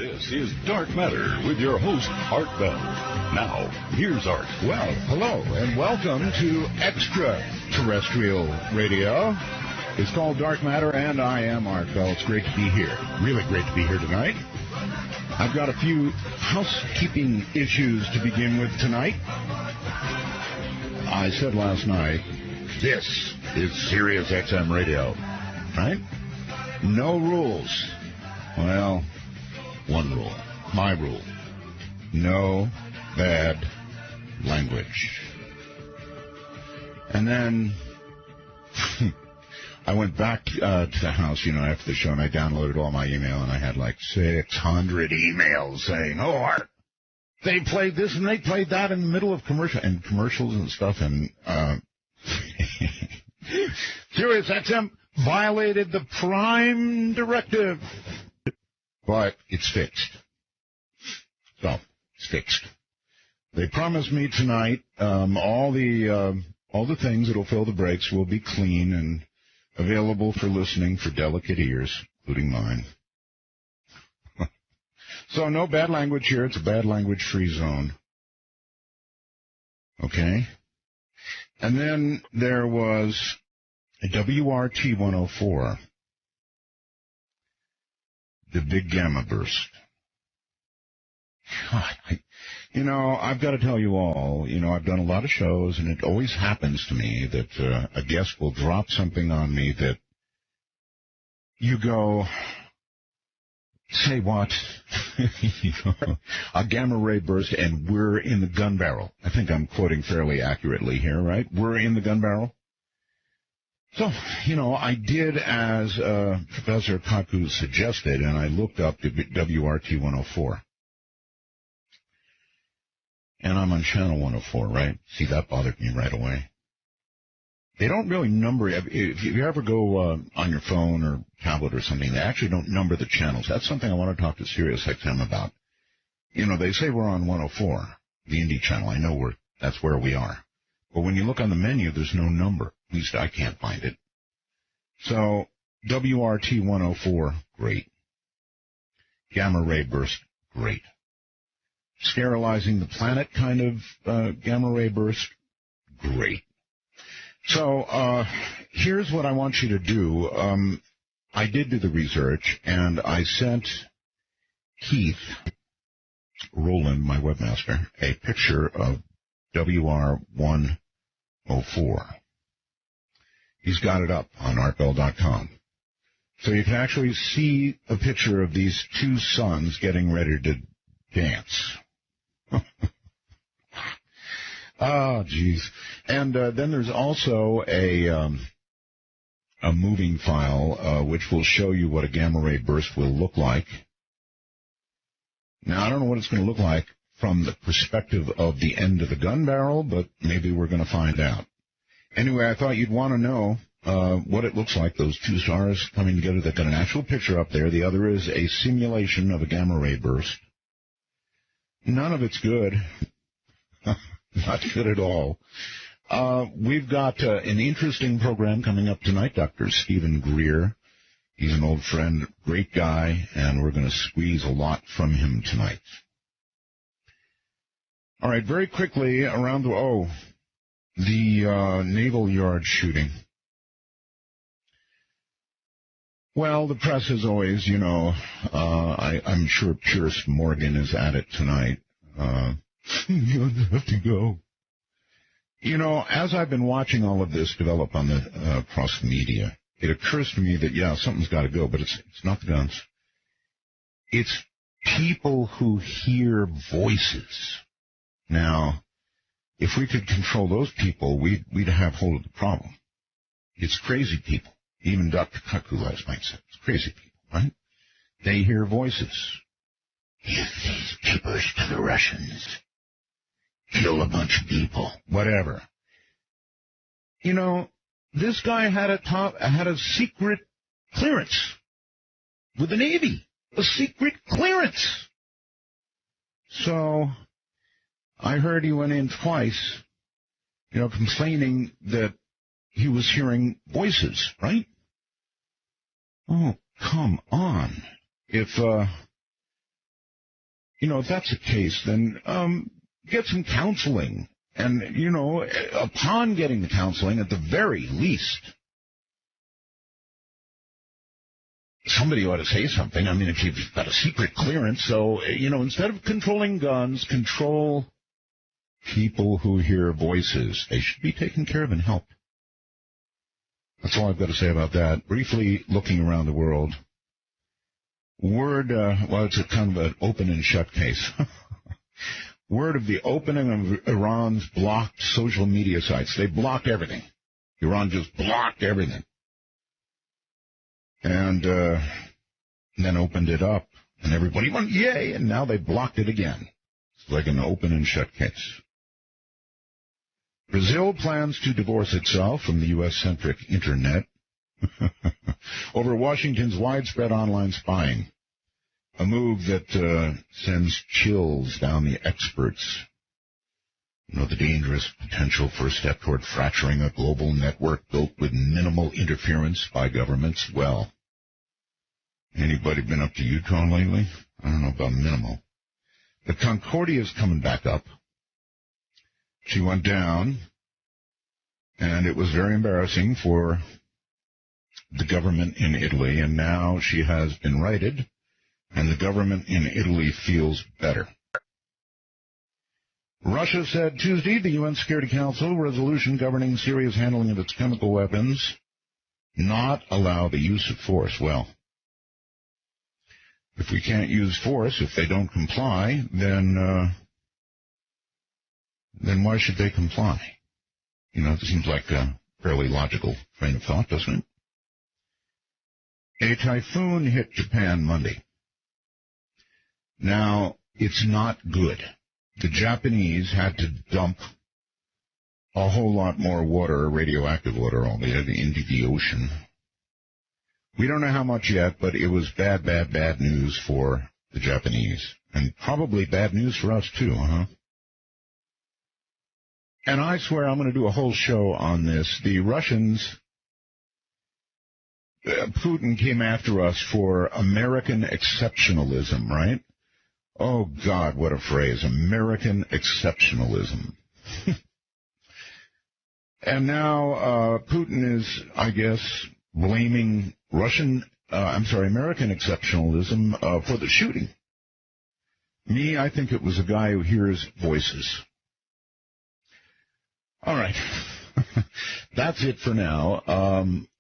This is Dark Matter with your host, Art Bell. Now, here's Art. Well, hello, and welcome to Extraterrestrial Radio. It's called Dark Matter, and I am Art Bell. It's great to be here. Really great to be here tonight. I've got a few housekeeping issues to begin with tonight. I said last night, this is Sirius XM Radio, right? No rules. Well, one rule. My rule. No bad language. And then I went back to the house, after the show, and I downloaded all my email, and I had like 600 emails saying, oh, Art, they played this and they played that in the middle of commercials and stuff, and Sirius XM violated the Prime Directive. But it's fixed. So, it's fixed. They promised me tonight all the things that'll fill the breaks will be clean and available for listening for delicate ears, including mine. So no bad language here. It's a bad language-free zone. Okay? And then there was a WRT 104. The big gamma burst. God, I've got to tell you all, I've done a lot of shows, and it always happens to me that a guest will drop something on me that you go, say what? A gamma ray burst, and we're in the gun barrel. I think I'm quoting fairly accurately here, right? We're in the gun barrel. So, I did as Professor Kaku suggested, and I looked up the WRT 104. And I'm on channel 104, right? See, that bothered me right away. They don't really number, if you ever go on your phone or tablet or something, they actually don't number the channels. That's something I want to talk to Sirius XM about. They say we're on 104, the indie channel. I know that's where we are. But when you look on the menu, there's no number. At least I can't find it. So, WRT 104, great. Gamma ray burst, great. Sterilizing the planet kind of gamma ray burst, great. So, here's what I want you to do. I did do the research, and I sent Keith Rowland, my webmaster, a picture of WR104. He's got it up on artbell.com. So you can actually see a picture of these two suns getting ready to dance. Oh, geez. And then there's also a moving file which will show you what a gamma ray burst will look like. Now, I don't know what it's going to look like from the perspective of the end of the gun barrel, but maybe we're going to find out. Anyway, I thought you'd want to know what it looks like, those two stars coming together. They've got an actual picture up there. The other is a simulation of a gamma ray burst. None of it's good. Not good at all. We've got an interesting program coming up tonight. Dr. Stephen Greer. He's an old friend, great guy, and we're going to squeeze a lot from him tonight. All right, very quickly around the Naval Yard shooting. Well, the press is always, I'm sure Pierce Morgan is at it tonight. You have to go. As I've been watching all of this develop on across the media, it occurs to me that, something's got to go, but it's not the guns. It's people who hear voices. Now, if we could control those people, we'd have hold of the problem. It's crazy people. Even Dr. Kaku last night said it's crazy people, right? They hear voices. Give these papers to the Russians. Kill a bunch of people. Whatever. This guy had a secret clearance with the Navy. A secret clearance. So, I heard he went in twice, complaining that he was hearing voices, right? Oh, come on. If if that's the case, then get some counseling. And, upon getting the counseling, at the very least, somebody ought to say something. I mean, if you've got a secret clearance. So, instead of controlling guns, control people who hear voices. They should be taken care of and helped. That's all I've got to say about that. Briefly looking around the world. It's a kind of an open and shut case. Word of the opening of Iran's blocked social media sites. They blocked everything. Iran just blocked everything. And then opened it up. And everybody went, yay, and now they blocked it again. It's like an open and shut case. Brazil plans to divorce itself from the U.S.-centric Internet over Washington's widespread online spying, a move that sends chills down the experts. The dangerous potential first step toward fracturing a global network built with minimal interference by governments. Well, anybody been up to Utah lately? I don't know about minimal. The Concordia's coming back up. She went down, and it was very embarrassing for the government in Italy, and now she has been righted, and the government in Italy feels better. Russia said Tuesday the UN Security Council resolution governing Syria's handling of its chemical weapons not allow the use of force. Well, if we can't use force, if they don't comply, then why should they comply? It seems like a fairly logical train of thought, doesn't it? A typhoon hit Japan Monday. Now, it's not good. The Japanese had to dump a whole lot more water, radioactive water, albeit, into the ocean. We don't know how much yet, but it was bad news for the Japanese. And probably bad news for us, too, huh? And I swear I'm going to do a whole show on this. The Russians, Putin came after us for American exceptionalism, right? Oh, God, what a phrase, American exceptionalism. And now Putin is, I guess, blaming American exceptionalism for the shooting. Me, I think it was a guy who hears voices. All right. That's it for now.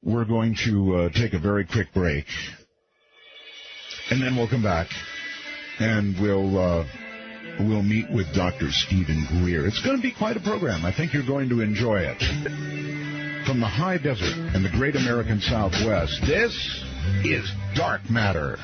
We're going to take a very quick break, and then we'll come back, and we'll meet with Dr. Stephen Greer. It's going to be quite a program. I think you're going to enjoy it. From the high desert and the great American Southwest, this is Dark Matter.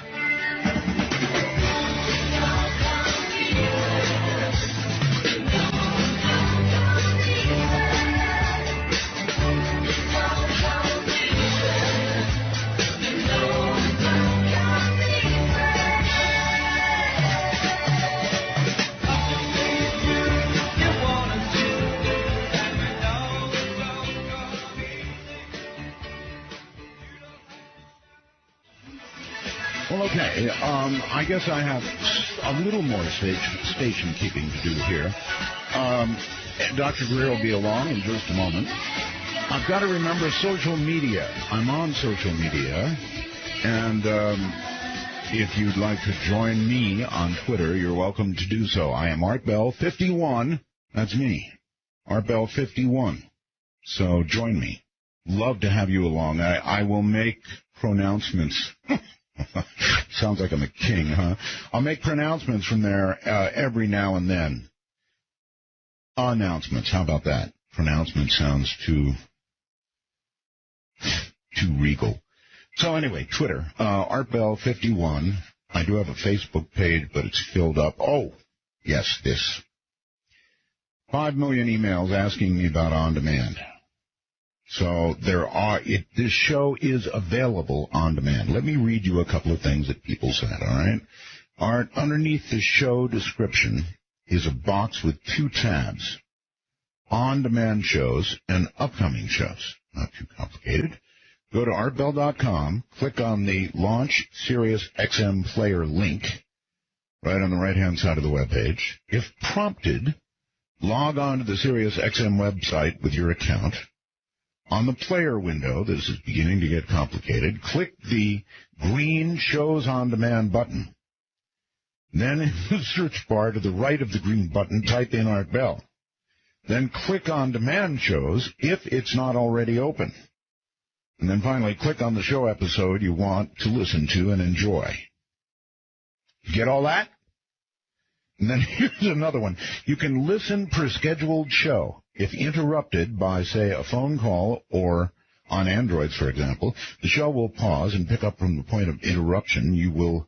Well, okay. I guess I have a little more station keeping to do here. Dr. Greer will be along in just a moment. I've got to remember social media. I'm on social media, and if you'd like to join me on Twitter, you're welcome to do so. I am ArtBell51. That's me, ArtBell51. So join me. Love to have you along. I will make pronouncements. Sounds like I'm a king, huh? I'll make pronouncements from there every now and then. Announcements, how about that? Pronouncement sounds too regal. So anyway, Twitter, ArtBell51. I do have a Facebook page, but it's filled up. Oh, yes, this. 5 million emails asking me about On Demand. So this show is available on demand. Let me read you a couple of things that people said, all right? Art, underneath the show description is a box with 2 tabs, on-demand shows and upcoming shows. Not too complicated. Go to artbell.com, click on the Launch Sirius XM Player link, right on the right-hand side of the web page. If prompted, log on to the Sirius XM website with your account. On the player window, this is beginning to get complicated, click the green Shows on Demand button. Then in the search bar to the right of the green button, type in Art Bell. Then click on Demand Shows if it's not already open. And then finally, click on the show episode you want to listen to and enjoy. Get all that? And then here's another one. You can listen per scheduled show. If interrupted by, say, a phone call or on Androids, for example, the show will pause and pick up from the point of interruption. You will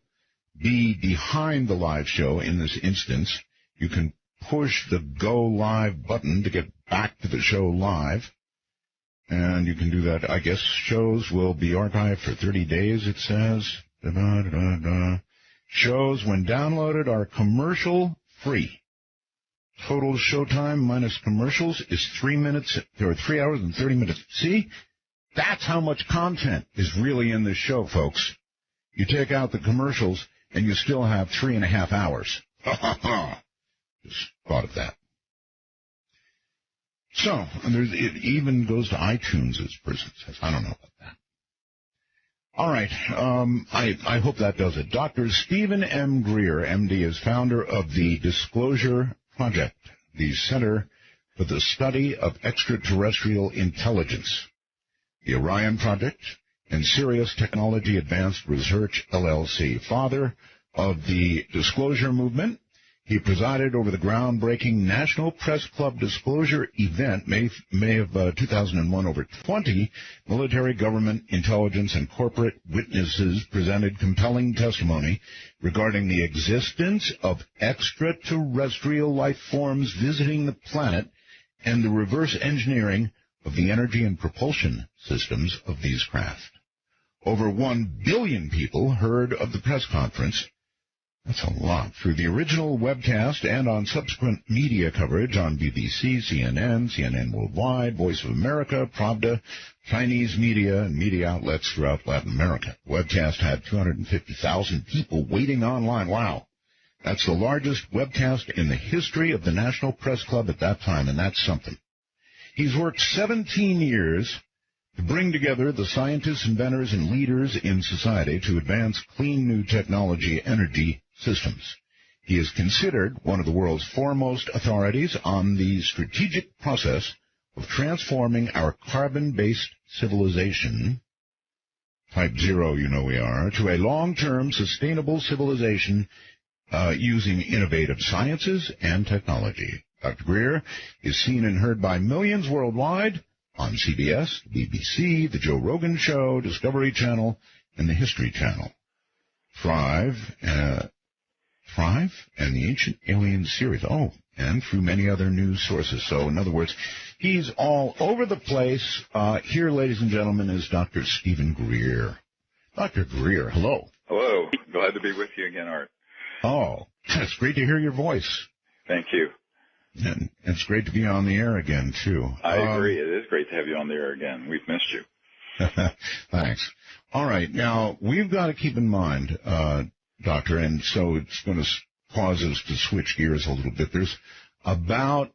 be behind the live show in this instance. You can push the Go Live button to get back to the show live. And you can do that. I guess shows will be archived for 30 days, it says. Shows, when downloaded, are commercial-free. Total showtime minus commercials is 3 hours and 30 minutes. See? That's how much content is really in this show, folks. You take out the commercials, and you still have 3.5 hours. Just thought of that. So, it even goes to iTunes, as a person says. I don't know about that. All right. I hope that does it. Dr. Stephen M. Greer, MD, is founder of the Disclosure Project, the Center for the Study of Extraterrestrial Intelligence, the Orion Project, and Sirius Technology Advanced Research, LLC. Father of the Disclosure Movement, he presided over the groundbreaking National Press Club Disclosure event, May of 2001. Over 20 military, government, intelligence, and corporate witnesses presented compelling testimony regarding the existence of extraterrestrial life forms visiting the planet and the reverse engineering of the energy and propulsion systems of these craft. Over 1 billion people heard of the press conference. That's a lot. Through the original webcast and on subsequent media coverage on BBC, CNN, CNN Worldwide, Voice of America, Pravda, Chinese media, and media outlets throughout Latin America. The webcast had 250,000 people waiting online. Wow. That's the largest webcast in the history of the National Press Club at that time, and that's something. He's worked 17 years to bring together the scientists, inventors, and leaders in society to advance clean new technology energy systems. He is considered one of the world's foremost authorities on the strategic process of transforming our carbon-based civilization, type 0 you know we are, to a long-term sustainable civilization using innovative sciences and technology. Dr. Greer is seen and heard by millions worldwide on CBS, BBC, The Joe Rogan Show, Discovery Channel, and the History Channel. Thrive, and the Ancient Aliens series. Oh, and through many other news sources. So, in other words, he's all over the place. Here, ladies and gentlemen, is Dr. Stephen Greer. Dr. Greer, hello. Hello. Glad to be with you again, Art. Oh, it's great to hear your voice. Thank you. And it's great to be on the air again, too. I agree. It is great to have you on the air again. We've missed you. Thanks. All right. Now, we've got to keep in mind, Doctor, and so it's going to cause us to switch gears a little bit. There's about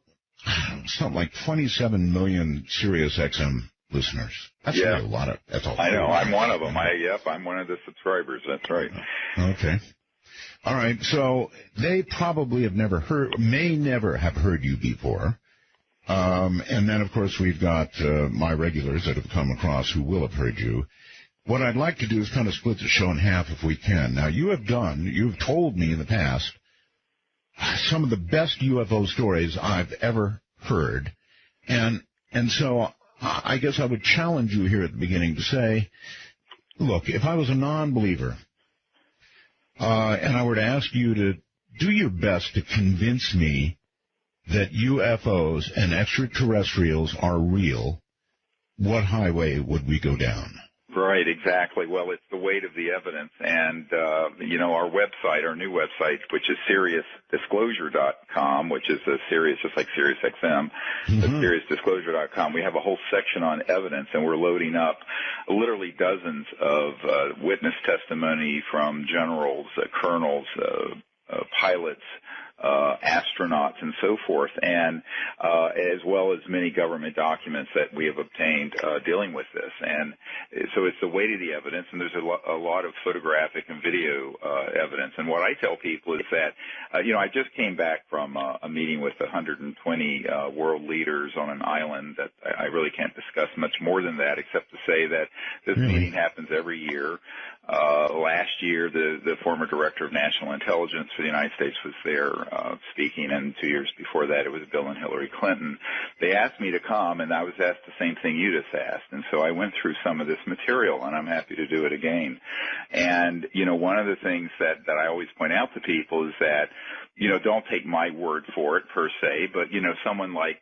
something like 27 million Sirius XM listeners. That's really a lot of. That's a I know. I'm one of them. I'm one of the subscribers. That's right. Okay. All right. So they probably may never have heard you before. And then, of course, we've got my regulars that have come across who will have heard you. What I'd like to do is kind of split the show in half if we can. Now, you've told me in the past some of the best UFO stories I've ever heard. And so I guess I would challenge you here at the beginning to say, look, if I was a non-believer, and I were to ask you to do your best to convince me that UFOs and extraterrestrials are real, what highway would we go down? Right, exactly. Well, it's the weight of the evidence. And, our website, our new website, which is SiriusDisclosure.com, which is a Sirius, just like Sirius XM, but SiriusDisclosure.com. We have a whole section on evidence, and we're loading up literally dozens of witness testimony from generals, colonels, pilots, astronauts, and so forth, and as well as many government documents that we have obtained dealing with this. And so it's the weight of the evidence, and there's a lot of photographic and video evidence. And what I tell people is that, I just came back from a meeting with 120 world leaders on an island that I really can't discuss much more than that, except to say that this meeting happens every year. Last year, the former director of national intelligence for the United States was there speaking, and 2 years before that, it was Bill and Hillary Clinton. They asked me to come, and I was asked the same thing you just asked, and so I went through some of this material, and I'm happy to do it again. And, one of the things that I always point out to people is that, don't take my word for it per se, but, someone like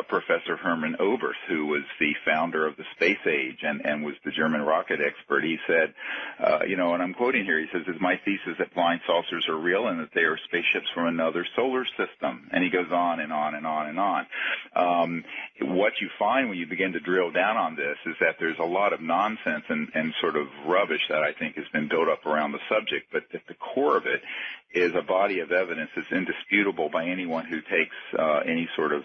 Professor Hermann Oberth, who was the founder of the space age and was the German rocket expert, he said, and I'm quoting here, he says, "Is my thesis that flying saucers are real and that they are spaceships from another solar system?" And he goes on and on and on and on. What you find when you begin to drill down on this is that there's a lot of nonsense and sort of rubbish that I think has been built up around the subject, but at the core of it is a body of evidence that's indisputable by anyone who takes any sort of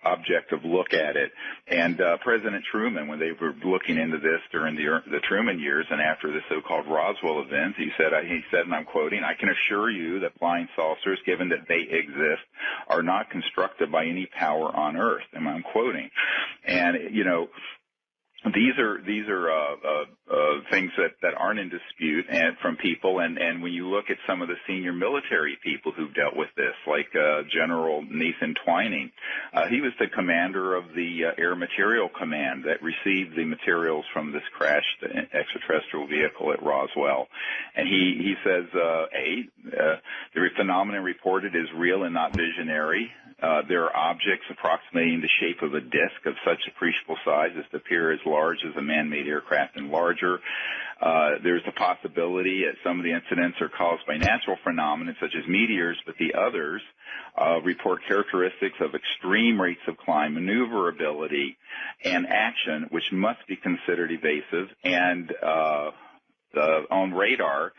objective look at it. And President Truman, when they were looking into this during the Truman years and after the so-called Roswell events, he said, and I'm quoting, "I can assure you that flying saucers, given that they exist, are not constructed by any power on Earth." And I'm quoting. And, these are things that aren't in dispute and from people, and when you look at some of the senior military people who've dealt with this, like General Nathan Twining, he was the commander of the Air Material Command that received the materials from this crashed extraterrestrial vehicle at Roswell, and he says, the phenomenon reported is real and not visionary. There are objects approximating the shape of a disk of such appreciable size as to appear as large as a man-made aircraft and larger. There's a possibility that some of the incidents are caused by natural phenomena such as meteors, but the others report characteristics of extreme rates of climb, maneuverability, and action, which must be considered evasive and on radar,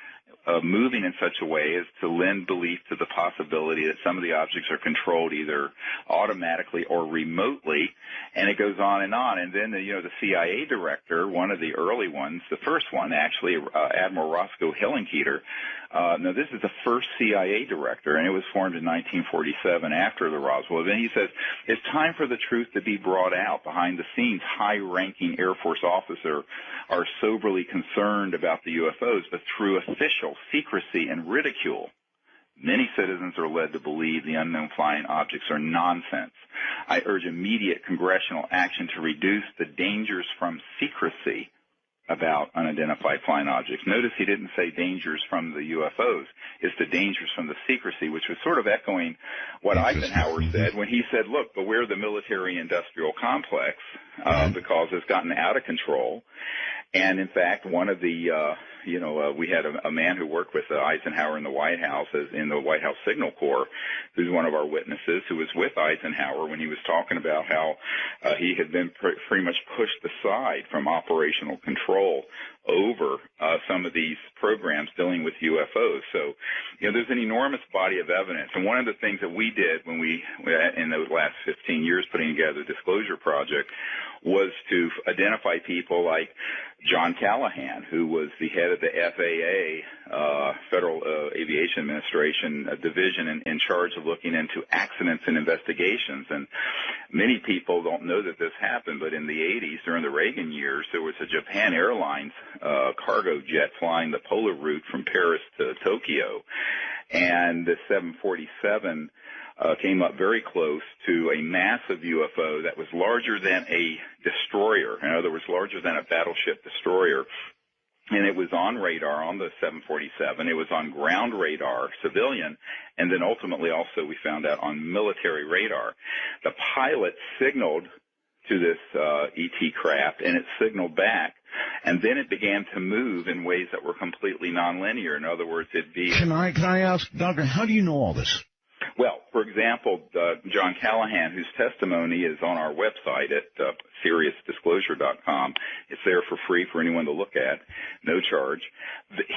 moving in such a way as to lend belief to the possibility that some of the objects are controlled either automatically or remotely, and it goes on. And then, the CIA director, one of the early ones, the first one actually, Admiral Roscoe Hillenkoetter, now this is the first CIA director, and it was formed in 1947 after the Roswell event. He says, "It's time for the truth to be brought out. Behind the scenes, high-ranking Air Force officers are soberly concerned about the UFOs, but through official secrecy and ridicule, many citizens are led to believe the unknown flying objects are nonsense. I urge immediate congressional action to reduce the dangers from secrecy about unidentified flying objects." Notice he didn't say dangers from the UFOs. It's the dangers from the secrecy, which was sort of echoing what Eisenhower said when he said, "Look, beware the military-industrial complex because it's gotten out of control." And, in fact, one of the, we had a man who worked with Eisenhower in the White House, in the White House Signal Corps, who's one of our witnesses, who was with Eisenhower when he was talking about how he had been pretty much pushed aside from operational control over some of these programs dealing with UFOs. So, there's an enormous body of evidence. And one of the things that we did when we in those last 15 years putting together the Disclosure Project was to identify people like John Callahan, who was the head of the FAA, Federal Aviation Administration division in charge of looking into accidents and investigations. And many people don't know that this happened, but in the 80s, during the Reagan years, there was a Japan Airlines cargo jet flying the polar route from Paris to Tokyo, and the 747 came up very close to a massive UFO that was larger than a destroyer. In other words, larger than a battleship destroyer. And it was on radar on the 747. It was on ground radar, civilian, and then ultimately also we found out on military radar. The pilot signaled to this ET craft, and it signaled back. And then it began to move in ways that were completely nonlinear. In other words, it'd be... Can I ask, Doctor, how do you know all this? Well, for example, John Callahan, whose testimony is on our website at SeriousDisclosure.com. It's there for free for anyone to look at, no charge.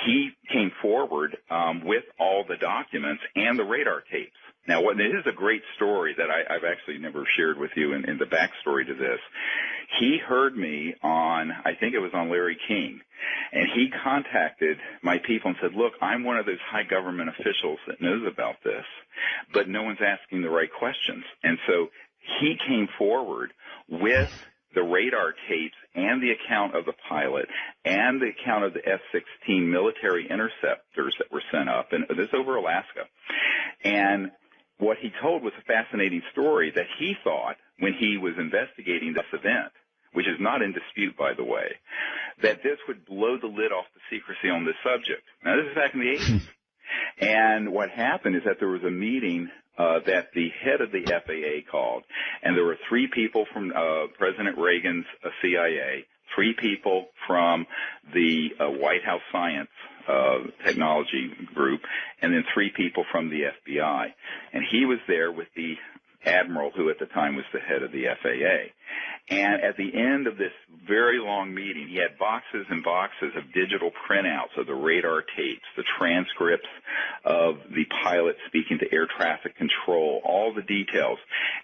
He came forward with all the documents and the radar tapes. Now, it is a great story that I've actually never shared with you in the backstory to this. He heard me on, I think it was on Larry King, and he contacted my people and said, look, I'm one of those high government officials that knows about this, but no one's asking the right questions. And so he came forward with the radar tapes and the account of the pilot and the account of the F-16 military interceptors that were sent up, and this over Alaska. And what he told was a fascinating story that he thought when he was investigating this event, which is not in dispute, by the way, that this would blow the lid off the secrecy on this subject. Now, this is back in the 80s. And what happened is that there was a meeting that the head of the FAA called, and there were 3 people from President Reagan's CIA, 3 people from the White House Science Technology Group, and then 3 people from the FBI. And he was there with the admiral who at the time was the head of the FAA. And at the end of this very long meeting, he had boxes and boxes of digital printouts of the radar tapes, the transcripts of the pilot speaking to air traffic control, all the details.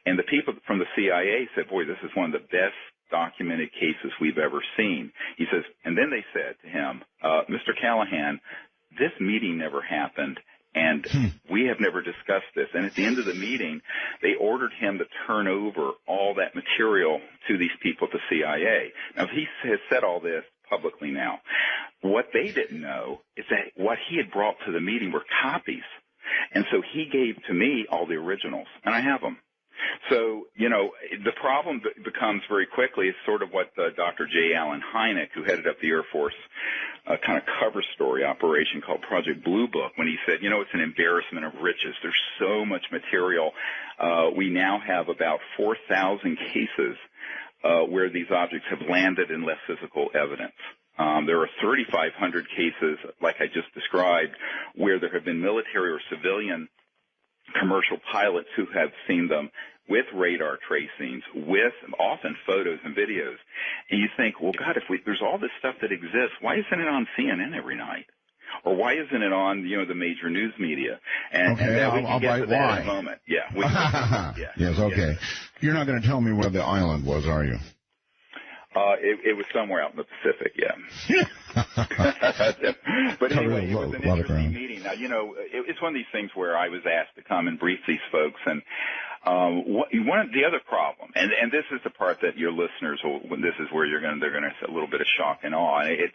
And the people from the CIA said, boy, this is one of the best documented cases we've ever seen. He says, and then they said to him, Mr. Callahan, this meeting never happened, and we have never discussed this. And at the end of the meeting, they ordered him to turn over all that material to these people at the CIA. Now, he has said all this publicly now. What they didn't know is that what he had brought to the meeting were copies. And so he gave to me all the originals, and I have them. So, the problem becomes very quickly is sort of what Dr. J. Allen Hynek, who headed up the Air Force kind of cover story operation called Project Blue Book, when he said, it's an embarrassment of riches. There's so much material. We now have about 4,000 cases where these objects have landed and left physical evidence. There are 3,500 cases, like I just described, where there have been military or civilian commercial pilots who have seen them with radar tracings, with often photos and videos. And you think, well, God, there's all this stuff that exists, why isn't it on CNN every night? Or why isn't it on, the major news media? And I'll get to that in a moment. Yeah. Yes, okay. Yeah. You're not going to tell me where the island was, are you? It was somewhere out in the Pacific, yeah. But anyway, it was an interesting meeting. Now, it's one of these things where I was asked to come and brief these folks, and the other problem, and this is the part that your listeners this is where they're going to see a little bit of shock and awe. It's,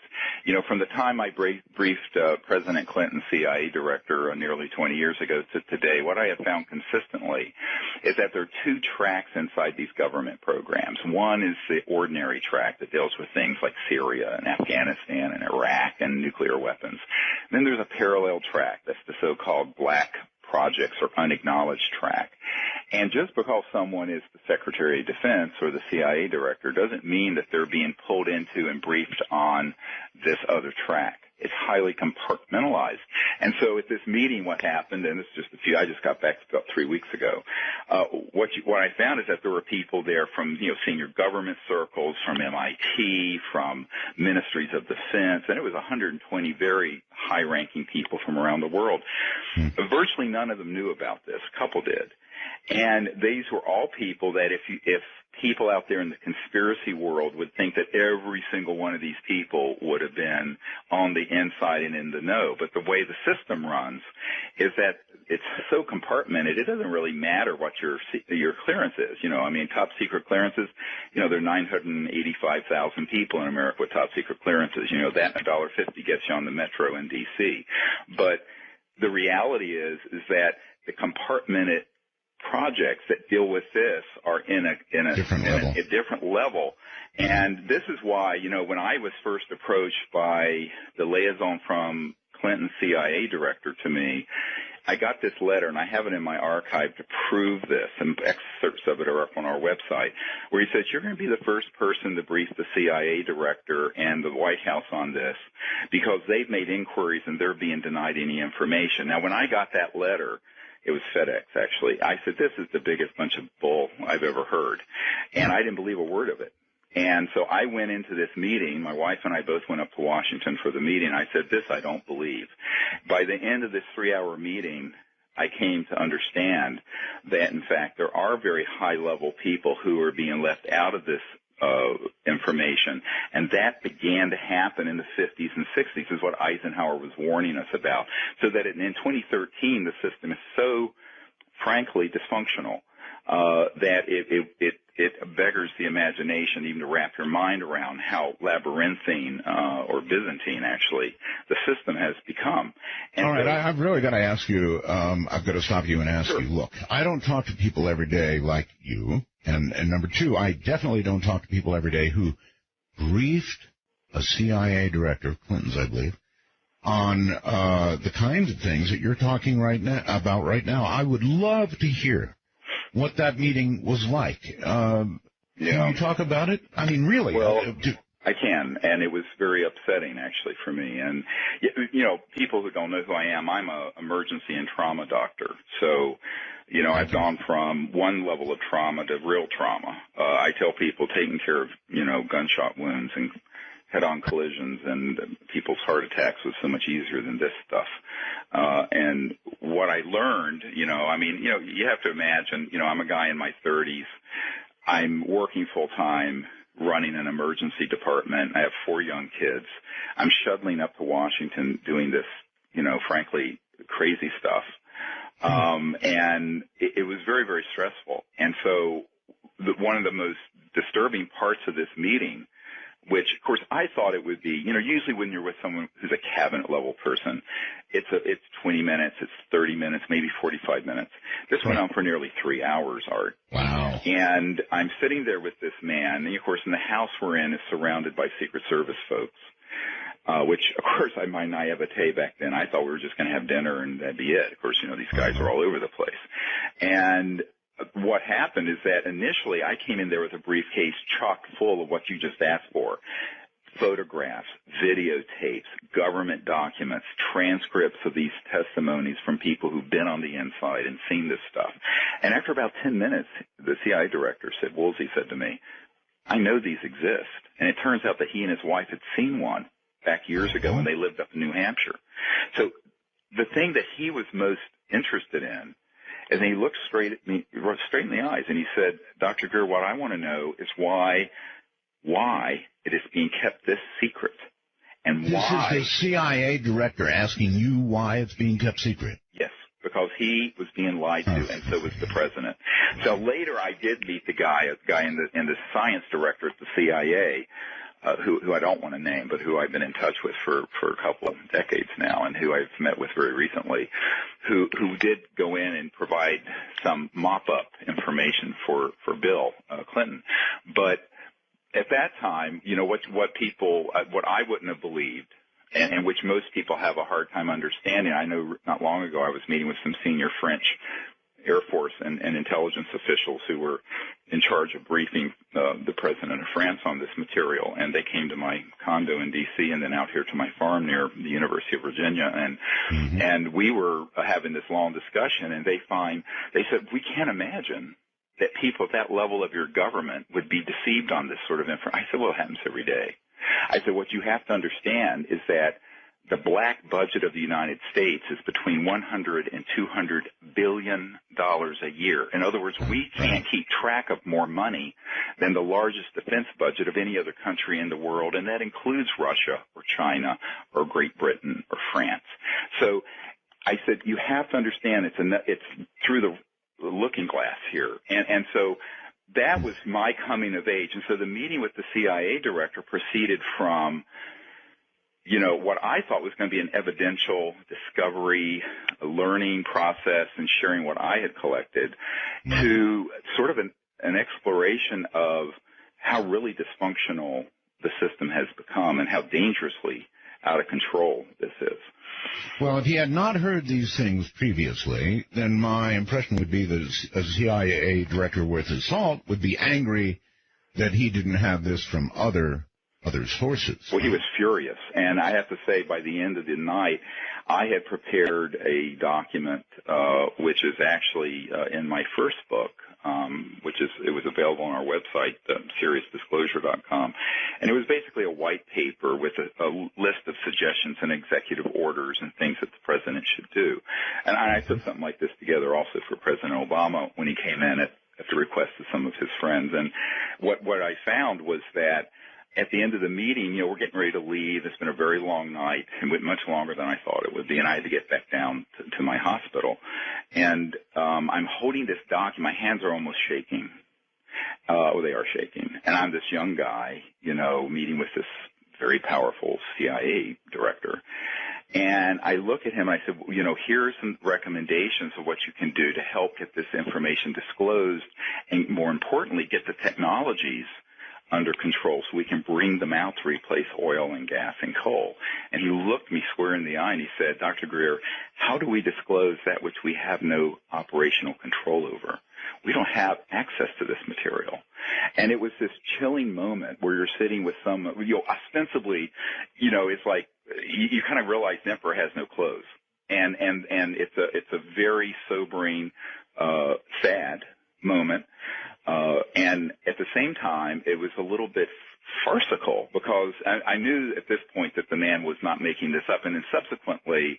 from the time I briefed President Clinton, CIA director, nearly 20 years ago to today, what I have found consistently is that there are 2 tracks inside these government programs. One is the ordinary track that deals with things like Syria and Afghanistan and Iraq and nuclear weapons. Then there's a parallel track, that's the so-called black projects or unacknowledged track. And just because someone is the Secretary of Defense or the CIA director doesn't mean that they're being pulled into and briefed on this other track. It's highly compartmentalized. And so at this meeting, what happened, and it's just I just got back about 3 weeks ago, what I found is that there were people there from, senior government circles, from MIT, from ministries of defense, and it was 120 very high-ranking people from around the world. Virtually none of them knew about this. A couple did. And these were all people that if people out there in the conspiracy world would think that every single one of these people would have been on the inside and in the know. But the way the system runs is that it's so compartmented, it doesn't really matter what your clearance is. Top secret clearances, there are 985,000 people in America with top secret clearances. That $1.50 gets you on the metro in D.C. But the reality is that the compartmented projects that deal with this are in a different level. And this is why, when I was first approached by the liaison from Clinton CIA director to me, I got this letter, and I have it in my archive to prove this, and excerpts of it are up on our website, where he says, you're going to be the first person to brief the CIA director and the White House on this because they've made inquiries and they're being denied any information. Now, when I got that letter, It was FedEx, actually. I said, this is the biggest bunch of bull I've ever heard. And I didn't believe a word of it. And so I went into this meeting. My wife and I both went up to Washington for the meeting. I said, this I don't believe. By the end of this 3-hour meeting, I came to understand that, in fact, there are very high-level people who are being left out of this information, and that began to happen in the 50s and 60s, is what Eisenhower was warning us about, so that in 2013 the system is so, frankly, dysfunctional that it beggars the imagination even to wrap your mind around how labyrinthine or Byzantine, actually, the system has become. And all right, I've really got to ask you, I've got to stop you and ask you, look, I don't talk to people every day like you, and number two, I definitely don't talk to people every day who briefed a CIA director, Clinton's, I believe, on the kinds of things that you're talking about right now. I would love to hear what that meeting was like. Can you talk about it? I mean, really. Well, I can, and it was very upsetting, actually, for me. And, you know, people who don't know who I am, I'm an emergency and trauma doctor. So, you know, I've gone from one level of trauma to real trauma. I tell people taking care of, you know, gunshot wounds and head-on collisions and people's heart attacks was so much easier than this stuff. And what I learned, you know, I mean, you know, you have to imagine, you know, I'm a guy in my 30s. I'm working full-time, running an emergency department. I have 4 young kids. I'm shuttling up to Washington doing this, you know, frankly, crazy stuff. And it was very, very stressful. And so one of the most disturbing parts of this meeting, which, of course, I thought it would be, you know, usually when you're with someone who's a cabinet-level person, it's 20 minutes, it's 30 minutes, maybe 45 minutes. This went on for nearly 3 hours, Art. Wow. And I'm sitting there with this man, and, of course, in the house we're in is surrounded by Secret Service folks, which, of course, my naivete back then, I thought we were just going to have dinner and that'd be it. Of course, you know, these guys are all over the place. And what happened is that initially I came in there with a briefcase chock full of what you just asked for: photographs, videotapes, government documents, transcripts of these testimonies from people who've been on the inside and seen this stuff. And after about 10 minutes, the CIA director said, Woolsey said to me, I know these exist. And it turns out that he and his wife had seen one back years ago when they lived up in New Hampshire. So the thing that he was most interested in, and he looked straight at me, straight in the eyes, and he said, Dr. Greer, what I want to know is why it is being kept this secret, and why. This is the CIA director asking you why it's being kept secret. Yes, because he was being lied to, and so was the president. So later, I did meet a guy in the science director at the CIA, who I don't want to name, but who I've been in touch with for a couple of decades now, and who I've met with very recently, who did go in and provide some mop-up information for Bill Clinton. But at that time, you know, what I wouldn't have believed, and which most people have a hard time understanding. I know not long ago I was meeting with some senior French Air Force and intelligence officials who were in charge of briefing the president of France on this material, and they came to my condo in D.C. and then out here to my farm near the University of Virginia, and we were having this long discussion, and they said, we can't imagine that people at that level of your government would be deceived on this sort of information. I said, well, it happens every day. I said, what you have to understand is that the black budget of the United States is between $100 and $200 billion a year. In other words, we can't keep track of more money than the largest defense budget of any other country in the world, and that includes Russia or China or Great Britain or France. So I said, you have to understand it's through the looking glass here. And so that was my coming of age. And so the meeting with the CIA director proceeded from, you know, what I thought was going to be an evidential discovery, a learning process, and sharing what I had collected, to sort of an exploration of how really dysfunctional the system has become and how dangerously out of control this is. Well, if he had not heard these things previously, then my impression would be that a CIA director worth his salt would be angry that he didn't have this from other other sources. Well, he was furious. And I have to say, by the end of the night, I had prepared a document, which is actually in my first book, it was available on our website, SeriousDisclosure.com. And it was basically a white paper with a list of suggestions and executive orders and things that the president should do. And I put something like this together also for President Obama when he came in at the request of some of his friends. And what I found was that at the end of the meeting, we're getting ready to leave. It's been a very long night. It went much longer than I thought it would be, and I had to get back down to my hospital. And I'm holding this document. My hands are almost shaking. They are shaking. And I'm this young guy, meeting with this very powerful CIA director. And I look at him and I said, here are some recommendations of what you can do to help get this information disclosed and, more importantly, get the technologies under control so we can bring them out to replace oil and gas and coal. And he looked me square in the eye and he said, Dr. Greer, how do we disclose that which we have no operational control over? We don't have access to this material. And it was this chilling moment where you're sitting with some, ostensibly, it's like you kind of realize the emperor has no clothes. And it's a very sobering, sad moment. And at the same time, it was a little bit farcical because I knew at this point that the man was not making this up. And then subsequently,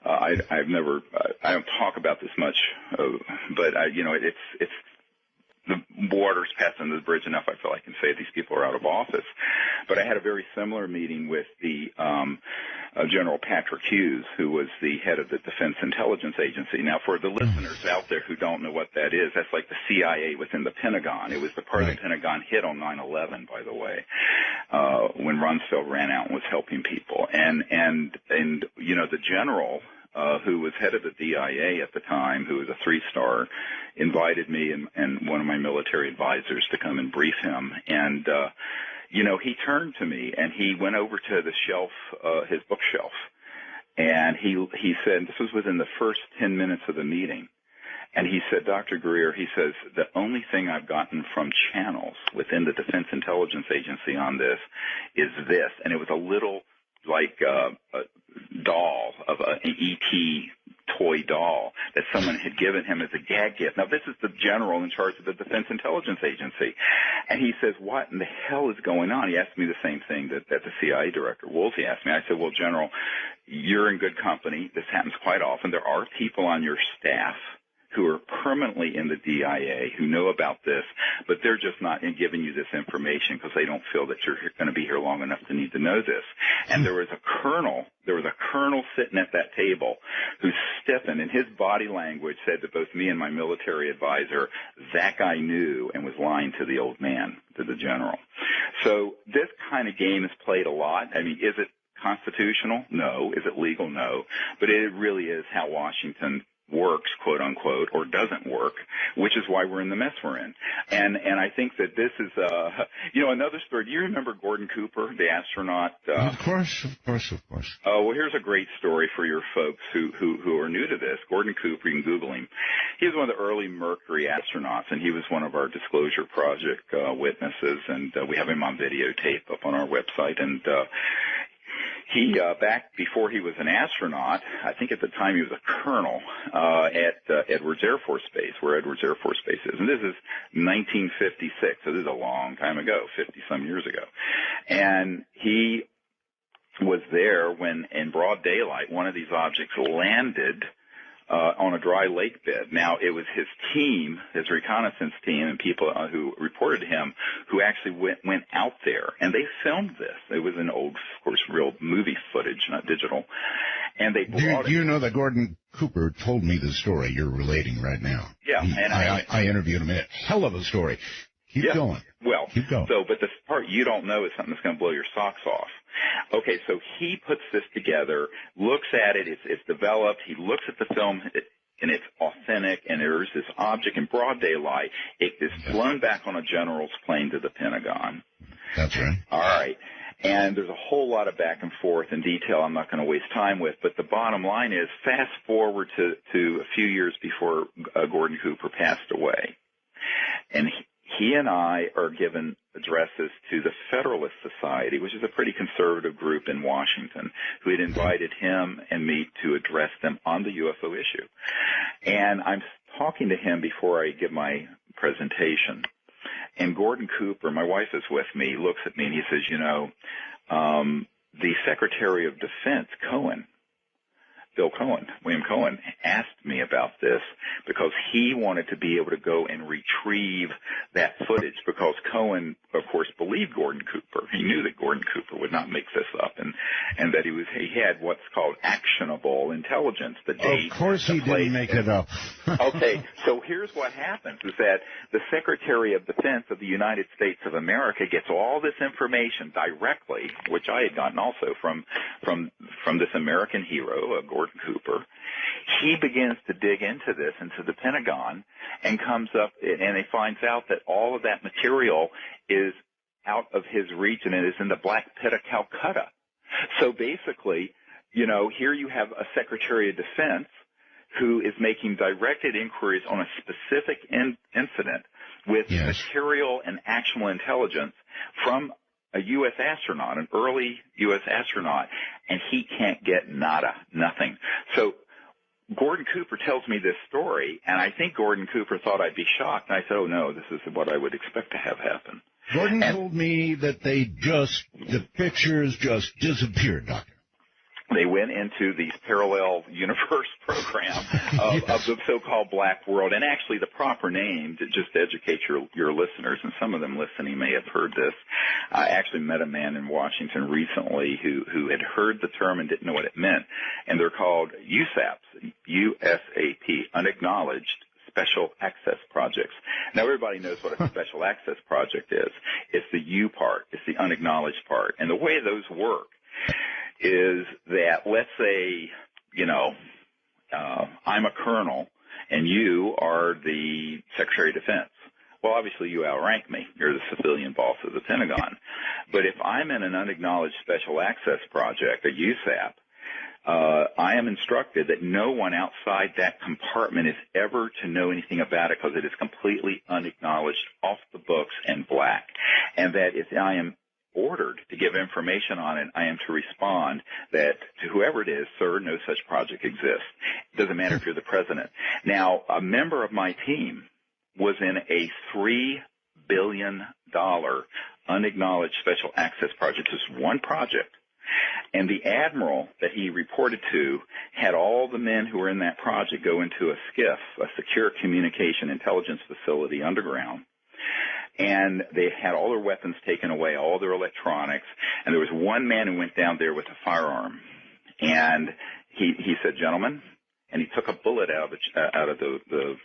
I don't talk about this much, but it's the water's passed under the bridge enough. I feel I can say these people are out of office. But I had a very similar meeting with the General Patrick Hughes, who was the head of the Defense Intelligence Agency. Now, for the listeners out there who don't know what that is, that's like the CIA within the Pentagon. It was the part of the Pentagon hit on 9/11, by the way, when Rumsfeld ran out and was helping people. And the general, who was head of the DIA at the time, who was a 3-star, invited me and one of my military advisors to come and brief him. And, he turned to me and he went over to the shelf, his bookshelf, and he said, this was within the first 10 minutes of the meeting, and he said, Dr. Greer, he says, the only thing I've gotten from channels within the Defense Intelligence Agency on this is this. And it was a little like a doll of an E.T. toy doll that someone had given him as a gag gift. Now, this is the general in charge of the Defense Intelligence Agency. And he says, what in the hell is going on? He asked me the same thing that the CIA director, Woolsey, asked me. I said, well, General, you're in good company. This happens quite often. There are people on your staff who are permanently in the DIA who know about this, but they're just not giving you this information because they don't feel that you're going to be here long enough to need to know this. And there was a colonel sitting at that table who stiffened, and his body language said to both me and my military advisor, that guy knew and was lying to the old man, to the general. So this kind of game is played a lot. I mean, is it constitutional? No. Is it legal? No. But it really is how Washington works, quote unquote, or doesn't work, which is why we're in the mess we're in. And I think that this is, another story. Do you remember Gordon Cooper, the astronaut? Of course. Well, here's a great story for your folks who are new to this. Gordon Cooper, you can Google him. He was one of the early Mercury astronauts, and he was one of our Disclosure Project witnesses, and we have him on videotape up on our website. And he, back before he was an astronaut, I think at the time he was a colonel at Edwards Air Force Base, where Edwards Air Force Base is. And this is 1956, so this is a long time ago, 50-some years ago. And he was there when, in broad daylight, one of these objects landed on a dry lake bed. Now, it was his team, his reconnaissance team, and people who reported to him who actually went out there, and they filmed this. It was an old, of course, real movie footage, not digital. And they brought you know that Gordon Cooper told me the story you're relating right now? Yeah. And I interviewed him. A hell of a story. Keep going. Well, keep going. So, but the part you don't know is something that's going to blow your socks off. Okay, so he puts this together, looks at it, it's developed, he looks at the film, and it's authentic, and there's this object in broad daylight. It is flown back on a general's plane to the Pentagon. That's right. All right. And there's a whole lot of back and forth and detail I'm not going to waste time with, but the bottom line is fast forward to a few years before Gordon Cooper passed away. And he and I are given addresses to the Federalist Society, which is a pretty conservative group in Washington, who had invited him and me to address them on the UFO issue. And I'm talking to him before I give my presentation. And Gordon Cooper, my wife is with me, looks at me and he says, the Secretary of Defense, William Cohen, asked me about this because he wanted to be able to go and retrieve that footage because Cohen, of course, believed Gordon Cooper. He knew that Gordon Cooper would not make this up and that he had what's called actionable intelligence. The date, of course he didn't make it up. Okay, so here's what happens is that the Secretary of Defense of the United States of America gets all this information directly, which I had gotten also from this American hero, Gordon Cooper. He begins to dig into this, into the Pentagon, and comes up, and he finds out that all of that material is out of his region and is in the Black Pit of Calcutta. So basically, here you have a Secretary of Defense who is making directed inquiries on a specific incident with material and actual intelligence from a U.S. astronaut, an early U.S. astronaut, and he can't get nothing. So Gordon Cooper tells me this story, and I think Gordon Cooper thought I'd be shocked. And I said, oh, no, this is what I would expect to have happen. Gordon told me that the pictures just disappeared, Doctor. They went into the parallel universe program of the so-called black world. And actually the proper name, to just educate your listeners, and some of them listening may have heard this. I actually met a man in Washington recently who had heard the term and didn't know what it meant. And they're called USAPs, USAP, Unacknowledged Special Access Projects. Now everybody knows what a special access project is. It's the U part. It's the unacknowledged part. And the way those work is that, let's say, I'm a colonel and you are the Secretary of Defense. Well, obviously you outrank me. You're the civilian boss of the Pentagon. But if I'm in an unacknowledged special access project, a USAP, I am instructed that no one outside that compartment is ever to know anything about it because it is completely unacknowledged, off the books, and black. And that if I am ordered to give information on it, I am to respond that to whoever it is, sir, no such project exists. It doesn't matter if you're the president. Now, a member of my team was in a $3 billion unacknowledged special access project, just one project. And the admiral that he reported to had all the men who were in that project go into a SCIF, a secure communication intelligence facility underground. And they had all their weapons taken away, all their electronics. And there was one man who went down there with a firearm. And he said, gentlemen, and he took a bullet out of the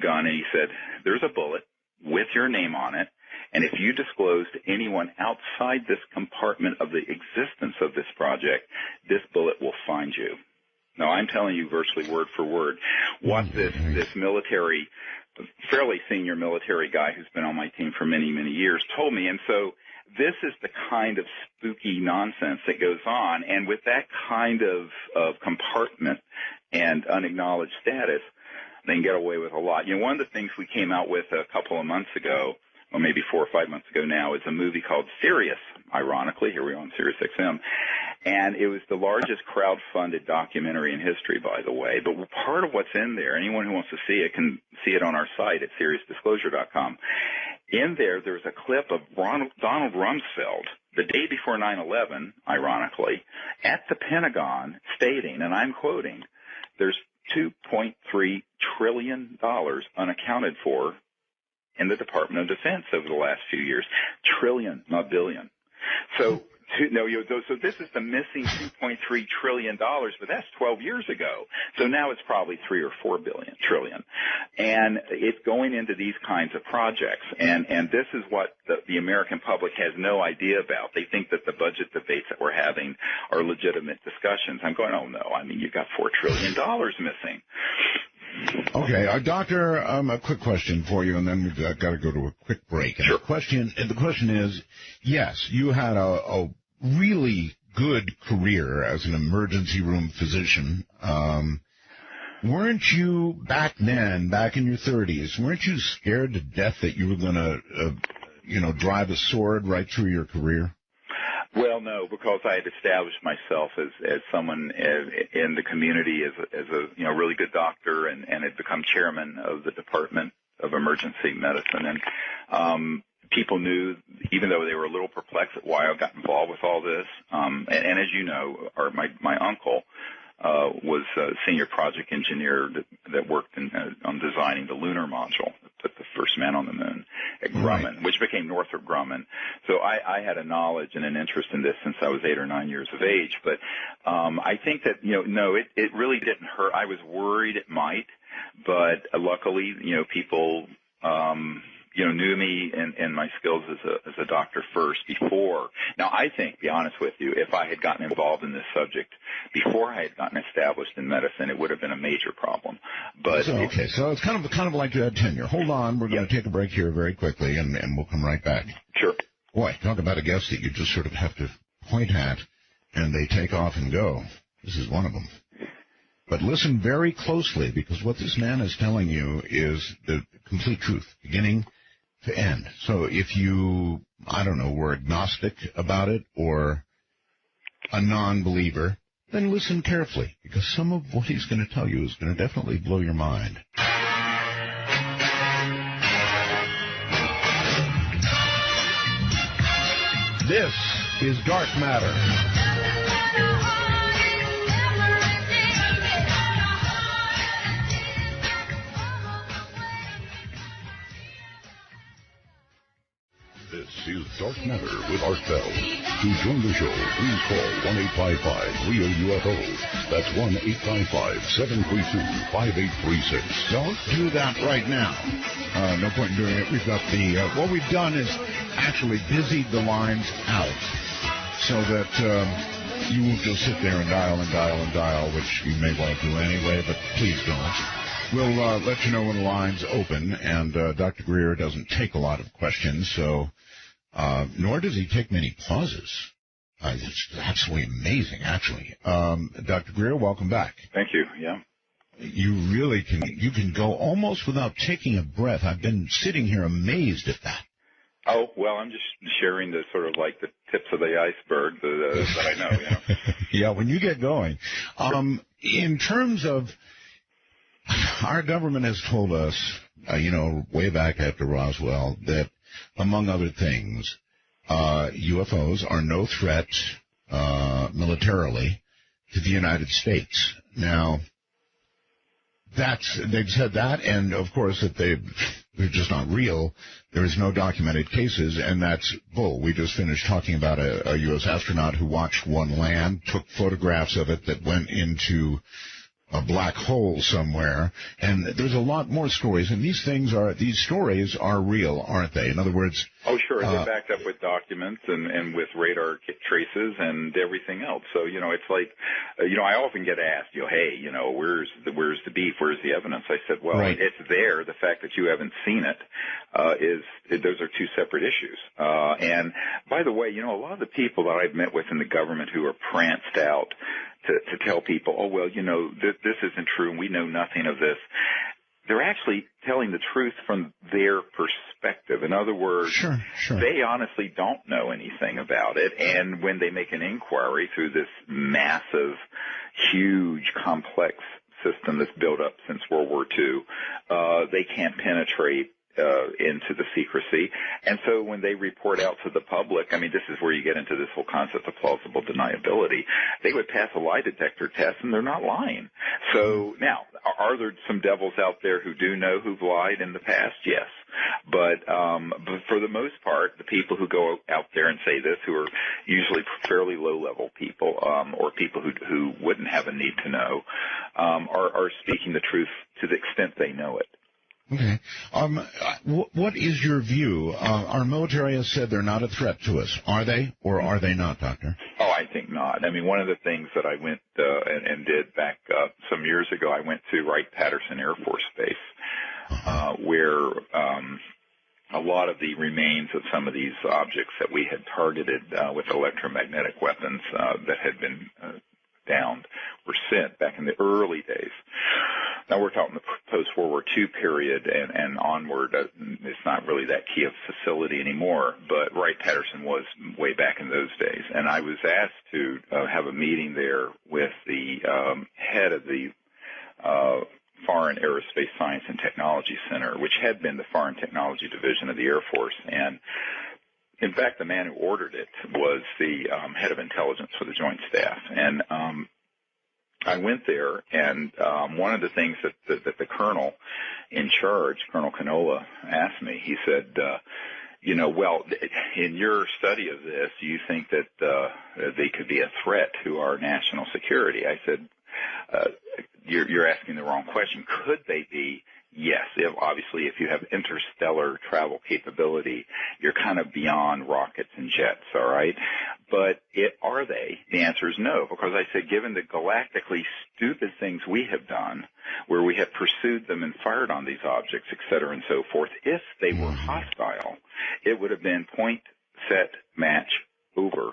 gun, and he said, there's a bullet with your name on it. And if you disclose to anyone outside this compartment of the existence of this project, this bullet will find you. Now, I'm telling you virtually word for word what this military, fairly senior military guy who's been on my team for many, many years told me. And so this is the kind of spooky nonsense that goes on. And with that kind of compartment and unacknowledged status, they can get away with a lot. One of the things we came out with a couple of months ago, or maybe 4 or 5 months ago now, is a movie called Sirius. Ironically, here we are on Sirius XM. And it was the largest crowd-funded documentary in history, by the way. But part of what's in there, anyone who wants to see it can see it on our site at SiriusDisclosure.com. In there's a clip of Donald Rumsfeld, the day before 9/11, ironically, at the Pentagon stating, and I'm quoting, there's $2.3 trillion unaccounted for in the Department of Defense over the last few years. Trillion, not billion. So this is the missing $2.3 trillion, but that's 12 years ago. So now it's probably 3 or 4 trillion. And it's going into these kinds of projects. And this is what the American public has no idea about. They think that the budget debates that we're having are legitimate discussions. I'm going, oh no, I mean, you've got $4 trillion missing. Okay, Doctor, a quick question for you, and then we've got to go to a quick break. And sure. The question is, yes, you had a really good career as an emergency room physician, Weren't you back then, back in your 30s, weren't you scared to death that you were going to, drive a sword right through your career? Well, no, because I had established myself as someone in the community as a really good doctor, and had become chairman of the Department of Emergency Medicine, and people knew, even though they were a little perplexed at why I got involved with all this. And as you know, my uncle was a senior project engineer that worked on designing the lunar module that put the first man on the moon at Grumman, which became Northrop Grumman. So I had a knowledge and an interest in this since I was 8 or 9 years of age. But I think that, no, it really didn't hurt. I was worried it might, but luckily, people knew me and my skills as a doctor first before. Now, I think, to be honest with you, if I had gotten involved in this subject before I had gotten established in medicine, it would have been a major problem. But so it's kind of like you had tenure. Hold on, we're going to take a break here very quickly, and we'll come right back. Sure. Boy, talk about a guest that you just sort of have to point at, and they take off and go. This is one of them. But listen very closely, because what this man is telling you is the complete truth, beginning to end. So if you, were agnostic about it or a non-believer, then listen carefully, because some of what he's going to tell you is going to definitely blow your mind. This is Dark Matter. This is Dark Matter with Art Bell. To join the show, please call 1-855-REAL-UFO. That's 1-855-732-5836. Don't do that right now. No point in doing it. We've got what we've done is actually busied the lines out so that you won't just sit there and dial, which you may want to do anyway, but please don't. We'll let you know when the lines open, and Dr. Greer doesn't take a lot of questions, so nor does he take many pauses. It's absolutely amazing, actually. Dr. Greer, welcome back. Thank you. Yeah. You really can go almost without taking a breath. I've been sitting here amazed at that. Oh, well, I'm just sharing the sort of like the tips of the iceberg that I know. Yeah, when you get going. In terms of, our government has told us, way back after Roswell, that, among other things, UFOs are no threat militarily to the United States. Now, they've said that, and of course that they're just not real. There's no documented cases, and that's bull. We just finished talking about a U.S. astronaut who watched one land, took photographs of it that went into a black hole somewhere, and there's a lot more stories, and these stories are real, aren't they? In other words... Oh, sure. They're backed up with documents and with radar traces and everything else. So, it's like, I often get asked, hey, where's the beef? Where's the evidence? I said, well, right. It's there. The fact that you haven't seen it those are two separate issues. And by the way, a lot of the people that I've met with in the government who are pranced out to tell people, oh, well, this isn't true and we know nothing of this. They're actually telling the truth from their perspective. In other words, sure. They honestly don't know anything about it. And when they make an inquiry through this massive, huge, complex system that's built up since World War II, they can't penetrate into the secrecy. And so when they report out to the public, this is where you get into this whole concept of plausible deniability. They would pass a lie detector test, and they're not lying. So now, are there some devils out there who do know who've lied in the past? Yes. But for the most part, the people who go out there and say this, who are usually fairly low-level people, or people who wouldn't have a need to know, are speaking the truth to the extent they know it. Okay. What is your view? Our military has said they're not a threat to us. Are they, or are they not, Doctor? Oh, I think not. One of the things that I went and did back some years ago, I went to Wright-Patterson Air Force Base, where a lot of the remains of some of these objects that we had targeted with electromagnetic weapons that had been downed were sent back in the early days. Now, we're talking the post-World War II period and onward. It's not really that key of facility anymore, but Wright-Patterson was way back in those days. And I was asked to have a meeting there with the head of the Foreign Aerospace Science and Technology Center, which had been the Foreign Technology Division of the Air Force. And in fact, the man who ordered it was the head of intelligence for the Joint Staff. And I went there, and one of the things that the colonel in charge, Colonel Canola, asked me, he said, well, in your study of this, do you think that they could be a threat to our national security? I said, you're asking the wrong question. Could they be? Yes. Obviously, if you have interstellar travel capability, you're kind of beyond rockets and jets, all right? But are they? The answer is no, because I said, given the galactically stupid things we have done, where we have pursued them and fired on these objects, et cetera, and so forth, if they were hostile, it would have been point, set, match, over.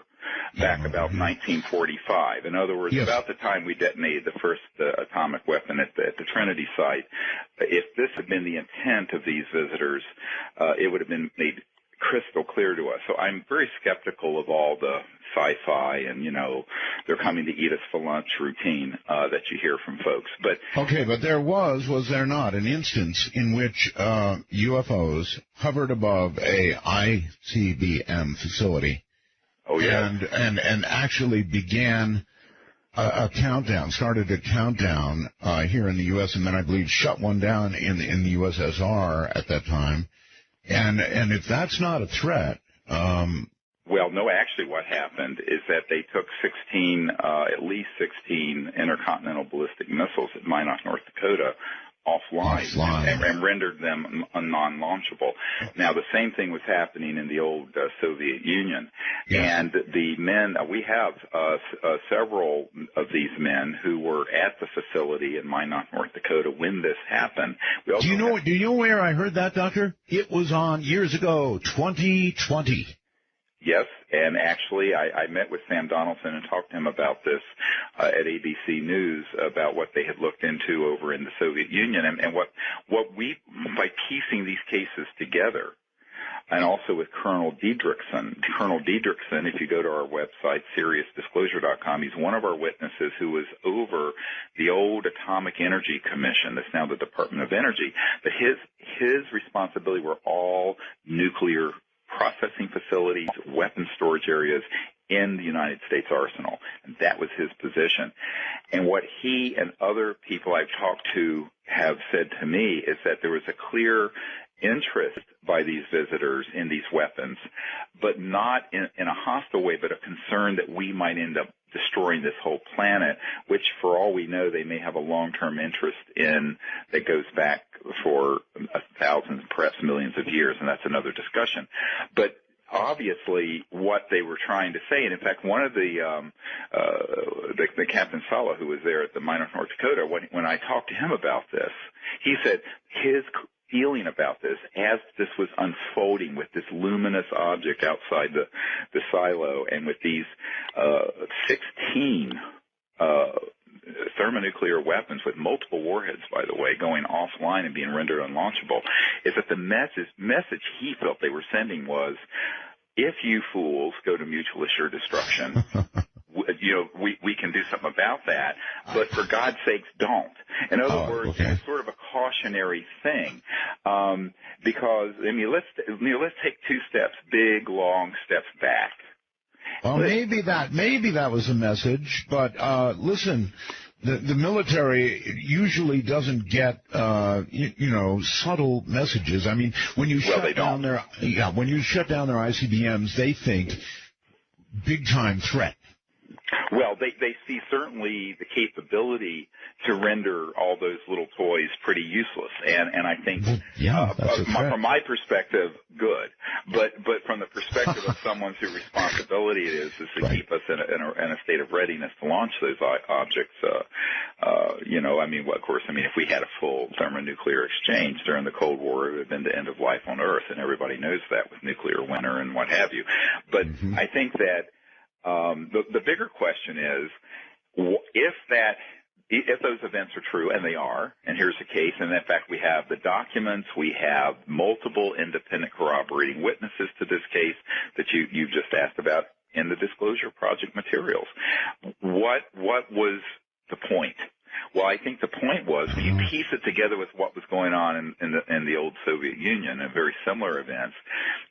Back about 1945. In other words, about the time we detonated the first atomic weapon at the Trinity site, if this had been the intent of these visitors, it would have been made crystal clear to us. So I'm very skeptical of all the sci-fi and, they're coming to eat us for lunch routine that you hear from folks. But okay, but there was there not, an instance in which UFOs hovered above a ICBM facility? Oh, yeah. And actually began a countdown, started a countdown here in the U.S., and then I believe shut one down in the USSR at that time. And if that's not a threat... well, no, actually what happened is that they took at least 16 intercontinental ballistic missiles at Minot, North Dakota, offline. And rendered them non-launchable. Now, the same thing was happening in the old Soviet Union. Yes. And the men, we have several of these men who were at the facility in Minot, North Dakota when this happened. Do you know where I heard that, Doctor? It was on years ago, 2020. Yes, and actually I met with Sam Donaldson and talked to him about this at ABC News about what they had looked into over in the Soviet Union and what we, by piecing these cases together, and also with Colonel Diedrichson. Colonel Diedrichson, if you go to our website, SeriousDisclosure.com, he's one of our witnesses who was over the old Atomic Energy Commission. That's now the Department of Energy. But his responsibility were all nuclear processing facilities, weapons storage areas in the United States arsenal. And that was his position. And what he and other people I've talked to have said to me is that there was a clear interest by these visitors in these weapons, but not in a hostile way, but a concern that we might end up destroying this whole planet, which for all we know, they may have a long-term interest in that goes back for thousands, perhaps millions of years, and that's another discussion. But obviously what they were trying to say, and in fact, one of the Captain Sala, who was there at the Minot, North Dakota, when I talked to him about this, he said his feeling about this as this was unfolding with this luminous object outside the silo and with these 16 thermonuclear weapons with multiple warheads, by the way, going offline and being rendered unlaunchable, is that the message he felt they were sending was, if you fools go to mutual assured destruction, we can do something about that, but for God's sakes, don't. In other words, it's sort of a cautionary thing, because let's take two steps, big, long steps back. Well, maybe that was a message, but listen, the military usually doesn't get subtle messages. I mean, when you shut down their ICBMs, they think big time threat. Well, they see certainly the capability to render all those little toys pretty useless, and I think from my perspective, good. But from the perspective of someone whose responsibility it is to keep us in a state of readiness to launch those objects. Of course, if we had a full thermonuclear exchange during the Cold War, it would have been the end of life on Earth, and everybody knows that with nuclear winter and what have you. But I think that the bigger question is, if if those events are true, and they are, and here's the case, and in fact we have the documents, we have multiple independent corroborating witnesses to this case that you've just asked about in the Disclosure Project materials. What was the point? Well, I think the point was, when you piece it together with what was going on in the old Soviet Union and very similar events,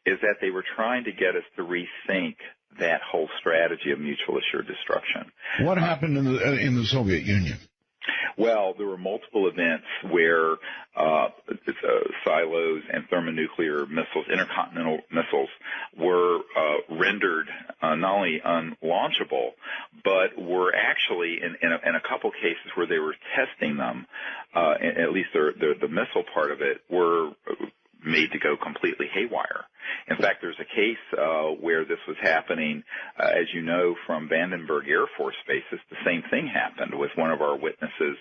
is that they were trying to get us to rethink that whole strategy of mutual assured destruction. What happened in the Soviet Union? Well, there were multiple events where silos and thermonuclear missiles, intercontinental missiles, were rendered not only unlaunchable, but were actually, in a couple cases where they were testing them, at least the missile part of it, were made to go completely haywire. In fact, there's a case where this was happening, as you know, from Vandenberg Air Force Base. The same thing happened with one of our witnesses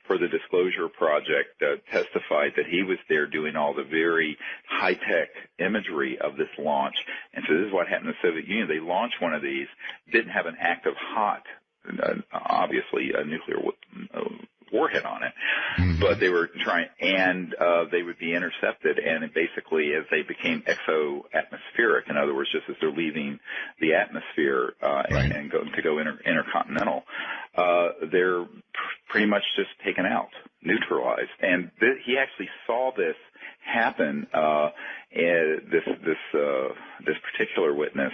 for the Disclosure Project testified that he was there doing all the very high-tech imagery of this launch. And so this is what happened in the Soviet Union. They launched one of these, didn't have an active hot, obviously, a nuclear warhead on it, but they were trying, and they would be intercepted, and basically as they became exo-atmospheric, in other words, just as they're leaving the atmosphere and go intercontinental, they're pretty much just taken out, neutralized. And he actually saw this happen, this particular witness,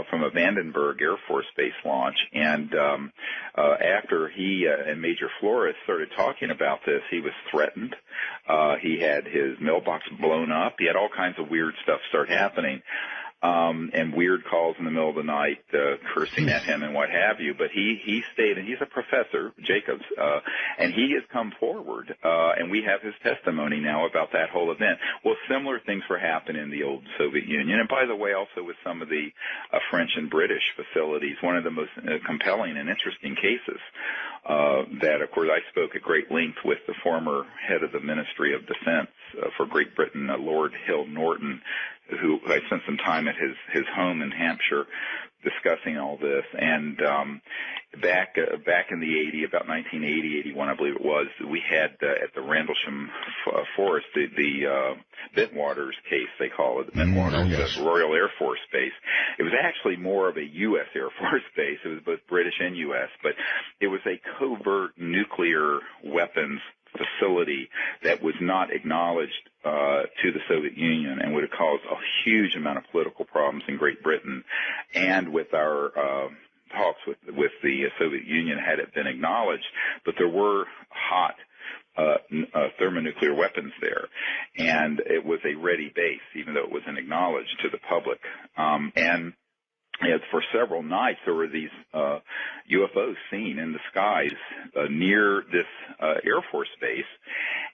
from a Vandenberg Air Force Base launch, and after he and Major Flores started talking about this, he was threatened. He had his mailbox blown up. He had all kinds of weird stuff start happening, and weird calls in the middle of the night, cursing at him and what have you. But he stayed, and he's a professor, Jacobs, and he has come forward, and we have his testimony now about that whole event. Well, similar things were happening in the old Soviet Union, and by the way, also with some of the French and British facilities. One of the most compelling and interesting cases that, of course, I spoke at great length with the former head of the Ministry of Defense for Great Britain, Lord Hill Norton, who I spent some time at his home in Hampshire discussing all this. And back in the about 1980, 81, I believe it was, we had at the Rendlesham Forest the Bentwaters case, they call it, the Bentwaters Royal Air Force Base. It was actually more of a U.S. Air Force base. It was both British and U.S., but it was a covert nuclear weapons facility that was not acknowledged to the Soviet Union and would have caused a huge amount of political problems in Great Britain, and with our talks with the Soviet Union had it been acknowledged. But there were hot thermonuclear weapons there, and it was a ready base, even though it wasn't acknowledged to the public. And for several nights, there were these UFOs seen in the skies near this Air Force base.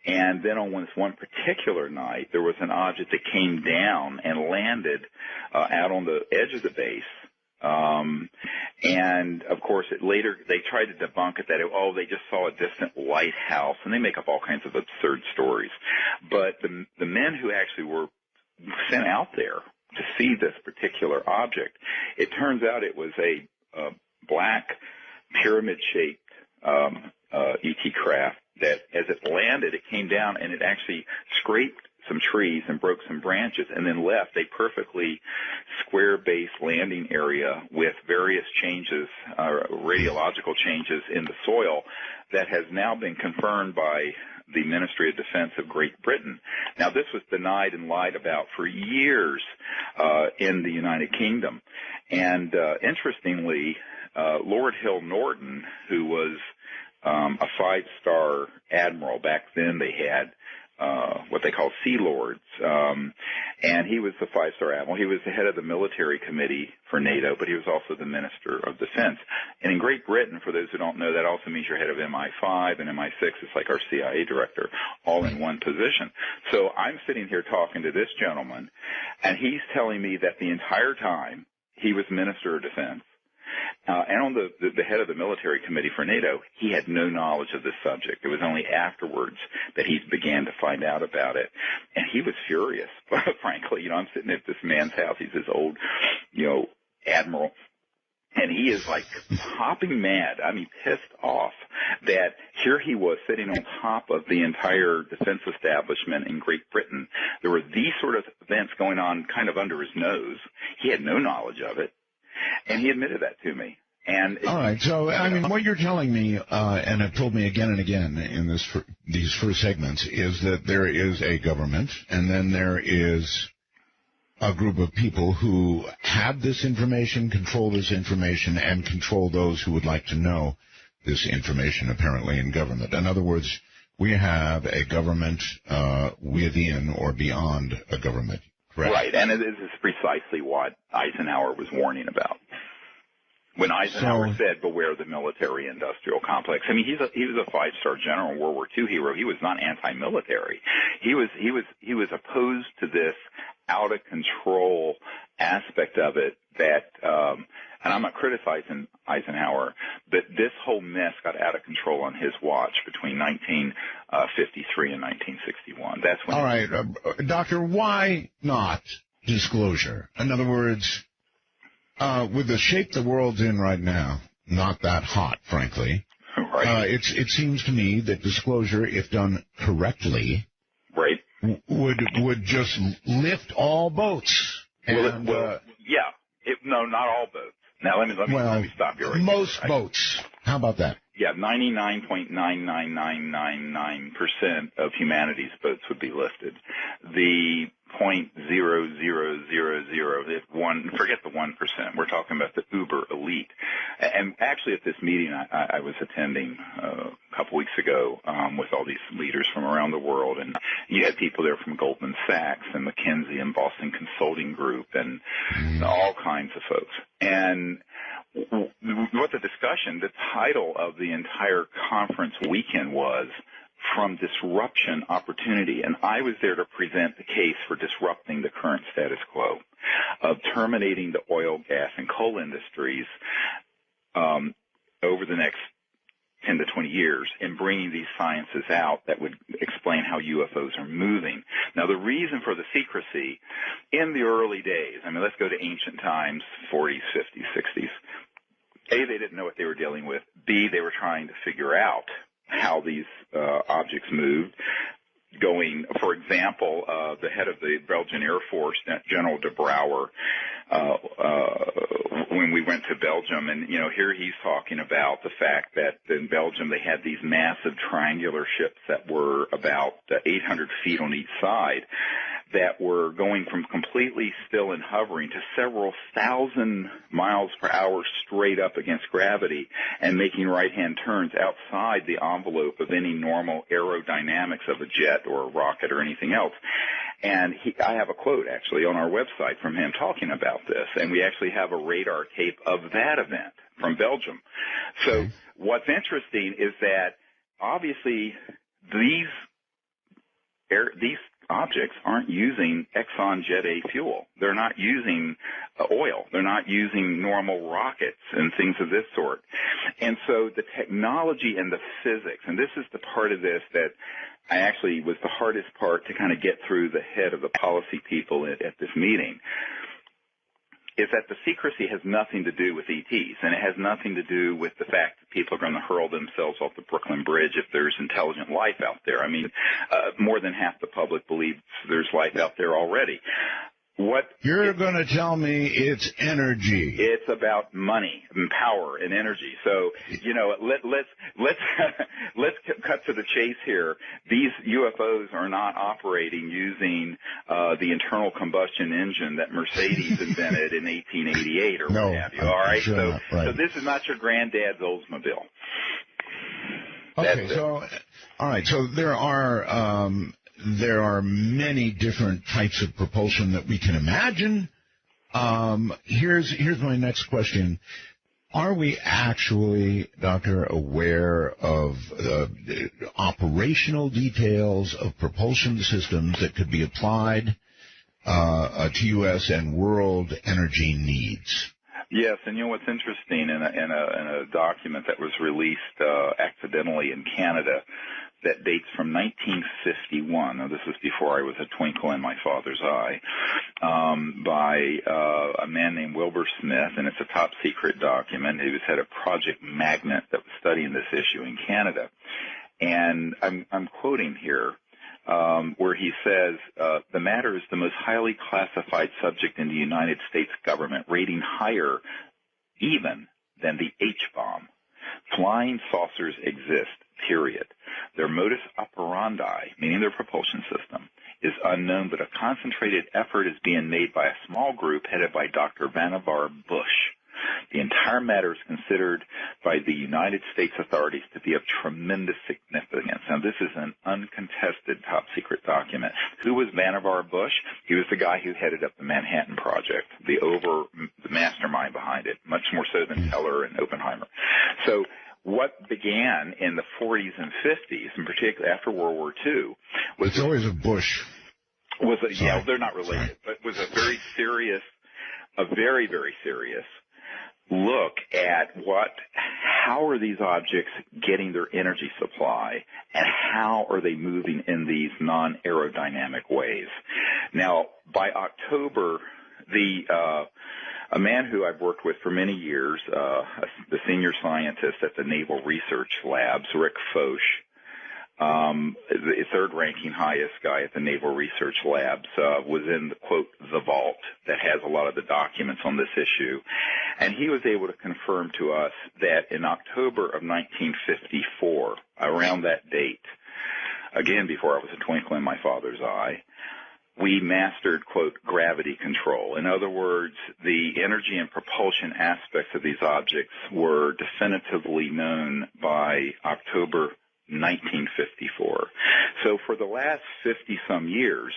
And then on one particular night, there was an object that came down and landed out on the edge of the base. And of course, later they tried to debunk it that they just saw a distant lighthouse, and they make up all kinds of absurd stories. But the men who actually were sent out there to see this particular object, it turns out it was a black pyramid-shaped ET craft that, as it landed, it came down and it actually scraped some trees and broke some branches and then left a perfectly square base landing area with various changes, radiological changes in the soil that has now been confirmed by the Ministry of Defense of Great Britain. Now, this was denied and lied about for years in the United Kingdom. And interestingly, Lord Hill Norton, who was a five-star admiral, back then they had what they call Sea Lords, and he was the five-star admiral. He was the head of the military committee for NATO, but he was also the Minister of Defense. And in Great Britain, for those who don't know, that also means you're head of MI5 and MI6. It's like our CIA director, all in one position. So I'm sitting here talking to this gentleman, and he's telling me that the entire time he was Minister of Defense, and on the head of the military committee for NATO, he had no knowledge of this subject. It was only afterwards that he began to find out about it. And he was furious, frankly. I'm sitting at this man's house. He's this old, admiral. And he is like hopping mad, I mean pissed off, that here he was sitting on top of the entire defense establishment in Great Britain. There were these sort of events going on kind of under his nose. He had no knowledge of it, and he admitted that to me. And all right, so I mean, what you're telling me, and have told me again and again in these first segments, is that there is a government, and then there is a group of people who have this information, control this information, and control those who would like to know this information, apparently, in government. In other words, we have a government within or beyond a government, correct? Right, and this is precisely what Eisenhower was warning about. When Eisenhower said, beware the military-industrial complex, I mean, he was a five-star general, World War II hero. He was not anti-military. He was opposed to this out-of-control aspect of it that, and I'm not criticizing Eisenhower, but this whole mess got out of control on his watch between 1953 and 1961. That's when. All right, Doctor, why not disclosure? In other words, with the shape the world's in right now, not that hot, frankly. Right. It seems to me that disclosure, if done correctly, right, would just lift all boats. And, no, not all boats. Now let me stop you right most here. boats. How about that? Yeah, 99.99999% of humanity's boats would be lifted. The 0.000001, forget the 1%. We're talking about the uber elite. And actually at this meeting I was attending a couple weeks ago with all these leaders from around the world, and you had people there from Goldman Sachs and McKinsey and Boston Consulting Group and all kinds of folks. And what the title of the entire conference weekend was From Disruption Opportunity, and I was there to present the case for disrupting the current status quo of terminating the oil, gas, and coal industries over the next 10 to 20 years and bringing these sciences out that would explain how UFOs are moving. Now, the reason for the secrecy in the early days, I mean, let's go to ancient times, 40s, 50s, 60s. A, they didn't know what they were dealing with. B, they were trying to figure out how these objects moved. Going, for example, the head of the Belgian Air Force, General de Brouwer, when we went to Belgium, and, you know, here he's talking about the fact that in Belgium they had these massive triangular ships that were about 800 feet on each side that were going from completely still and hovering to several thousand miles per hour straight up against gravity and making right-hand turns outside the envelope of any normal aerodynamics of a jet or a rocket or anything else. And I have a quote, actually, on our website from him talking about this, and we actually have a radar tape of that event from Belgium. So what's interesting is that, obviously, these objects aren't using Exxon Jet A fuel. They're not using oil. They're not using normal rockets and things of this sort. And so the technology and the physics, and this is the part of this that I actually was the hardest part to kind of get through the head of the policy people at this meeting, is that the secrecy has nothing to do with ETs, and it has nothing to do with the fact that people are going to hurl themselves off the Brooklyn Bridge if there's intelligent life out there. I mean, more than half the public believes there's life out there already. You're going to tell me it's energy. It's about money and power and energy. So, you know, let's cut to the chase here. These UFOs are not operating using the internal combustion engine that Mercedes invented in 1888 or what have you. All right. Sure so this is not your granddad's Oldsmobile. Okay. So, all right. So there are many different types of propulsion that we can imagine. Here's my next question. Are we actually, Doctor, aware of operational details of propulsion systems that could be applied to U.S. and world energy needs? Yes, and you know what's interesting, in a document that was released accidentally in Canada that dates from 1951. Now, this was before I was a twinkle in my father's eye, by a man named Wilbur Smith, and it's a top-secret document. He was head of Project Magnet that was studying this issue in Canada. And I'm quoting here, where he says, the matter is the most highly classified subject in the United States government, rating higher even than the H-bomb. Flying saucers exist, period. Their modus operandi, meaning their propulsion system, is unknown, but a concentrated effort is being made by a small group headed by Dr. Vannevar Bush. The entire matter is considered by the United States authorities to be of tremendous significance. Now, this is an uncontested top-secret document. Who was Vannevar Bush? He was the guy who headed up the Manhattan Project, the mastermind behind it, much more so than Teller and Oppenheimer. So what began in the 40s and 50s, in particular after World War II, was... It's always a Bush. Yeah, they're not related, but was a very serious, very, very serious look at how are these objects getting their energy supply, and how are they moving in these non-aerodynamic ways. Now, by October, a man who I've worked with for many years, the senior scientist at the Naval Research Labs, Rick Foch, the third-ranking highest guy at the Naval Research Labs, was in the, quote, the vault that has a lot of the documents on this issue. And he was able to confirm to us that in October of 1954, around that date, again before I was a twinkle in my father's eye, we mastered, quote, gravity control. In other words, the energy and propulsion aspects of these objects were definitively known by October 1954. So for the last 50-some years,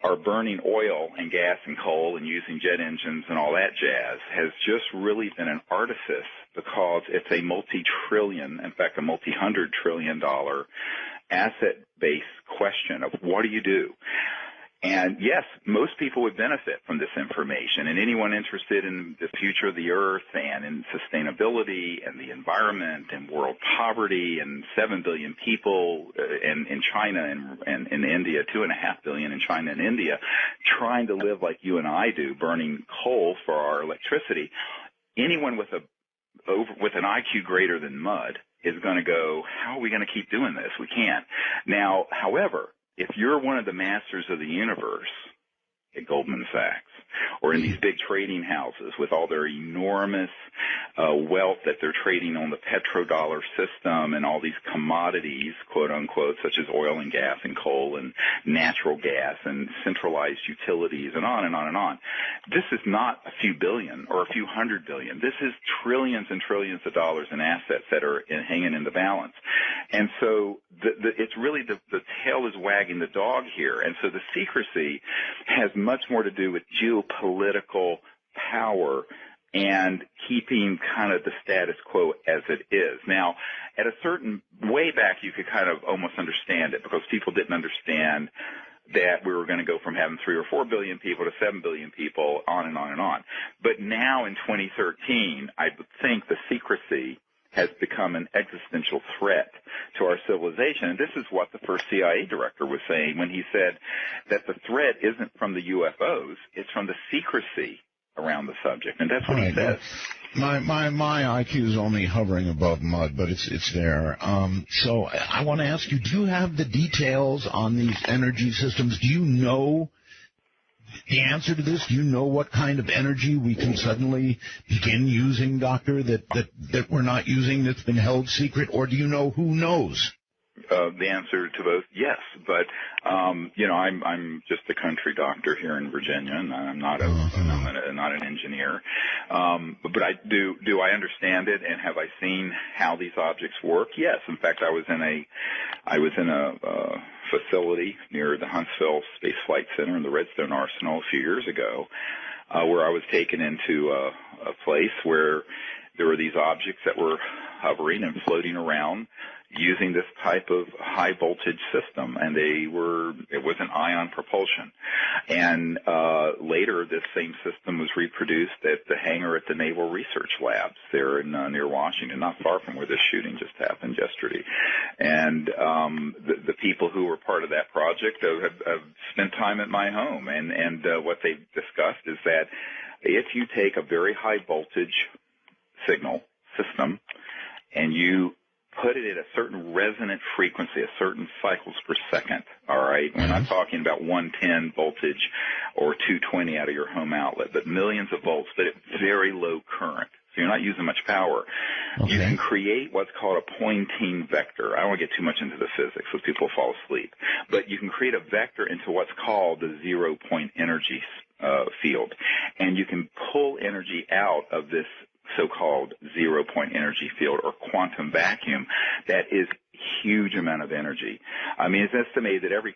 our burning oil and gas and coal and using jet engines and all that jazz has just really been an artifice, because it's a multi-trillion, in fact, a multi-hundred trillion dollar asset-based question of what do you do? And yes, most people would benefit from this information, and anyone interested in the future of the earth and in sustainability and the environment and world poverty and 7 billion people in China and in India, 2.5 billion in China and India, trying to live like you and I do, burning coal for our electricity. Anyone with an IQ greater than mud is going to go, how are we going to keep doing this? We can't. Now, however, if you're one of the masters of the universe at Goldman Sachs, or in these big trading houses with all their enormous wealth that they're trading on the petrodollar system and all these commodities, quote unquote, such as oil and gas and coal and natural gas and centralized utilities and on and on and on. This is not a few billion or a few hundred billion. This is trillions and trillions of dollars in assets that are hanging in the balance. And so it's really the tail is wagging the dog here. And so the secrecy has much more to do with geopolitical power and keeping kind of the status quo as it is. Now, at a certain way back, you could kind of almost understand it, because people didn't understand that we were going to go from having 3 or 4 billion people to 7 billion people, on and on and on. But now in 2013, I would think the secrecy has become an existential threat to our civilization. And this is what the first CIA director was saying when he said that the threat isn't from the UFOs, it's from the secrecy around the subject. And that's what he says. My IQ is only hovering above mud, but it's there. So I want to ask you, do you have the details on these energy systems? Do you know the answer to this? Do you know what kind of energy we can suddenly begin using, Doctor, that we're not using, that's been held secret? Or do you know who knows? The answer to both, yes. But, I'm just a country doctor here in Virginia, and I'm not not an engineer. But do I understand it, and have I seen how these objects work? Yes. In fact, I was in a facility near the Huntsville Space Flight Center in the Redstone Arsenal a few years ago, where I was taken into a place where there were these objects that were hovering and floating around using this type of high voltage system, and it was an ion propulsion. And later this same system was reproduced at the hangar at the Naval Research Labs there in near Washington, not far from where this shooting just happened yesterday. And the people who were part of that project have spent time at my home, and what they've discussed is that if you take a very high voltage signal system and you put it at a certain resonant frequency, a certain cycles per second, all right? We're not talking about 110 voltage or 220 out of your home outlet, but millions of volts, but at very low current. So you're not using much power. Okay. You can create what's called a Poynting vector. I don't want to get too much into the physics so people fall asleep, but you can create a vector into what's called the zero-point energy field, and you can pull energy out of this so-called zero-point energy field or quantum vacuum that is huge amount of energy. I mean, it's estimated that every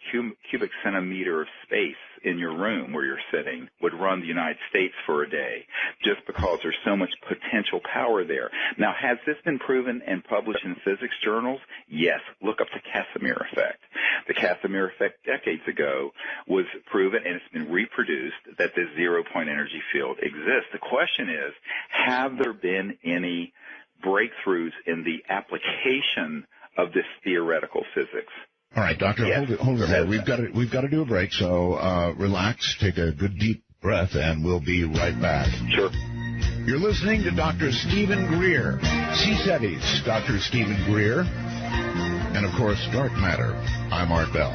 cubic centimeter of space in your room where you're sitting would run the United States for a day just because there's so much potential power there. Now, has this been proven and published in physics journals? Yes. Look up the Casimir effect. The Casimir effect decades ago was proven, and it's been reproduced, that this zero-point energy field exists. The question is, have there been any breakthroughs in the application of this theoretical physics? All right, Doctor, yes. Hold it there. We've got to do a break, so relax, take a good deep breath, and we'll be right back. Sure. You're listening to Dr. Stephen Greer, CSETI's Dr. Stephen Greer, and, of course, Dark Matter. I'm Art Bell.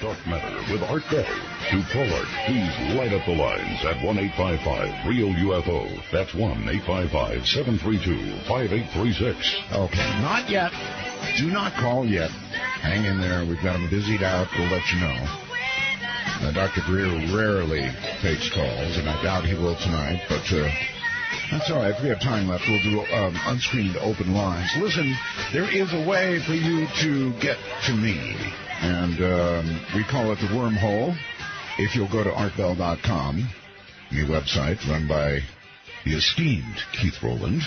Dark Matter with Art Bell. To call Art, please light up the lines at 1-855-REAL-UFO. That's 1-855-732-5836. Okay, not yet. Do not call yet. Hang in there. We've got him busied out. We'll let you know. Dr. Greer rarely takes calls, and I doubt he will tonight, but that's all right. If we have time left, we'll do unscreened open lines. Listen, there is a way for you to get to me. And we call it the wormhole. If you'll go to artbell.com, the website run by the esteemed Keith Rowland,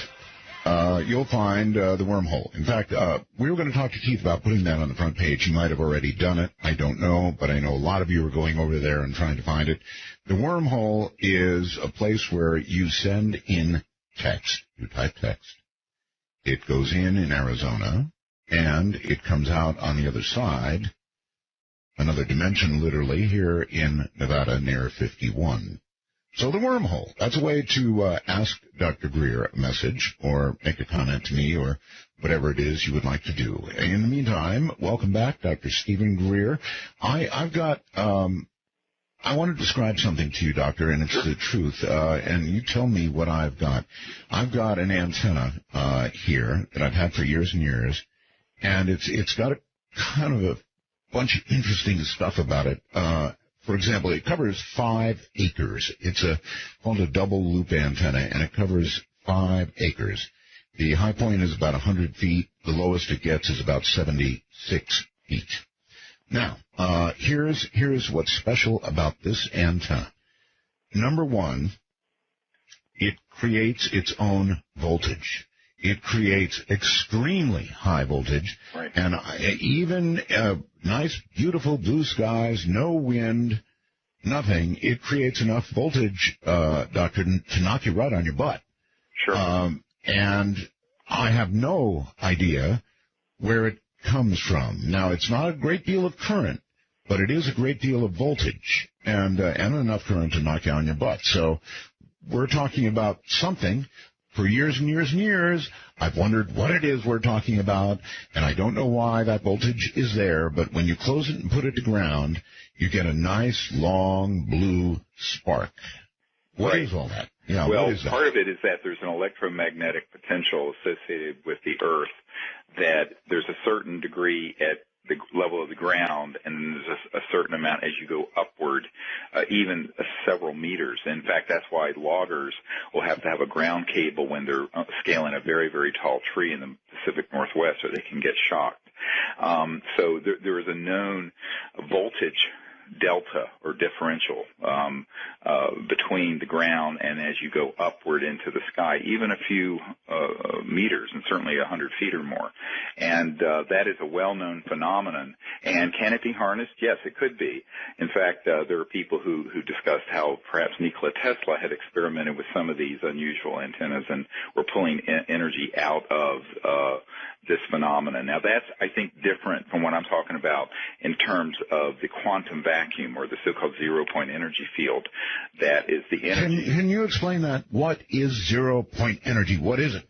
you'll find the wormhole. In fact, we were going to talk to Keith about putting that on the front page. He might have already done it. I don't know, but I know a lot of you are going over there and trying to find it. The wormhole is a place where you send in text. You type text. It goes in Arizona, and it comes out on the other side, another dimension, literally, here in Nevada near 51. So the wormhole, that's a way to ask Dr. Greer a message or make a comment to me or whatever it is you would like to do. In the meantime, welcome back, Dr. Stephen Greer. I want to describe something to you, Doctor, and it's the truth, and you tell me what I've got. I've got an antenna here that I've had for years and years, and it's got a kind of a bunch of interesting stuff about it. For example, it covers 5 acres. It's called a double loop antenna, and it covers 5 acres. The high point is about 100 feet. The lowest it gets is about 76 feet. Now, here's what's special about this antenna. Number one, it creates its own voltage. It creates extremely high voltage, right. And even nice, beautiful blue skies, no wind, nothing. It creates enough voltage, Doctor, to knock you right on your butt. Sure. And I have no idea where it comes from. Now, it's not a great deal of current, but it is a great deal of voltage and enough current to knock you on your butt. So we're talking about something. For years and years and years, I've wondered what it is we're talking about, and I don't know why that voltage is there, but when you close it and put it to ground, you get a nice, long, blue spark. What is all that? Yeah, well, what is that? Part of it is that there's an electromagnetic potential associated with the Earth, that there's a certain degree at the level of the ground, and then there's a certain amount as you go upward, even several meters. In fact, that's why loggers will have to have a ground cable when they're scaling a very, very tall tree in the Pacific Northwest, or they can get shocked. So there is a known voltage delta or differential between the ground and as you go upward into the sky, even a few meters, and certainly 100 feet or more. And that is a well-known phenomenon. And can it be harnessed? Yes, it could be. In fact, there are people who discussed how perhaps Nikola Tesla had experimented with some of these unusual antennas and were pulling energy out of this phenomenon. Now, that's, I think, different from what I'm talking about in terms of the quantum vacuum, or the so-called zero-point energy field. That is the energy. Can you explain that? What is zero-point energy? What is it?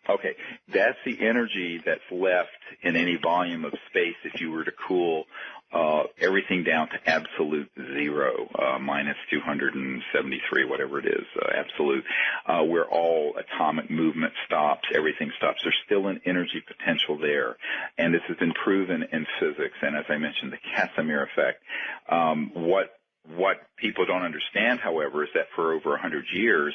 Okay, that's the energy that's left in any volume of space if you were to cool everything down to absolute zero, minus 273, whatever it is, absolute, where all atomic movement stops, everything stops. There's still an energy potential there, and this has been proven in physics. And as I mentioned, the Casimir effect. What people don't understand, however, is that for over 100 years,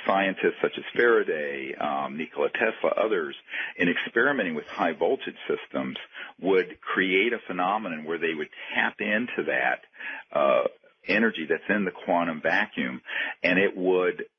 scientists such as Faraday, Nikola Tesla, others, in experimenting with high voltage systems, would create a phenomenon where they would tap into that energy that's in the quantum vacuum, and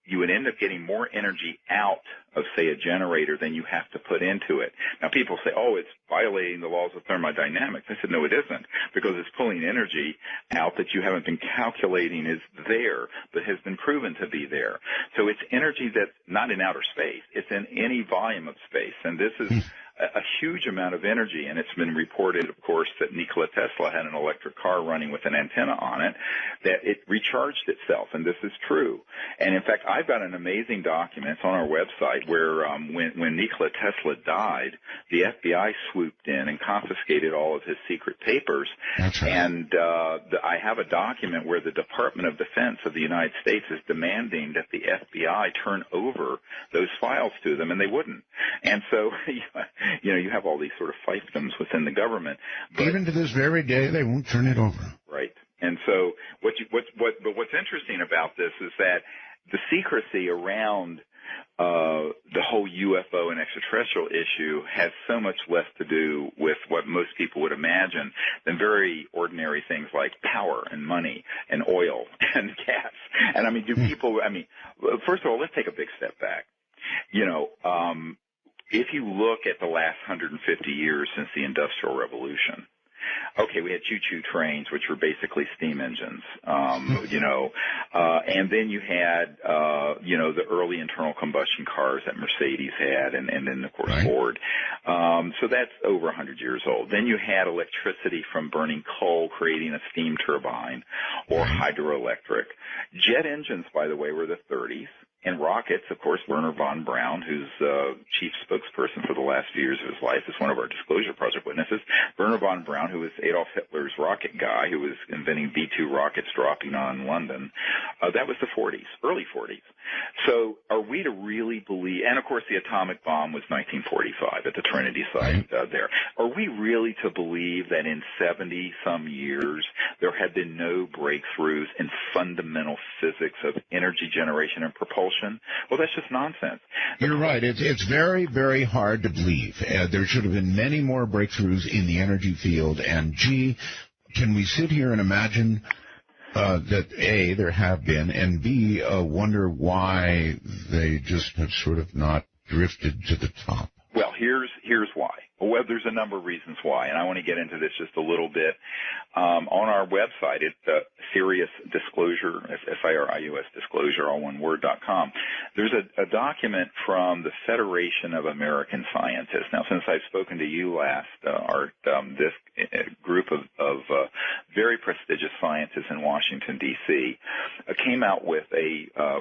you would end up getting more energy out of, say, a generator than you have to put into it. Now, people say, oh, it's violating the laws of thermodynamics. I said, no, it isn't, because it's pulling energy out that you haven't been calculating is there, but has been proven to be there. So it's energy that's not in outer space. It's in any volume of space, and this is a huge amount of energy, and it's been reported, of course, that Nikola Tesla had an electric car running with an antenna on it, that it recharged itself, and this is true. And in fact, I've got an amazing document on our website where when Nikola Tesla died, the FBI swooped in and confiscated all of his secret papers. That's right. And I have a document where the Department of Defense of the United States is demanding that the FBI turn over those files to them, and they wouldn't. And so, you have all these sort of fiefdoms within the government. But, even to this very day, they won't turn it over. Right. And so what's interesting about this is that the secrecy around the whole UFO and extraterrestrial issue has so much less to do with what most people would imagine than very ordinary things like power and money and oil and gas. And first of all, let's take a big step back. If you look at the last 150 years since the Industrial Revolution, okay, we had choo-choo trains, which were basically steam engines, and then you had, the early internal combustion cars that Mercedes had, and then, of course, right. Ford. So that's over 100 years old. Then you had electricity from burning coal, creating a steam turbine, or hydroelectric. Jet engines, by the way, were the 30s. And rockets, of course, Wernher von Braun, who's chief spokesperson for the last few years of his life, is one of our Disclosure Project witnesses. Wernher von Braun, who was Adolf Hitler's rocket guy, who was inventing V-2 rockets dropping on London, that was the 40s, early 40s. So are we to really believe, and of course the atomic bomb was 1945 at the Trinity site there. Are we really to believe that in 70-some years there have been no breakthroughs in fundamental physics of energy generation and propulsion? Well, that's just nonsense. You're right. It's very, very hard to believe. There should have been many more breakthroughs in the energy field. And, gee, can we sit here and imagine that, A, there have been, and, B, wonder why they just have sort of not drifted to the top? Well, here's why. Well, there's a number of reasons why, and I want to get into this just a little bit. On our website, it's Sirius Disclosure, SIRIUS Disclosure, all one word.com. There's a document from the Federation of American Scientists. Now, since I've spoken to you last, Art, this group of very prestigious scientists in Washington, D.C., came out with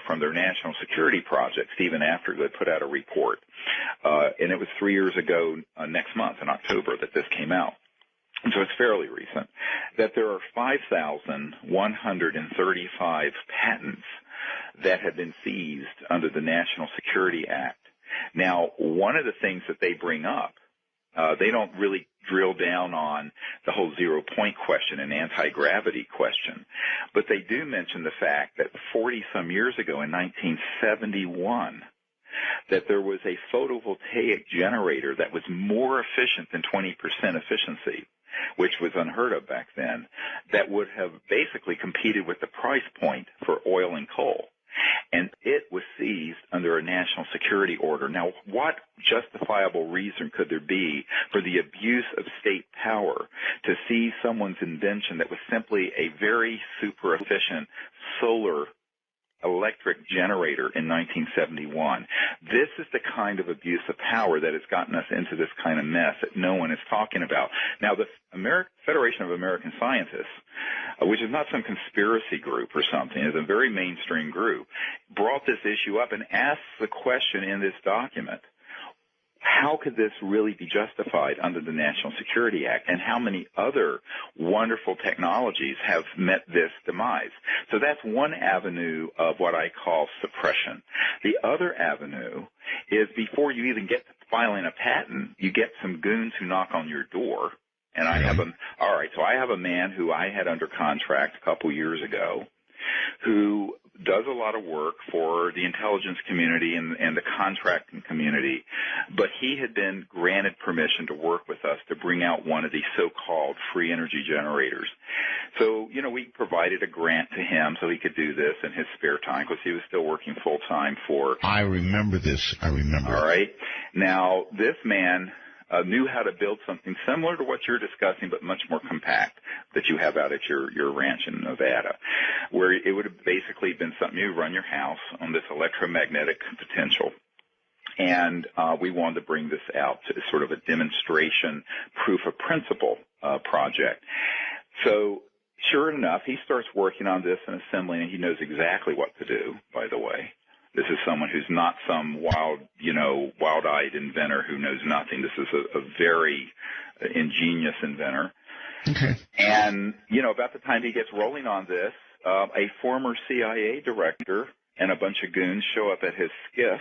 from their National Security Project, Stephen Aftergood put out a report, and it was 3 years ago next month in October that this came out. And so it's fairly recent, that there are 5,135 patents that have been seized under the National Security Act. Now, one of the things that they bring up They don't really drill down on the whole 0-point question and anti-gravity question. But they do mention the fact that 40-some years ago in 1971, that there was a photovoltaic generator that was more efficient than 20% efficiency, which was unheard of back then, that would have basically competed with the price point for oil and coal. And it was seized under a national security order. Now, what justifiable reason could there be for the abuse of state power to seize someone's invention that was simply a very super efficient solar electric generator in 1971? This is the kind of abuse of power that has gotten us into this kind of mess that no one is talking about. Now, the Federation of American Scientists, which is not some conspiracy group or something, is a very mainstream group, brought this issue up and asked the question in this document, how could this really be justified under the National Security Act, and how many other wonderful technologies have met this demise? So that's one avenue of what I call suppression. The other avenue is before you even get to filing a patent, you get some goons who knock on your door. And I have a man who I had under contract a couple years ago who does a lot of work for the intelligence community and the contracting community, but he had been granted permission to work with us to bring out one of these so-called free energy generators. So, we provided a grant to him so he could do this in his spare time because he was still working full-time for... I remember this. All right. Now, this man knew how to build something similar to what you're discussing, but much more compact that you have out at your ranch in Nevada, where it would have basically been something you run your house on this electromagnetic potential. And we wanted to bring this out to sort of a demonstration proof of principle project. So sure enough, he starts working on this and assembling, and he knows exactly what to do, by the way. This is someone who's not some wild-eyed inventor who knows nothing. This is a very ingenious inventor. Okay. And, about the time he gets rolling on this, a former CIA director and a bunch of goons show up at his skiff,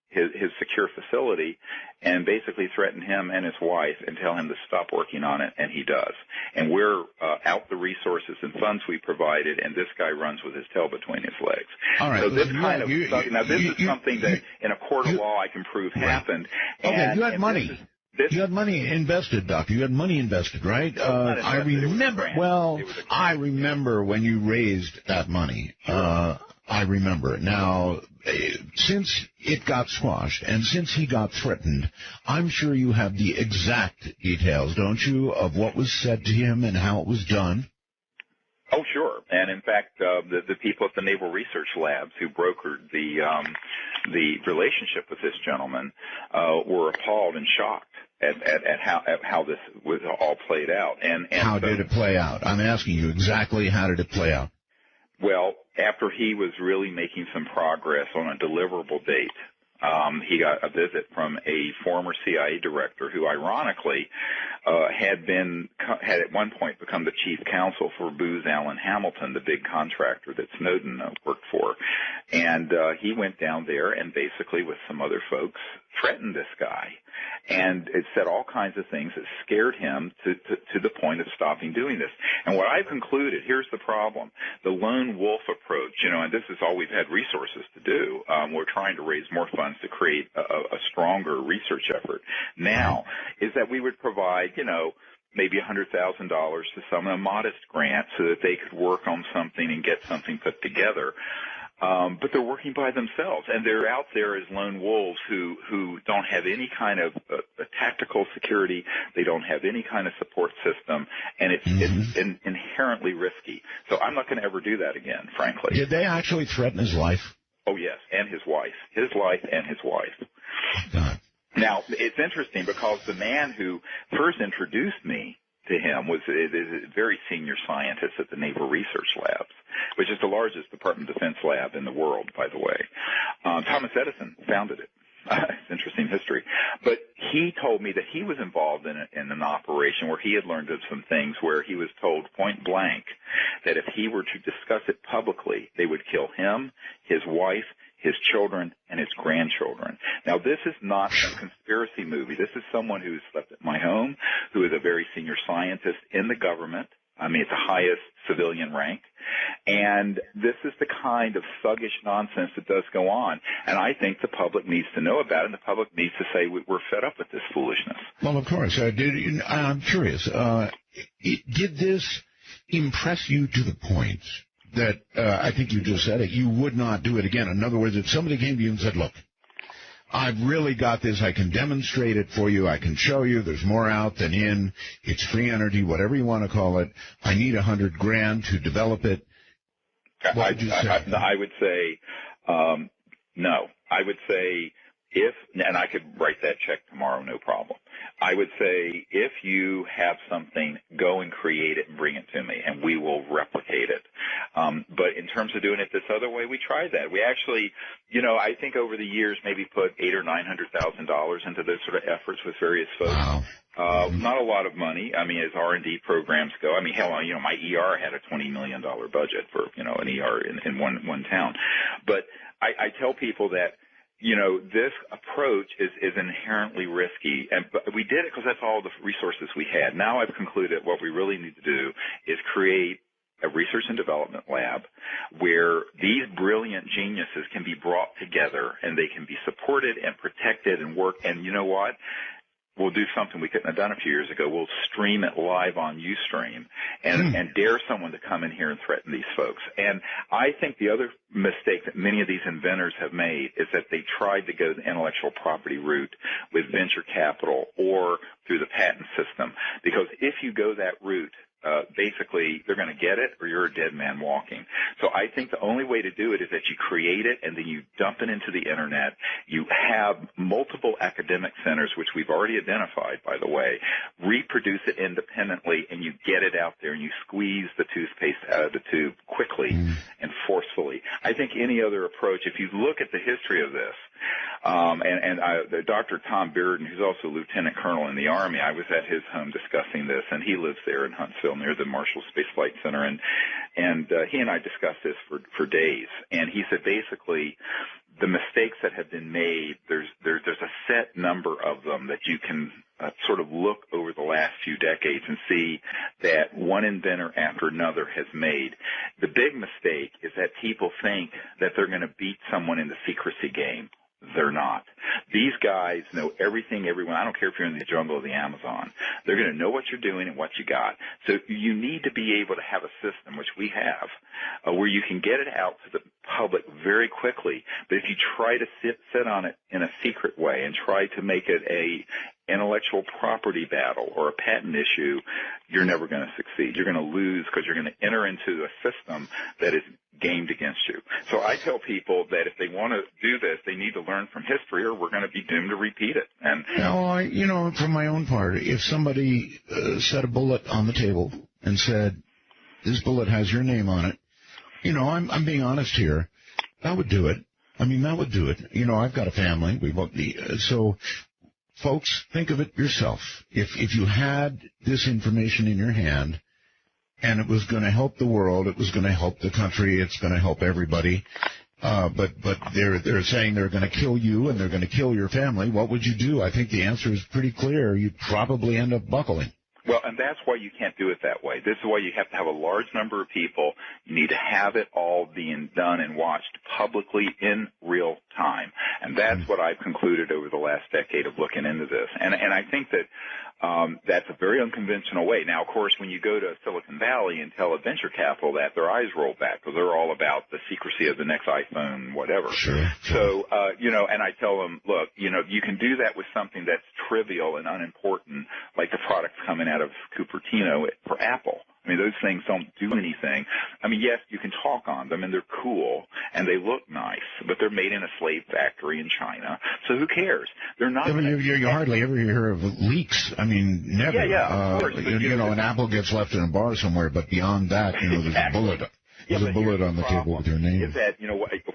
his secure facility, and basically threaten him and his wife and tell him to stop working on it, and he does. And we're out the resources and funds we provided, and this guy runs with his tail between his legs. All right. So this is something that in a court of law I can prove happened. Okay, you had money. You had money invested, Doctor. You had money invested, right? I remember. Well, I remember when you raised that money. Sure. I remember. Now, since it got squashed and since he got threatened, I'm sure you have the exact details, don't you, of what was said to him and how it was done? Oh, sure. And in fact, the people at the Naval Research Labs who brokered the relationship with this gentleman were appalled and shocked at how this was all played out. And how did it play out? I'm asking you exactly how did it play out? Well, after he was really making some progress on a deliverable date, he got a visit from a former CIA director who, ironically, had at one point become the chief counsel for Booz Allen Hamilton, the big contractor that Snowden worked for. And he went down there and basically, with some other folks, threatened this guy. And it said all kinds of things that scared him to the point of stopping doing this. And what I've concluded, here's the problem, the lone wolf approach, and this is all we've had resources to do. We're trying to raise more funds to create a stronger research effort now, is that we would provide, maybe $100,000 to someone, a modest grant, so that they could work on something and get something put together. But they're working by themselves, and they're out there as lone wolves who don't have any kind of tactical security. They don't have any kind of support system, and it's inherently risky. So I'm not going to ever do that again, frankly. Did they actually threaten his life? Oh, yes, and his wife. His life and his wife. God. Now, it's interesting because the man who first introduced me to him was a very senior scientist at the Naval Research Labs, which is the largest Department of Defense lab in the world, by the way. Thomas Edison founded it. It's interesting history. But he told me that he was involved in an operation where he had learned of some things where he was told point blank that if he were to discuss it publicly, they would kill him, his wife, his children, and his grandchildren. Now, this is not a conspiracy movie. This is someone who slept at my home, who is a very senior scientist in the government. I mean, it's the highest civilian rank. And this is the kind of thuggish nonsense that does go on. And I think the public needs to know about it, and the public needs to say, we're fed up with this foolishness. Well, of course. I'm curious. Did this impress you to the point that I think you just said it, you would not do it again? In other words, if somebody came to you and said, look, I've really got this. I can demonstrate it for you. I can show you. There's more out than in. It's free energy, whatever you want to call it. I need $100,000 to develop it. What would you say? I would say no. I would say and I could write that check tomorrow, no problem. I would say if you have something, go and create it and bring it to me, and we will replicate it. But in terms of doing it this other way, we tried that. We actually, I think over the years maybe put $800,000 or $900,000 into those sort of efforts with various folks. Wow. Not a lot of money. I mean, as R&D programs go. I mean, hell, my ER had a $20 million budget for, an ER in one town. But I tell people that, this approach is inherently risky, but we did it because that's all the resources we had. Now I've concluded what we really need to do is create a research and development lab where these brilliant geniuses can be brought together and they can be supported and protected and work. And you know what? We'll do something we couldn't have done a few years ago. We'll stream it live on Ustream and dare someone to come in here and threaten these folks. And I think the other mistake that many of these inventors have made is that they tried to go the intellectual property route with venture capital or through the patent system. Because if you go that route, basically they're going to get it or you're a dead man walking. So I think the only way to do it is that you create it and then you dump it into the internet. You have multiple academic centers, which we've already identified, by the way, reproduce it independently, and you get it out there and you squeeze the toothpaste out of the tube quickly and forcefully. I think any other approach, if you look at the history of this, Dr. Tom Bearden, who's also lieutenant colonel in the Army, I was at his home discussing this, and he lives there in Huntsville near the Marshall Space Flight Center, and he and I discussed this for days, and he said basically the mistakes that have been made, there's a set number of them that you can sort of look over the last few decades and see that one inventor after another has made. The big mistake is that people think that they're going to beat someone in the secrecy game. They're not. These guys know everything, everyone. I don't care if you're in the jungle or the Amazon. They're going to know what you're doing and what you got. So you need to be able to have a system, which we have, where you can get it out to the public very quickly. But if you try to sit on it in a secret way and try to make it a intellectual property battle or a patent issue, you're never going to succeed. You're going to lose because you're going to enter into a system that is gamed against you. So I tell people that if they want to do this, they need to learn from history or we're going to be doomed to repeat it. And from my own part, if somebody set a bullet on the table and said, this bullet has your name on it, I'm being honest here, that would do it. I mean, that would do it. I've got a family. So folks, think of it yourself. If you had this information in your hand and it was going to help the world, it was going to help the country, it's going to help everybody, but they're saying they're going to kill you and they're going to kill your family, what would you do? I think the answer is pretty clear. You'd probably end up buckling. Well, and that's why you can't do it that way. This is why you have to have a large number of people. You need to have it all being done and watched publicly in real time. And that's what I've concluded over the last decade of looking into this. And I think that that's a very unconventional way. Now, of course, when you go to Silicon Valley and tell a venture capital that, their eyes roll back because they're all about the secrecy of the next iPhone, whatever. Sure. So, and I tell them, look, you can do that with something that's trivial and unimportant, like the products coming out of Cupertino for Apple. I mean, those things don't do anything. I mean, yes, you can talk on them, and they're cool, and they look nice, but they're made in a slave factory in China, so who cares? They're not. You hardly ever hear of leaks. I mean, never. Yeah, of course. An apple gets left in a bar somewhere, but beyond that, there's a bullet. There's a bullet on the table with your name. Is that,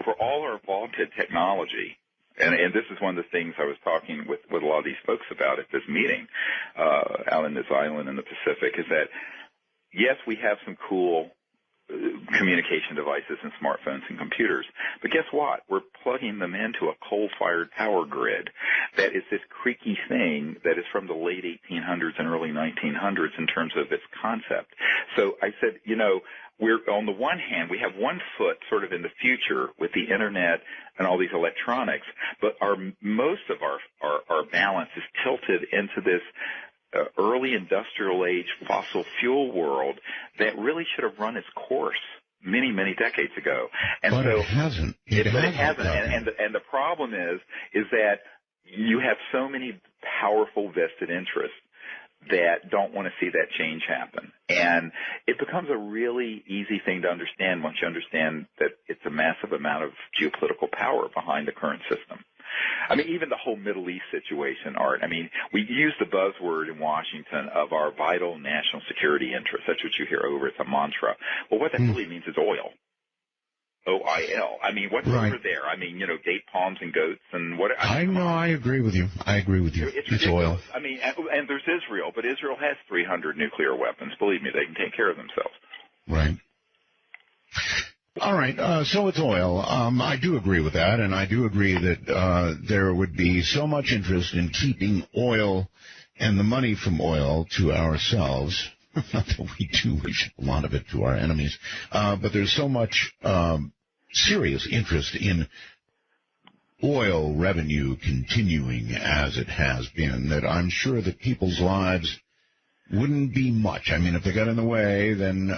for all our vaunted technology, and this is one of the things I was talking with a lot of these folks about at this meeting out in this island in the Pacific, is that yes, we have some cool communication devices and smartphones and computers. But guess what? We're plugging them into a coal-fired power grid that is this creaky thing that is from the late 1800s and early 1900s in terms of its concept. So I said, we're on the one hand, we have one foot sort of in the future with the internet and all these electronics, but most of our balance is tilted into this early industrial age fossil fuel world that really should have run its course many, many decades ago. And but so it hasn't. It hasn't. And the problem is that you have so many powerful vested interests that don't want to see that change happen. And it becomes a really easy thing to understand once you understand that it's a massive amount of geopolitical power behind the current system. I mean, even the whole Middle East situation, Art, I mean, we use the buzzword in Washington of our vital national security interests. That's what you hear over. It's a mantra. Well, what that really means is oil. OIL. I mean, what's over there? I mean, date palms and goats and what? I know. I agree with you. It's oil. I mean, and there's Israel, but Israel has 300 nuclear weapons. Believe me, they can take care of themselves. Right. All right. So it's oil. I do agree with that, and I do agree that there would be so much interest in keeping oil and the money from oil to ourselves. Not that we do. We ship a lot of it to our enemies. But there's so much serious interest in oil revenue continuing as it has been that I'm sure that people's lives wouldn't be much. I mean, if they got in the way, then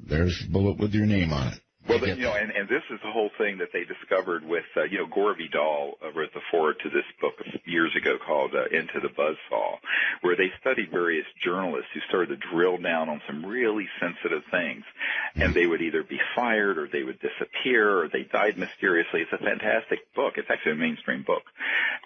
there's a bullet with your name on it. Well, and this is the whole thing that they discovered with, Gore Vidal wrote the foreword to this book years ago called Into the Buzzsaw, where they studied various journalists who started to drill down on some really sensitive things, and they would either be fired or they would disappear or they died mysteriously. It's a fantastic book. It's actually a mainstream book.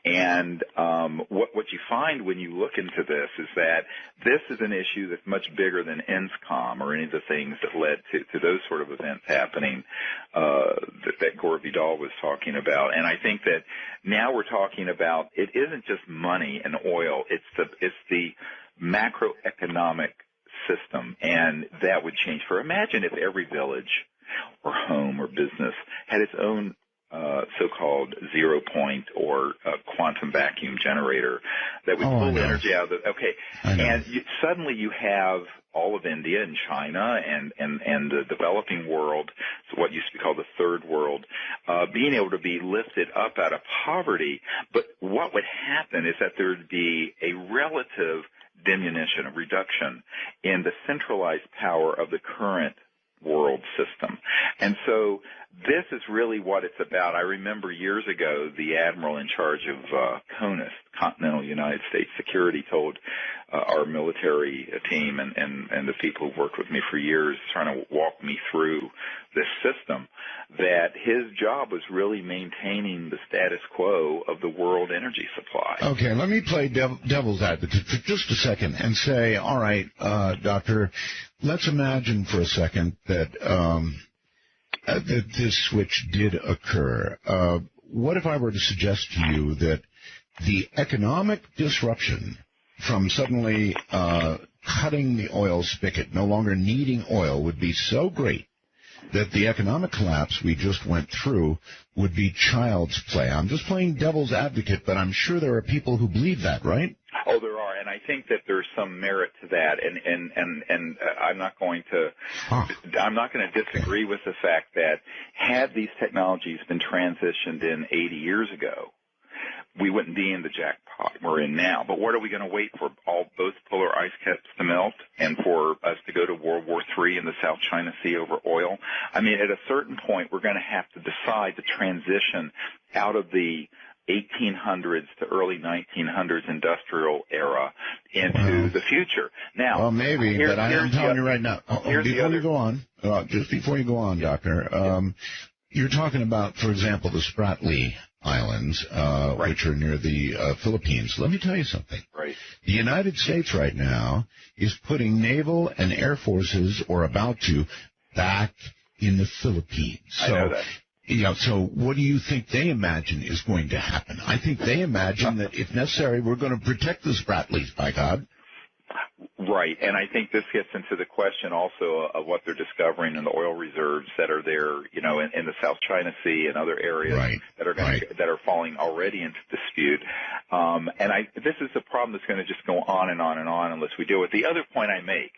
And what you find when you look into this is that this is an issue that's much bigger than INSCOM or any of the things that led to those sort of events happening that Gore Vidal was talking about. And I think that now we're talking about it isn't just money and oil, it's the macroeconomic system, and that would change. Imagine if every village or home or business had its own so-called zero point or quantum vacuum generator that would pull energy out of the, and suddenly you have all of India and China and the developing world, so what used to be called the third world, being able to be lifted up out of poverty. But what would happen is that there would be a relative diminution, a reduction in the centralized power of the current world system. And so this is really what it's about. I remember years ago the admiral in charge of CONUS, Continental United States Security, told our military team and the people who've worked with me for years trying to walk me through this system that his job was really maintaining the status quo of the world energy supply. Okay, let me play devil's advocate for just a second and say, all right, Doctor, let's imagine for a second that that this switch did occur. What if I were to suggest to you that the economic disruption from suddenly cutting the oil spigot, no longer needing oil, would be so great that the economic collapse we just went through would be child's play? I'm just playing devil's advocate, but I'm sure there are people who believe that, right? Oh, there are, and I think that there's some merit to that, and I'm not going to disagree with the fact that had these technologies been transitioned in 80 years ago, we wouldn't be in the jackpot we're in now. But what are we going to wait for? Both polar ice caps to melt and for us to go to World War III in the South China Sea over oil? I mean, at a certain point, we're going to have to decide to transition out of the 1800s to early 1900s industrial era into the future. Now, well, maybe, but I'm telling you right now, before you go on, Doctor, you're talking about, for example, the Spratly Islands, which are near the Philippines. Let me tell you something. Right. The United States right now is putting naval and air forces, or about to, back in the Philippines. I know that. Yeah, so what do you think they imagine is going to happen? I think they imagine that if necessary, we're going to protect the Spratlys, by God. Right, and I think this gets into the question also of what they're discovering in the oil reserves that are there, in the South China Sea and other areas that are that are falling already into dispute. This is a problem that's going to just go on and on and on unless we deal with it. The other point I make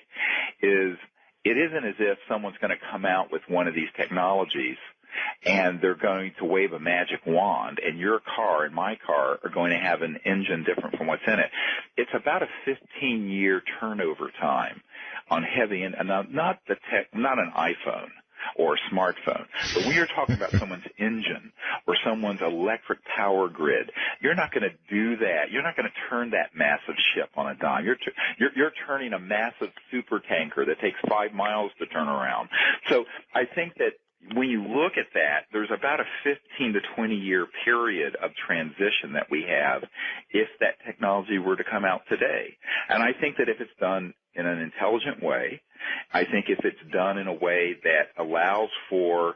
is it isn't as if someone's going to come out with one of these technologies and they're going to wave a magic wand, and your car and my car are going to have an engine different from what's in it. It's about a 15-year turnover time on heavy, and not an iPhone or a smartphone, but when you're talking about someone's engine or someone's electric power grid, you're not going to do that. You're not going to turn that massive ship on a dime. You're turning a massive super tanker that takes 5 miles to turn around. So I think that when you look at that, there's about a 15 to 20-year period of transition that we have if that technology were to come out today. And I think that if it's done in an intelligent way, I think if it's done in a way that allows for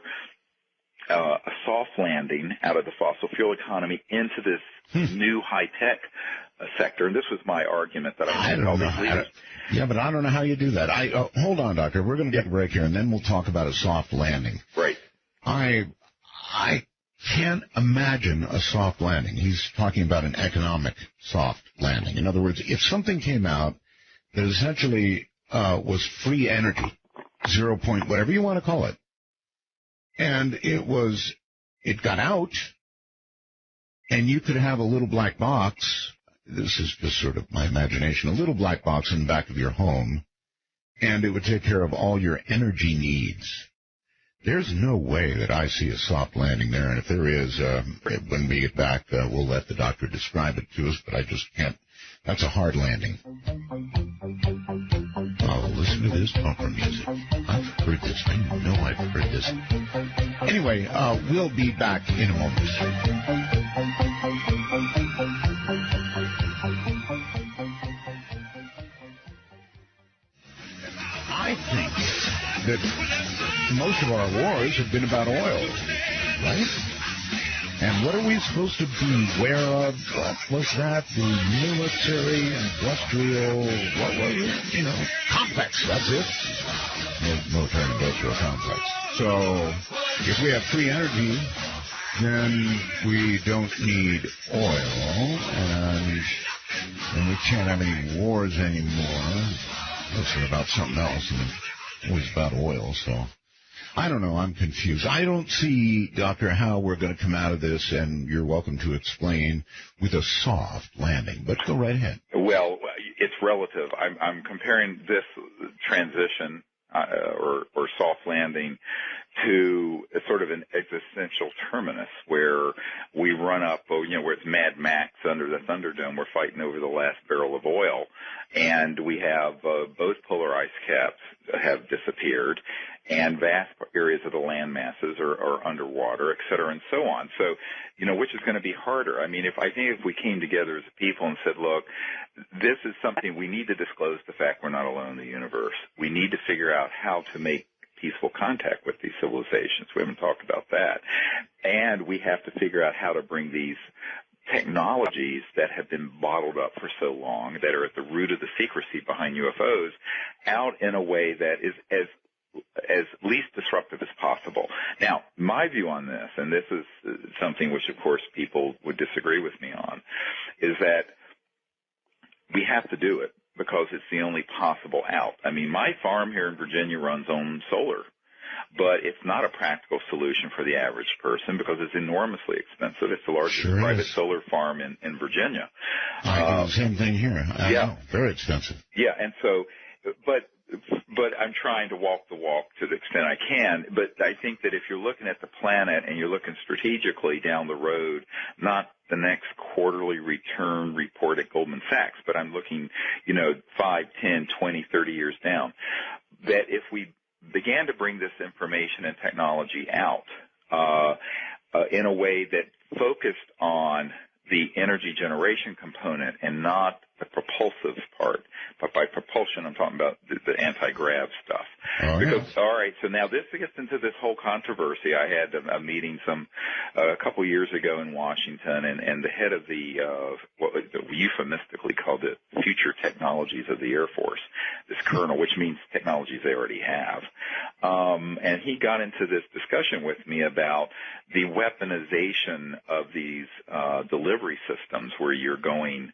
a soft landing out of the fossil fuel economy into this new high-tech sector, and this was my argument that I don't know. Yeah, but I don't know how you do that. Hold on, Doctor. We're going to take a break here, and then we'll talk about a soft landing. Right. I can't imagine a soft landing. He's talking about an economic soft landing. In other words, if something came out that essentially was free energy, 0 point, whatever you want to call it, and it got out, and you could have a little black box. This is just sort of my imagination, a little black box in the back of your home, and it would take care of all your energy needs. There's no way that I see a soft landing there, and if there is, when we get back, we'll let the doctor describe it to us, but I just can't. That's a hard landing. Oh, listen to this bumper music. I've heard this. I know I've heard this. Anyway, we'll be back in a moment. I think that most of our wars have been about oil, right? And what are we supposed to beware of? What was that? The military, industrial, what was it? Complex, that's it. Military industrial complex. So if we have free energy, then we don't need oil, and we can't have any wars anymore. Listen, about something else, and it's always about oil, so I don't know. I'm confused. I don't see, Doctor, how we're going to come out of this, and you're welcome to explain, with a soft landing, but go right ahead. Well, it's relative. I'm comparing this transition or soft landing to a sort of an existential terminus where we run up, where it's Mad Max under the Thunderdome. We're fighting over the last barrel of oil, and we have both polar ice caps have disappeared, and vast areas of the land masses are underwater, et cetera, and so on. So, which is going to be harder? I mean, I think if we came together as a people and said, look, this is something we need to disclose the fact we're not alone in the universe. We need to figure out how to make peaceful contact with these civilizations. We haven't talked about that. And we have to figure out how to bring these technologies that have been bottled up for so long, that are at the root of the secrecy behind UFOs, out in a way that is as least disruptive as possible. Now, my view on this, and this is something which, of course, people would disagree with me on, is that we have to do it because it's the only possible out. I mean, my farm here in Virginia runs on solar, but it's not a practical solution for the average person because it's enormously expensive. It's the largest private solar farm in Virginia. I do the same thing here. I know. Very expensive. Yeah, and so, but I'm trying to walk the walk to the extent I can. But I think that if you're looking at the planet and you're looking strategically down the road, not the next quarterly return report at Goldman Sachs, but I'm looking, 5, 10, 20, 30 years down, that if we began to bring this information and technology out in a way that focused on the energy generation component and not the propulsive part. But by propulsion, I'm talking about the anti-grav stuff. All right, so now this gets into this whole controversy. I had a meeting a couple years ago in Washington, and the head of what we euphemistically called it future technologies of the Air Force, this colonel, which means technologies they already have. And he got into this discussion with me about the weaponization of these delivery systems where you're going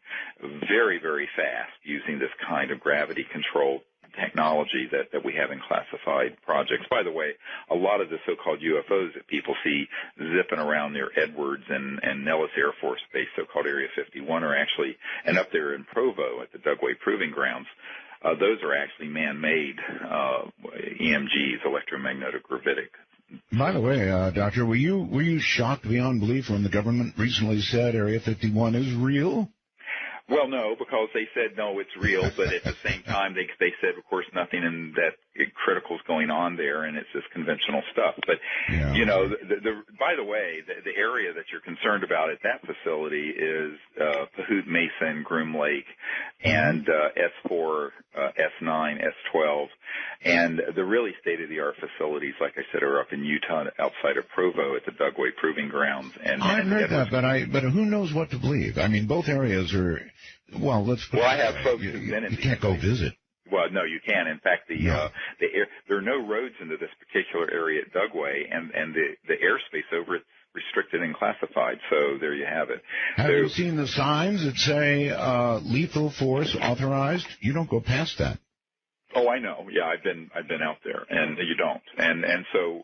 very, very fast using this kind of gravity-controlled technology that we have in classified projects. By the way, a lot of the so-called UFOs that people see zipping around near Edwards and Nellis Air Force Base, so-called Area 51, are actually, and up there in Provo at the Dugway Proving Grounds, those are actually man-made EMGs, electromagnetic gravitic. By the way, Doctor, were you shocked beyond belief when the government recently said Area 51 is real? Well, no, because they said, no, it's real, but at the same time, they said, of course, nothing in that critical is going on there, and it's just conventional stuff. But, you know, by the way, the area that you're concerned about at that facility is Pahoot Mesa and Groom Lake and S4, S9, S12. And the really state-of-the-art facilities, like I said, are up in Utah outside of Provo at the Dugway Proving Grounds. And I've heard that, but who knows what to believe? I mean, both areas are, well, let's put it I have folks who've been in you can't go visit. Well, no, you can. In fact, there are no roads into this particular area at Dugway, and the airspace over it's restricted and classified. So there you have it. Have you seen the signs that say lethal force authorized? You don't go past that. Oh, I know. Yeah, I've been out there, and you don't. And so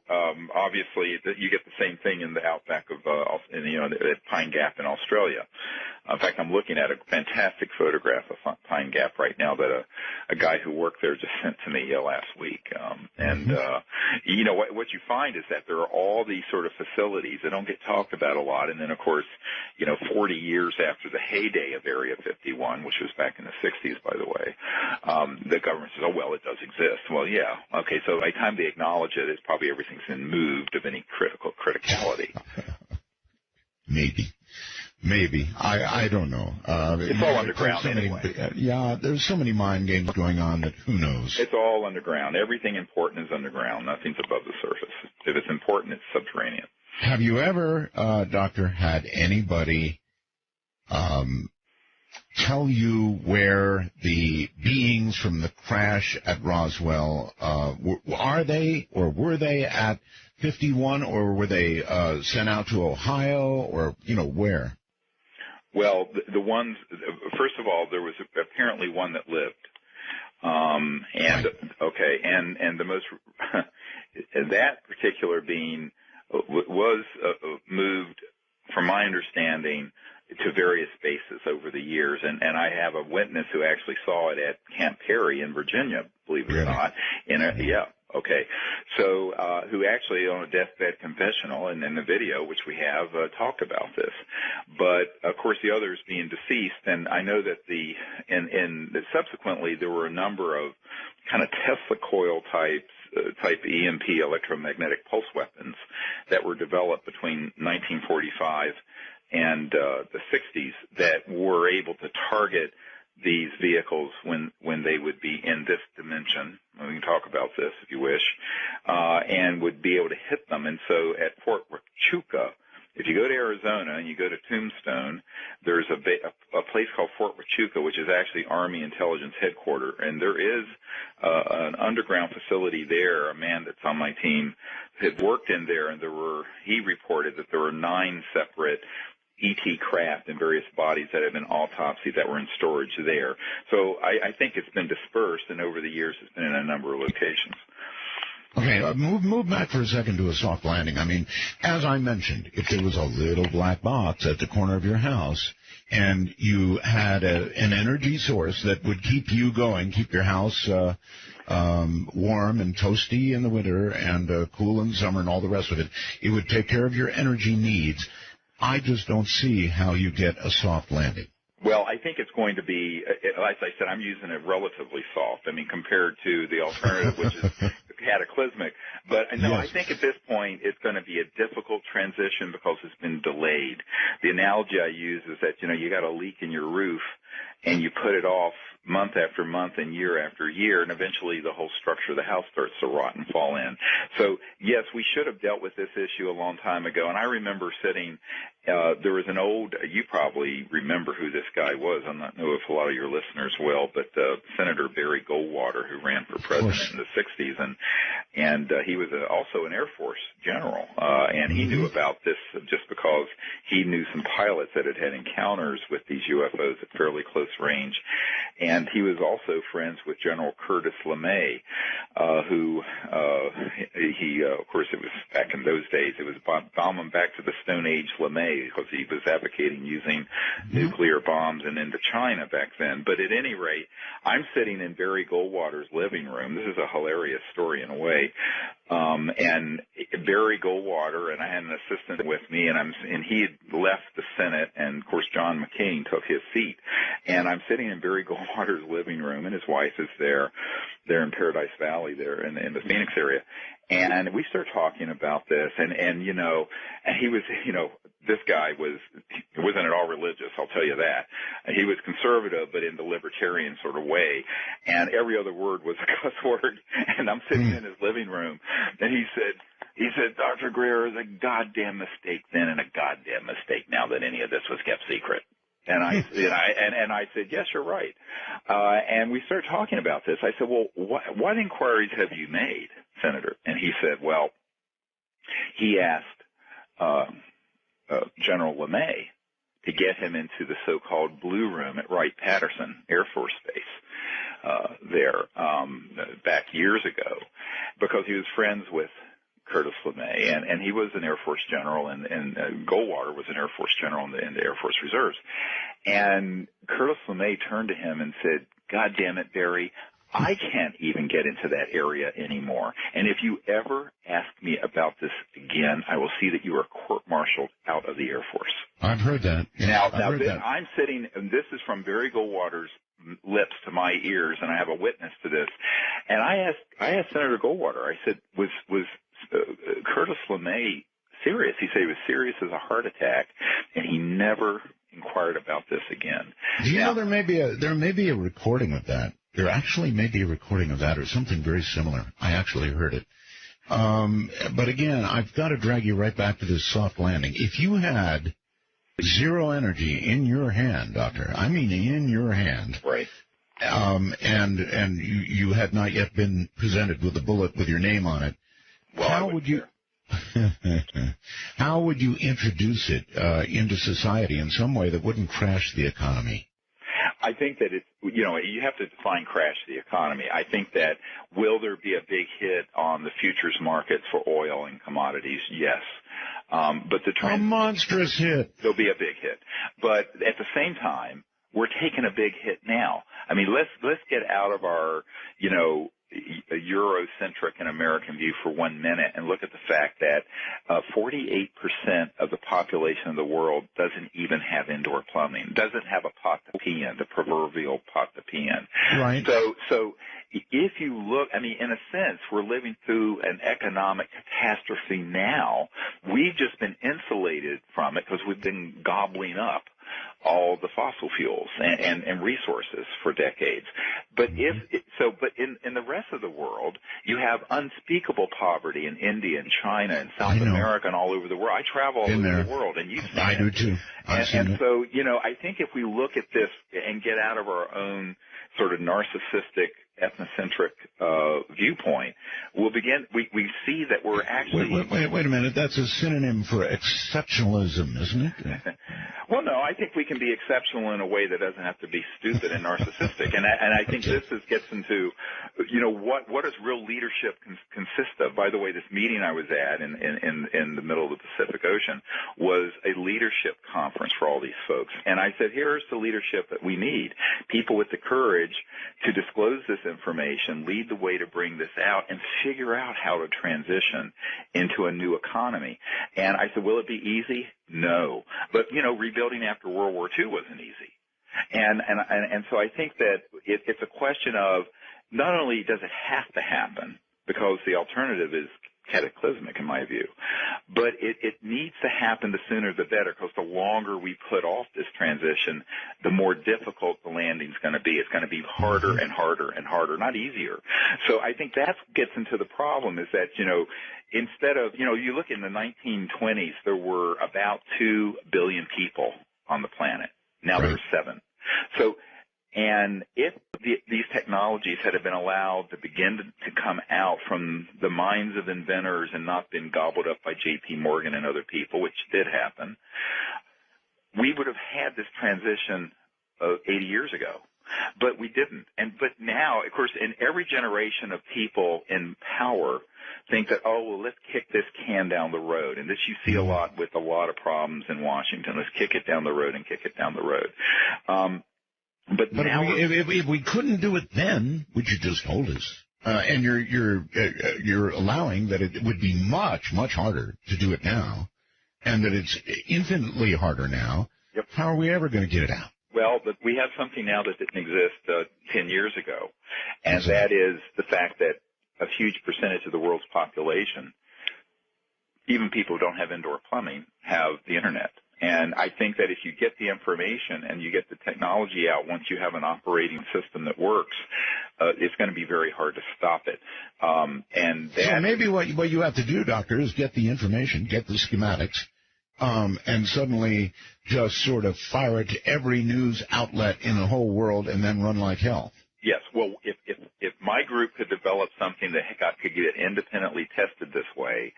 obviously you get the same thing in the outback of at Pine Gap in Australia. In fact, I'm looking at a fantastic photograph of Pine Gap right now that a guy who worked there just sent to me last week. You know what you find is that there are all these sort of facilities that don't get talked about a lot, and then of course, 40 years after the heyday of Area 51, which was back in the 60s, by the way, the government says, oh, well, it does exist. Well, yeah. Okay, so by the time they acknowledge it, it's probably everything's been moved of any criticality. Maybe. I don't know. It's all underground anyway. There's so many mind games going on that who knows. It's all underground. Everything important is underground. Nothing's above the surface. If it's important, it's subterranean. Have you ever, Doctor, had anybody tell you where the beings from the crash at Roswell, are they or were they at 51, or were they sent out to Ohio, or, where? Well, the ones, first of all, there was apparently one that lived. Right. Okay, and the most, that particular being was moved, from my understanding, to various bases over the years, and I have a witness who actually saw it at Camp Perry in Virginia, believe it or not. Okay. So, who actually on a deathbed confessional and in the video, which we have, talked about this. But, of course, the others being deceased, and I know that subsequently there were a number of kind of Tesla coil type EMP, electromagnetic pulse weapons, that were developed between 1945 and the 60s that were able to target these vehicles when they would be in this dimension. We can talk about this if you wish, and would be able to hit them. And so at Fort Huachuca, if you go to Arizona and you go to Tombstone, there's a place called Fort Huachuca, which is actually Army Intelligence Headquarters, and there is an underground facility there. A man that's on my team had worked in there, and he reported that there were 9 separate ET craft in various bodies that have been autopsied that were in storage there. So I think it's been dispersed, and over the years it's been in a number of locations. Okay, move back for a second to a soft landing. I mean, as I mentioned, if there was a little black box at the corner of your house and you had an energy source that would keep you going, keep your house warm and toasty in the winter and cool in the summer and all the rest of it, it would take care of your energy needs. I just don't see how you get a soft landing. Well, I think it's going to be, as I said, I'm using it relatively soft. I mean, compared to the alternative, which is cataclysmic. But no, yes. I think at this point it's going to be a difficult transition because it's been delayed. The analogy I use is that, you got a leak in your roof and you put it off month after month and year after year, and eventually the whole structure of the house starts to rot and fall in. So, yes, we should have dealt with this issue a long time ago. And I remember sitting there was an old, you probably remember who this guy was. I don't know if a lot of your listeners will, but Senator Barry Goldwater, who ran for president in the 60s, and he was also an Air Force general, and he knew about this just because he knew some pilots that had encounters with these UFOs at fairly close range, and he was also friends with General Curtis LeMay, who of course, it was back in those days, it was bombing back to the Stone Age LeMay, because he was advocating using nuclear bombs and into China back then. But at any rate, I'm sitting in Barry Goldwater's living room. This is a hilarious story in a way. And Barry Goldwater, and I had an assistant with me, and he had left the Senate, and of course John McCain took his seat. And I'm sitting in Barry Goldwater's living room, and his wife is there. They're in Paradise Valley there in the Phoenix area. And we start talking about this, and he was, this guy wasn't at all religious, I'll tell you that. He was conservative, but in the libertarian sort of way, and every other word was a cuss word. And I'm sitting in his living room, and he said, Dr. Greer, is a goddamn mistake then and a goddamn mistake now that any of this was kept secret. And I said, yes, you're right. And we started talking about this. I said, well, what inquiries have you made, Senator? And he said, well, he asked General LeMay to get him into the so-called Blue Room at Wright-Patterson Air Force Base there back years ago, because he was friends with Curtis LeMay, and he was an Air Force general, and Goldwater was an Air Force general in the Air Force Reserves. And Curtis LeMay turned to him and said, God damn it, Barry, I can't even get into that area anymore. And if you ever ask me about this again, I will see that you are court-martialed out of the Air Force. I've heard that. Yeah, now I'm sitting, and this is from Barry Goldwater's lips to my ears, and I have a witness to this. And I asked Senator Goldwater, I said, was Curtis LeMay serious? He said he was serious as a heart attack, and he never inquired about this again. Do you know there may be a recording of that? There actually may be a recording of that or something very similar. I actually heard it. But again, I've got to drag you right back to this soft landing. If you had zero energy in your hand, Doctor, I mean in your hand, right? And you had not yet been presented with a bullet with your name on it, well, how would you introduce it into society in some way that wouldn't crash the economy? I think that it's, you have to define crash the economy. I think that will there be a big hit on the futures markets for oil and commodities? Yes. But a monstrous hit. There'll be a big hit. But at the same time, we're taking a big hit now. I mean, let's get out of our, Eurocentric and American view for 1 minute and look at the fact that 48% of the population of the world doesn't even have indoor plumbing, doesn't have a pot to pee in, the proverbial pot to pee in. Right. So if you look, I mean, in a sense, we're living through an economic catastrophe now. We've just been insulated from it because we've been gobbling up all the fossil fuels and resources for decades. But but in the rest of the world, you have unspeakable poverty in India and China and South America and all over the world. I travel all over the world, and you've seen it. I do too. And so, I think if we look at this and get out of our own sort of narcissistic, ethnocentric viewpoint, we see that we're actually... Wait a minute. That's a synonym for exceptionalism, isn't it? Well, no, I think we can be exceptional in a way that doesn't have to be stupid and narcissistic. And I think this gets into, what does real leadership consist of? By the way, this meeting I was at in the middle of the Pacific Ocean was a leadership conference for all these folks. And I said, here's the leadership that we need. People with the courage to disclose this information, lead the way to bring this out, and figure out how to transition into a new economy. And I said, will it be easy? No. But, rebuilding after World War II wasn't easy. And so I think that it's a question of not only does it have to happen, because the alternative is cataclysmic in my view, But it needs to happen the sooner the better, because the longer we put off this transition, the more difficult the landing's going to be. It's going to be harder and harder and harder, not easier. So I think that gets into the problem, is that, instead of, you look in the 1920s, there were about 2 billion people on the planet. Now there are 7. So, and if these technologies had been allowed to begin to come out from the minds of inventors and not been gobbled up by J.P. Morgan and other people, which did happen, we would have had this transition 80 years ago. But we didn't. But now, of course, in every generation of people in power think that, let's kick this can down the road. And this you see a lot with a lot of problems in Washington. Let's kick it down the road and kick it down the road. But now, if we couldn't do it then, would you just hold us? And you're allowing that it would be much, much harder to do it now, and that it's infinitely harder now. Yep. How are we ever going to get it out? Well, but we have something now that didn't exist 10 years ago, and that is the fact that a huge percentage of the world's population, even people who don't have indoor plumbing, have the internet. And I think that if you get the information and you get the technology out, once you have an operating system that works, it's going to be very hard to stop it. So maybe what you have to do, Doctor, is get the information, get the schematics, and suddenly just sort of fire it to every news outlet in the whole world and then run like hell. Yes. Well, if my group could develop something that could get independently tested this way,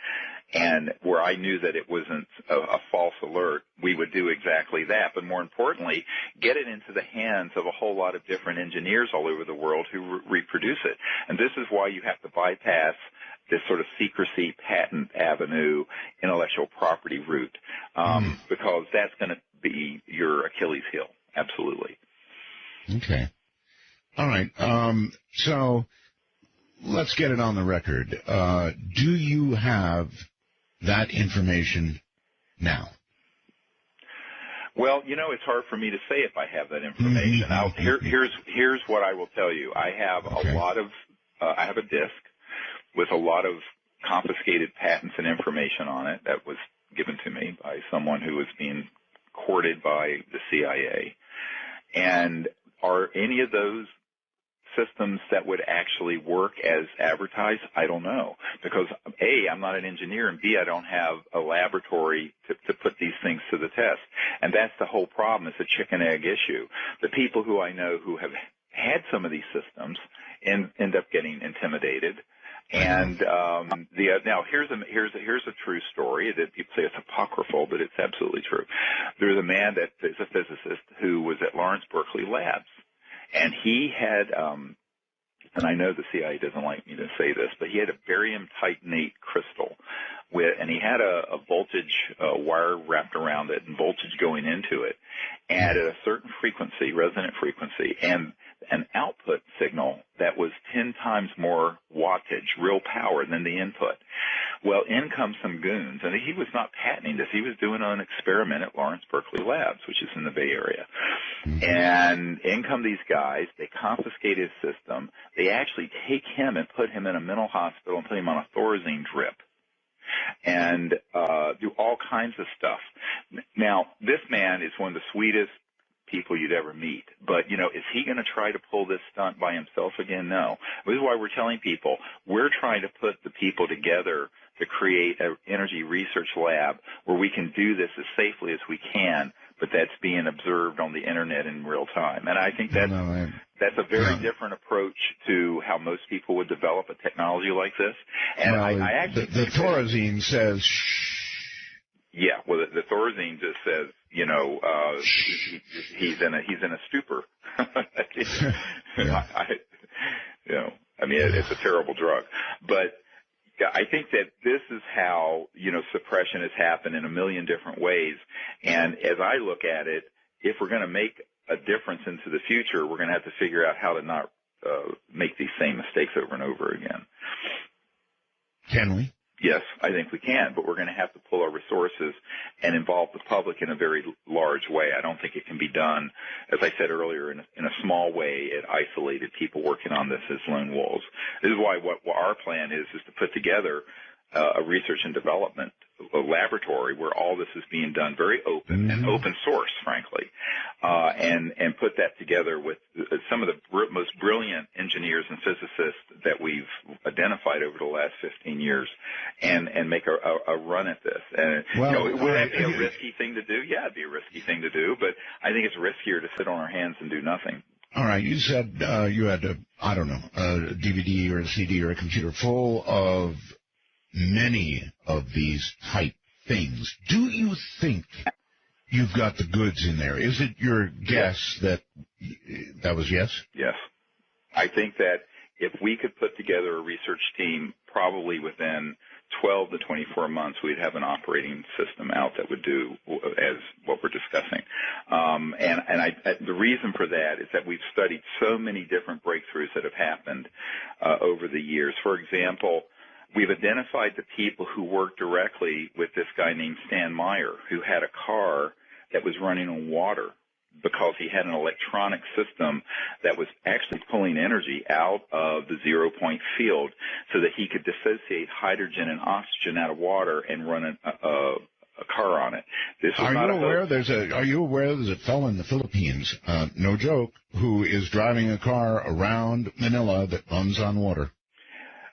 and where I knew that it wasn't a false alert, we would do exactly that. But more importantly, get it into the hands of a whole lot of different engineers all over the world who reproduce it. And this is why you have to bypass this sort of secrecy, patent avenue, intellectual property route, because that's going to be your Achilles heel. Absolutely. Okay. All right. So let's get it on the record. Do you have that information now? Well, it's hard for me to say if I have that information. Here's what I will tell you. I have I have a disk with a lot of confiscated patents and information on it that was given to me by someone who was being courted by the CIA. And are any of those systems that would actually work as advertised? I don't know, because A, I'm not an engineer, and B, I don't have a laboratory to put these things to the test. And that's the whole problem. It's a chicken egg issue. The people who I know who have had some of these systems end up getting intimidated. And now here's a true story that people say it's apocryphal, but it's absolutely true. There's a man that is a physicist who was at Lawrence Berkeley Labs. And he had, and I know the CIA doesn't like me to say this, but he had a barium titanate crystal and he had a voltage wire wrapped around it and voltage going into it, and at a certain frequency, resonant frequency, and an output signal that was 10 times more wattage, real power, than the input. Well, in come some goons, and he was not patenting this. He was doing an experiment at Lawrence Berkeley Labs, which is in the Bay Area. And in come these guys. They confiscate his system. They actually take him and put him in a mental hospital and put him on a Thorazine drip and do all kinds of stuff. Now, this man is one of the sweetest people you'd ever meet. But, is he going to try to pull this stunt by himself again? No. This is why we're telling people we're trying to put the people together to create an energy research lab where we can do this as safely as we can, but that's being observed on the internet in real time. And I think that's a very different approach to how most people would develop a technology like this. And I actually the Thorazine says shh. Yeah, well, the Thorazine just says, he's in a stupor. It's a terrible drug. But I think that this is how, suppression has happened in a million different ways. And as I look at it, if we're going to make a difference into the future, we're going to have to figure out how to not make these same mistakes over and over again. Can we? Yes, I think we can, but we're going to have to pull our resources and involve the public in a very large way. I don't think it can be done, as I said earlier, in a small way at isolated people working on this as lone wolves. This is why what our plan is to put together a research and development laboratory where all this is being done very open and open source, frankly, and put that together with some of the most brilliant engineers and physicists that we've identified over the last 15 years, and make a run at this. And would that be a risky thing to do? Yeah, it'd be a risky thing to do, but I think it's riskier to sit on our hands and do nothing. All right, you said you had a DVD or a CD or a computer full of many of these type things. Do you think you've got the goods in there? Is it your guess that was yes? Yes. I think that if we could put together a research team, probably within 12 to 24 months, we'd have an operating system out that would do as what we're discussing. The reason for that is that we've studied so many different breakthroughs that have happened over the years. For example, we've identified the people who worked directly with this guy named Stan Meyer, who had a car that was running on water because he had an electronic system that was actually pulling energy out of the zero-point field so that he could dissociate hydrogen and oxygen out of water and run a car on it. Are you aware there's a fellow in the Philippines, no joke, who is driving a car around Manila that runs on water?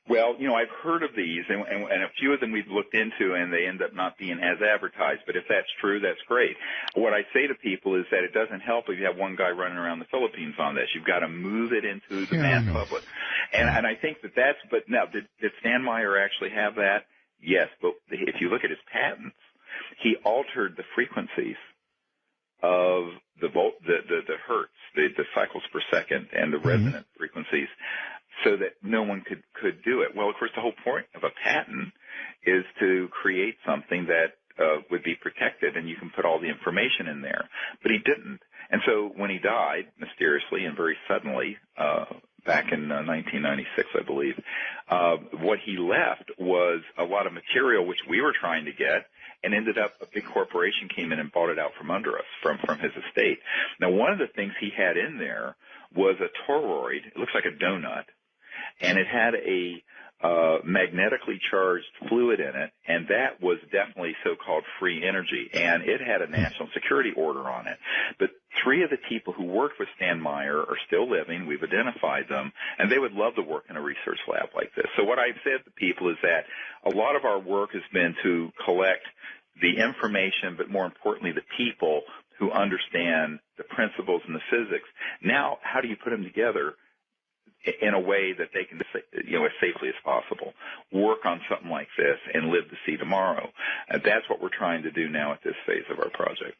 Well, I've heard of these, and a few of them we've looked into, and they end up not being as advertised. But if that's true, that's great. What I say to people is that it doesn't help if you have one guy running around the Philippines on this. You've got to move it into the mass public. And I think that's – but now, did Stan Meyer actually have that? Yes, but if you look at his patents, he altered the frequencies of the hertz, the cycles per second, and the resonant frequencies, so that no one could do it. Well, of course, the whole point of a patent is to create something that would be protected, and you can put all the information in there. But he didn't. And so when he died, mysteriously and very suddenly, back in 1996, I believe, what he left was a lot of material which we were trying to get, and ended up a big corporation came in and bought it out from under us, from his estate. Now, one of the things he had in there was a toroid. It looks like a donut, and it had a magnetically charged fluid in it, and that was definitely so-called free energy, and it had a national security order on it. But 3 of the people who worked with Stan Meyer are still living. We've identified them, and they would love to work in a research lab like this. So what I've said to people is that a lot of our work has been to collect the information, but more importantly, the people who understand the principles and the physics. Now, how do you put them together in a way that they can, as safely as possible, work on something like this and live to see tomorrow? And that's what we're trying to do now at this phase of our project.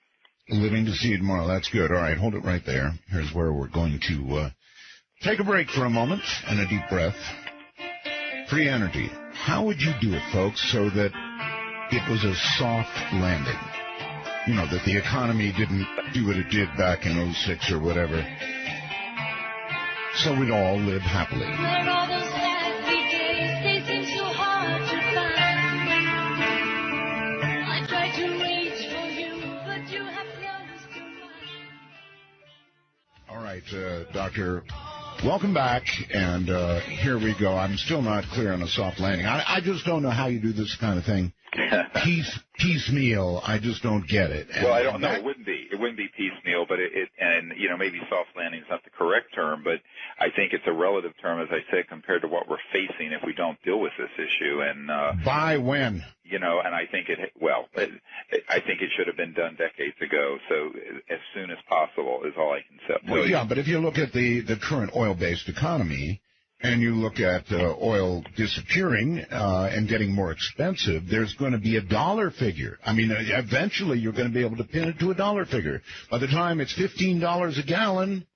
Living to see tomorrow. That's good. All right, hold it right there. Here's where we're going to take a break for a moment and a deep breath. Free energy. How would you do it, folks, so that it was a soft landing? That the economy didn't do what it did back in 06 or whatever. So we'd all live happily. Where all those happy days, they seem so hard to find. I try to reach for you, but you have closed your mind. All right, Doctor, welcome back, and here we go. I'm still not clear on a soft landing. I just don't know how you do this kind of thing. Piecemeal, I just don't get it. Well, I don't know. It wouldn't be piecemeal, but maybe soft landing is not the correct term, but I think it's a relative term, as I said, compared to what we're facing if we don't deal with this issue. And by when? And I think I think it should have been done decades ago. So as soon as possible is all I can say. Well, yeah, but if you look at the current oil-based economy, and you look at oil disappearing and getting more expensive, there's going to be a dollar figure. I mean, eventually you're going to be able to pin it to a dollar figure. By the time it's $15 a gallon,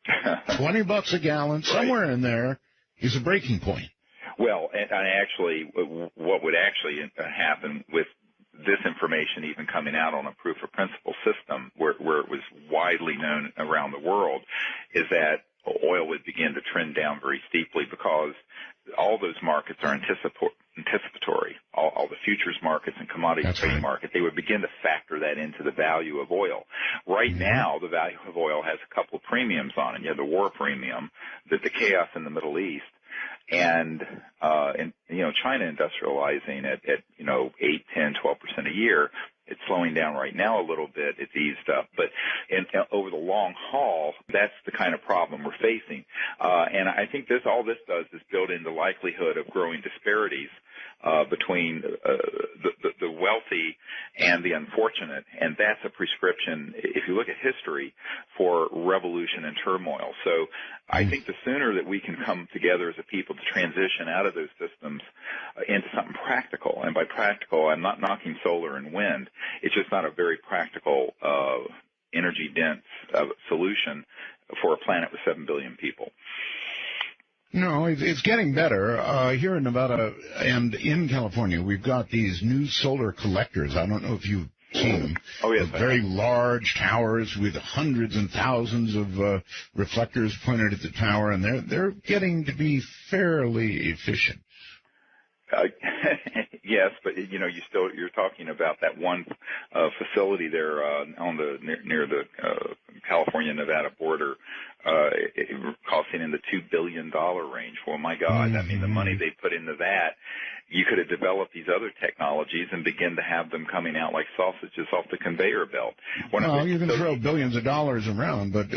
$20 a gallon, somewhere in there is a breaking point. Well, and actually, what would actually happen with this information even coming out on a proof of principle system where it was widely known around the world is that oil would begin to trend down very steeply because all those markets are anticipatory. All the futures markets and commodity trading market, they would begin to factor that into the value of oil. Right now, the value of oil has a couple of premiums on it. You have the war premium, the chaos in the Middle East, and China industrializing at 8, 10, 12% a year. It's slowing down right now a little bit. It's eased up, but over the long haul, that's the kind of problem we're facing. And I think all this does is build in the likelihood of growing disparities between the wealthy and the unfortunate, and that's a prescription, if you look at history, for revolution and turmoil. So I think the sooner that we can come together as a people to transition out of those systems into something practical, and by practical, I'm not knocking solar and wind. It's just not a very practical, energy-dense solution for a planet with 7 billion people. No, it's getting better. Here in Nevada and in California, we've got these new solar collectors. I don't know if you've seen them. Oh, yes. Very large towers with hundreds and thousands of reflectors pointed at the tower, and they're getting to be fairly efficient. Yes, but you're talking about that one facility there near the California-Nevada border, costing in the $2 billion range. Well, my God, I mean, the money they put into that, you could have developed these other technologies and begin to have them coming out like sausages off the conveyor belt. You can throw billions of dollars around, but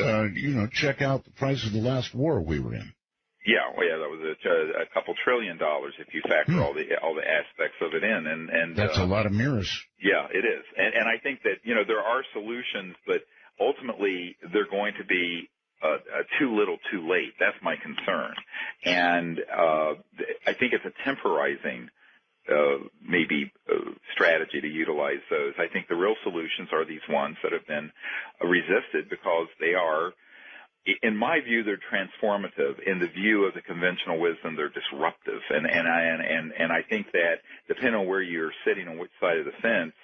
check out the price of the last war we were in. Yeah, that was a couple $1 trillion if you factor all the aspects of it in, and that's a lot of mirrors. Yeah, it is, and I think that there are solutions, but ultimately they're going to be too little, too late. That's my concern, and I think it's a temporizing strategy to utilize those. I think the real solutions are these ones that have been resisted because they are. In my view, they're transformative. In the view of the conventional wisdom, they're disruptive. And I think that depending on where you're sitting on which side of the fence,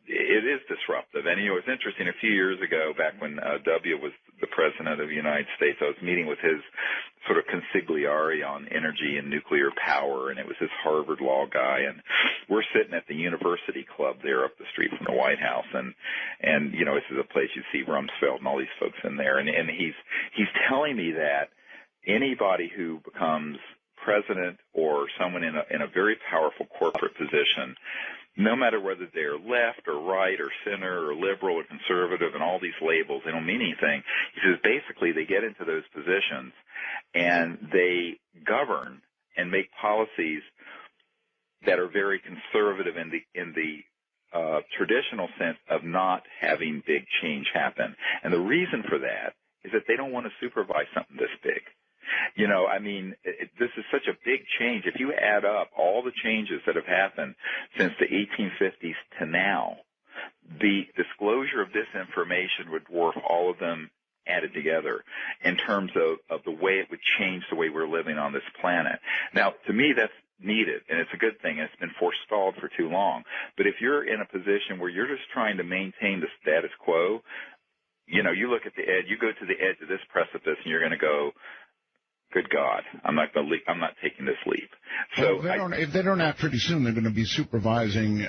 it is disruptive. And it's interesting. A few years ago, back when W was the president of the United States, I was meeting with his sort of consigliere on energy and nuclear power, and it was this Harvard law guy, and we're sitting at the University Club there up the street from the White House, and this is a place you see Rumsfeld and all these folks in there, and he's telling me that anybody who becomes president or someone in a very powerful corporate position, no matter whether they're left or right or center or liberal or conservative and all these labels, they don't mean anything. He says basically they get into those positions and they govern and make policies that are very conservative in the traditional sense of not having big change happen. And the reason for that is that they don't want to supervise something this big. This is such a big change. If you add up all the changes that have happened since the 1850s to now, the disclosure of this information would dwarf all of them added together in terms of the way it would change the way we're living on this planet. Now, to me, that's needed, and it's a good thing. It's been forestalled for too long. But if you're in a position where you're just trying to maintain the status quo, you look at the edge, you go to the edge of this precipice, and you're going to go, good God, I'm not taking this leap. So if they don't act pretty soon, they're going to be supervising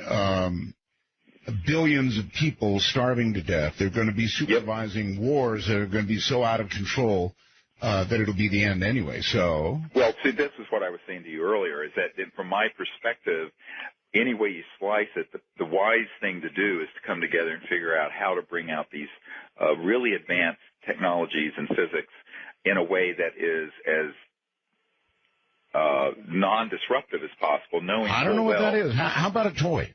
billions of people starving to death. They're going to be supervising wars that are going to be so out of control that it'll be the end anyway. So, well, see, this is what I was saying to you earlier, is that from my perspective, any way you slice it, the wise thing to do is to come together and figure out how to bring out these really advanced technologies and physics in a way that is as non-disruptive as possible. I don't know what that is. How about a toy?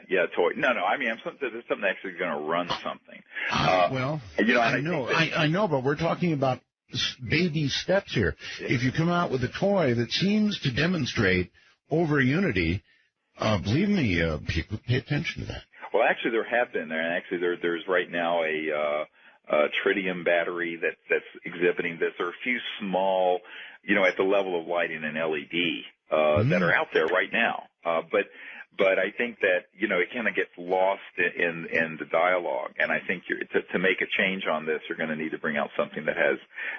Yeah, toy. No. I mean, something actually going to run something. I know, but we're talking about baby steps here. If you come out with a toy that seems to demonstrate over unity, believe me, people pay attention to that. Well, actually, there have been. There's right now a tritium battery that's exhibiting this. There are a few small, at the level of lighting an LED that are out there right now. But I think that, it kind of gets lost in the dialogue. And I think to make a change on this, you're going to need to bring out something that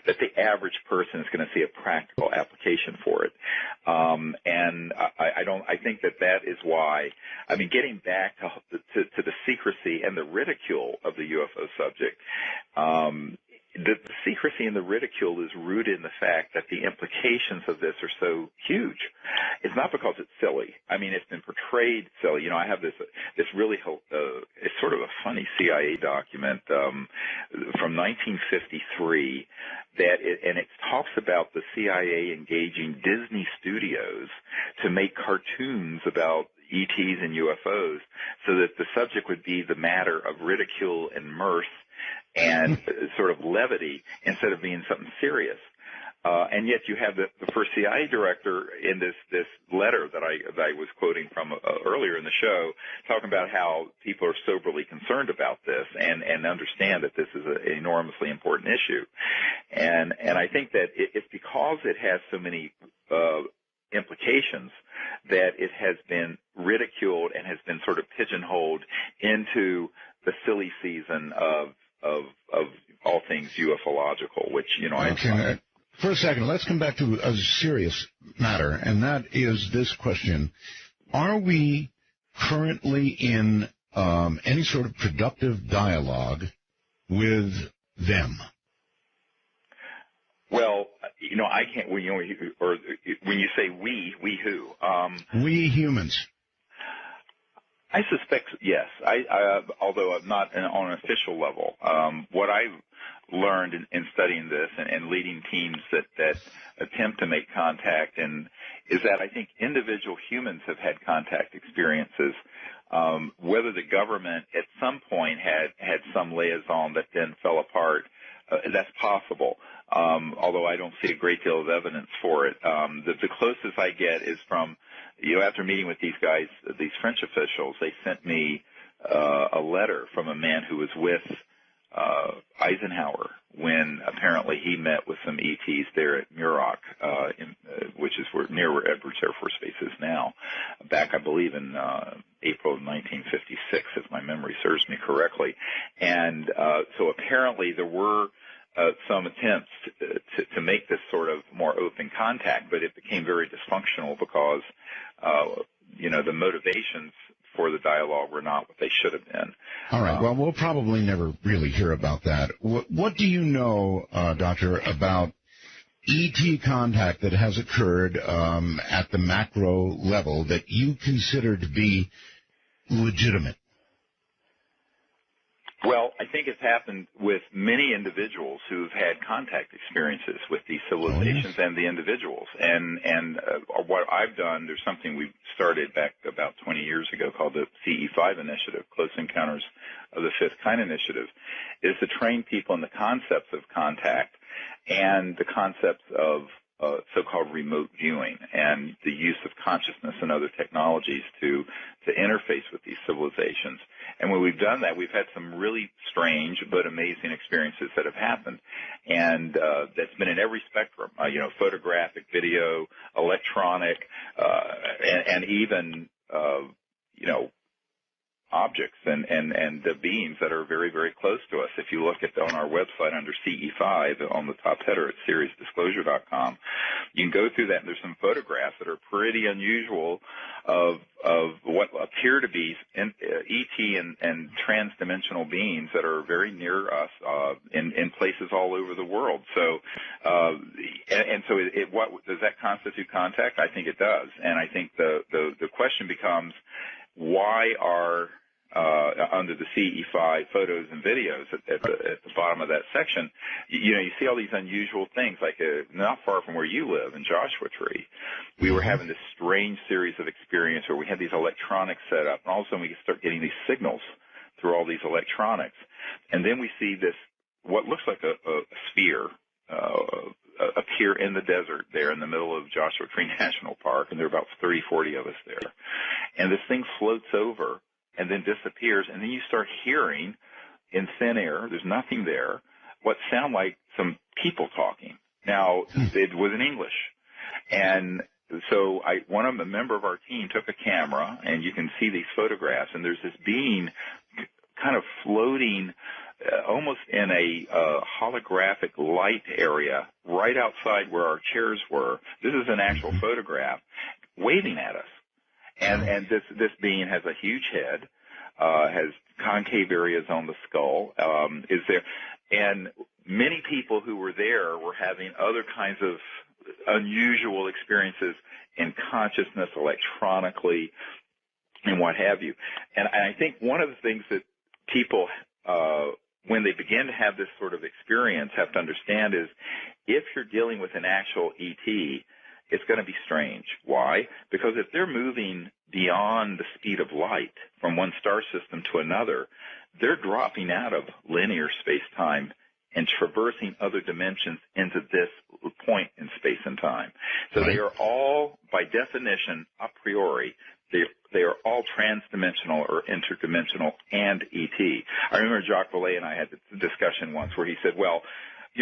the average person is going to see a practical application for it. And I think that is why, getting back to the secrecy and the ridicule of the UFO subject, the secrecy and the ridicule is rooted in the fact that the implications of this are so huge. It's not because it's silly. I mean, it's been portrayed silly. You know, I have this really, it's sort of a funny CIA document from 1953 and it talks about the CIA engaging Disney Studios to make cartoons about ETs and UFOs so that the subject would be the matter of ridicule and mirth and sort of levity instead of being something serious. And yet you have the first CIA director in this letter that I was quoting from earlier in the show, talking about how people are soberly concerned about this and understand that this is an enormously important issue. And I think that it's because it has so many implications that it has been ridiculed and has been sort of pigeonholed into the silly season of all things ufological, which, you know, okay. For a second, let's come back to a serious matter, and that is this question. Are we currently in any sort of productive dialogue with them? Well, you know, I can't, or when you say we who? We humans. I suspect, yes. Although I'm not on an official level. What I've learned in studying this and leading teams that attempt to make contact is that I think individual humans have had contact experiences. Whether the government at some point had some liaison that then fell apart, that's possible. Although I don't see a great deal of evidence for it. The closest I get is from, you know, after meeting with these guys, these French officials, they sent me a letter from a man who was with Eisenhower when apparently he met with some ETs there at Muroc, which is near where Edwards Air Force Base is now, back, I believe, in April of 1956, if my memory serves me correctly. And so apparently there were some attempts to make this sort of more open contact, but it became very dysfunctional because, you know, the motivations for the dialogue were not what they should have been. All right. Well, we'll probably never really hear about that. What do you know, Doctor, about ET contact that has occurred at the macro level that you consider to be legitimate? Well, I think it's happened with many individuals who've had contact experiences with these civilizations and the individuals. And what I've done, there's something we started back about 20 years ago called the CE5 Initiative, Close Encounters of the Fifth Kind Initiative, is to train people in the concepts of contact and the concepts of so-called remote viewing and the use of consciousness and other technologies to interface with these civilizations. And when we've done that, we've had some really strange but amazing experiences that have happened. And that's been in every spectrum, you know, photographic, video, electronic, and even, you know, objects and the beings that are very, very close to us. If you look on our website under CE5 on the top header at SeriousDisclosure.com, you can go through that, and there's some photographs that are pretty unusual of what appear to be ET and transdimensional beings that are very near us in places all over the world. So, what does that constitute contact? I think it does, and I think the question becomes, why are under the CE5 photos and videos at the bottom of that section, you know, you see all these unusual things, like not far from where you live in Joshua Tree, we were having this strange series of experience where we had these electronics set up, and all of a sudden we start getting these signals through all these electronics, and then we see this, what looks like a sphere, appear in the desert there in the middle of Joshua Tree National Park, and there are about 30, 40 of us there. And this thing floats over and then disappears, and then you start hearing in thin air, there's nothing there, what sound like some people talking. Now, it was in English. And so a member of our team took a camera, and you can see these photographs, and there's this being kind of floating almost in a holographic light area right outside where our chairs were. This is an actual photograph waving at us. And this being has a huge head, has concave areas on the skull, is there. And many people who were there were having other kinds of unusual experiences in consciousness, electronically, and what have you. And I think one of the things that people, when they begin to have this sort of experience, have to understand is if you're dealing with an actual ET, it's going to be strange. Why? Because if they're moving beyond the speed of light from one star system to another, they're dropping out of linear space-time and traversing other dimensions into this point in space and time. So they are all, by definition, a priori, they are all transdimensional or interdimensional and ET. I remember Jacques Vallée and I had this discussion once where he said, well,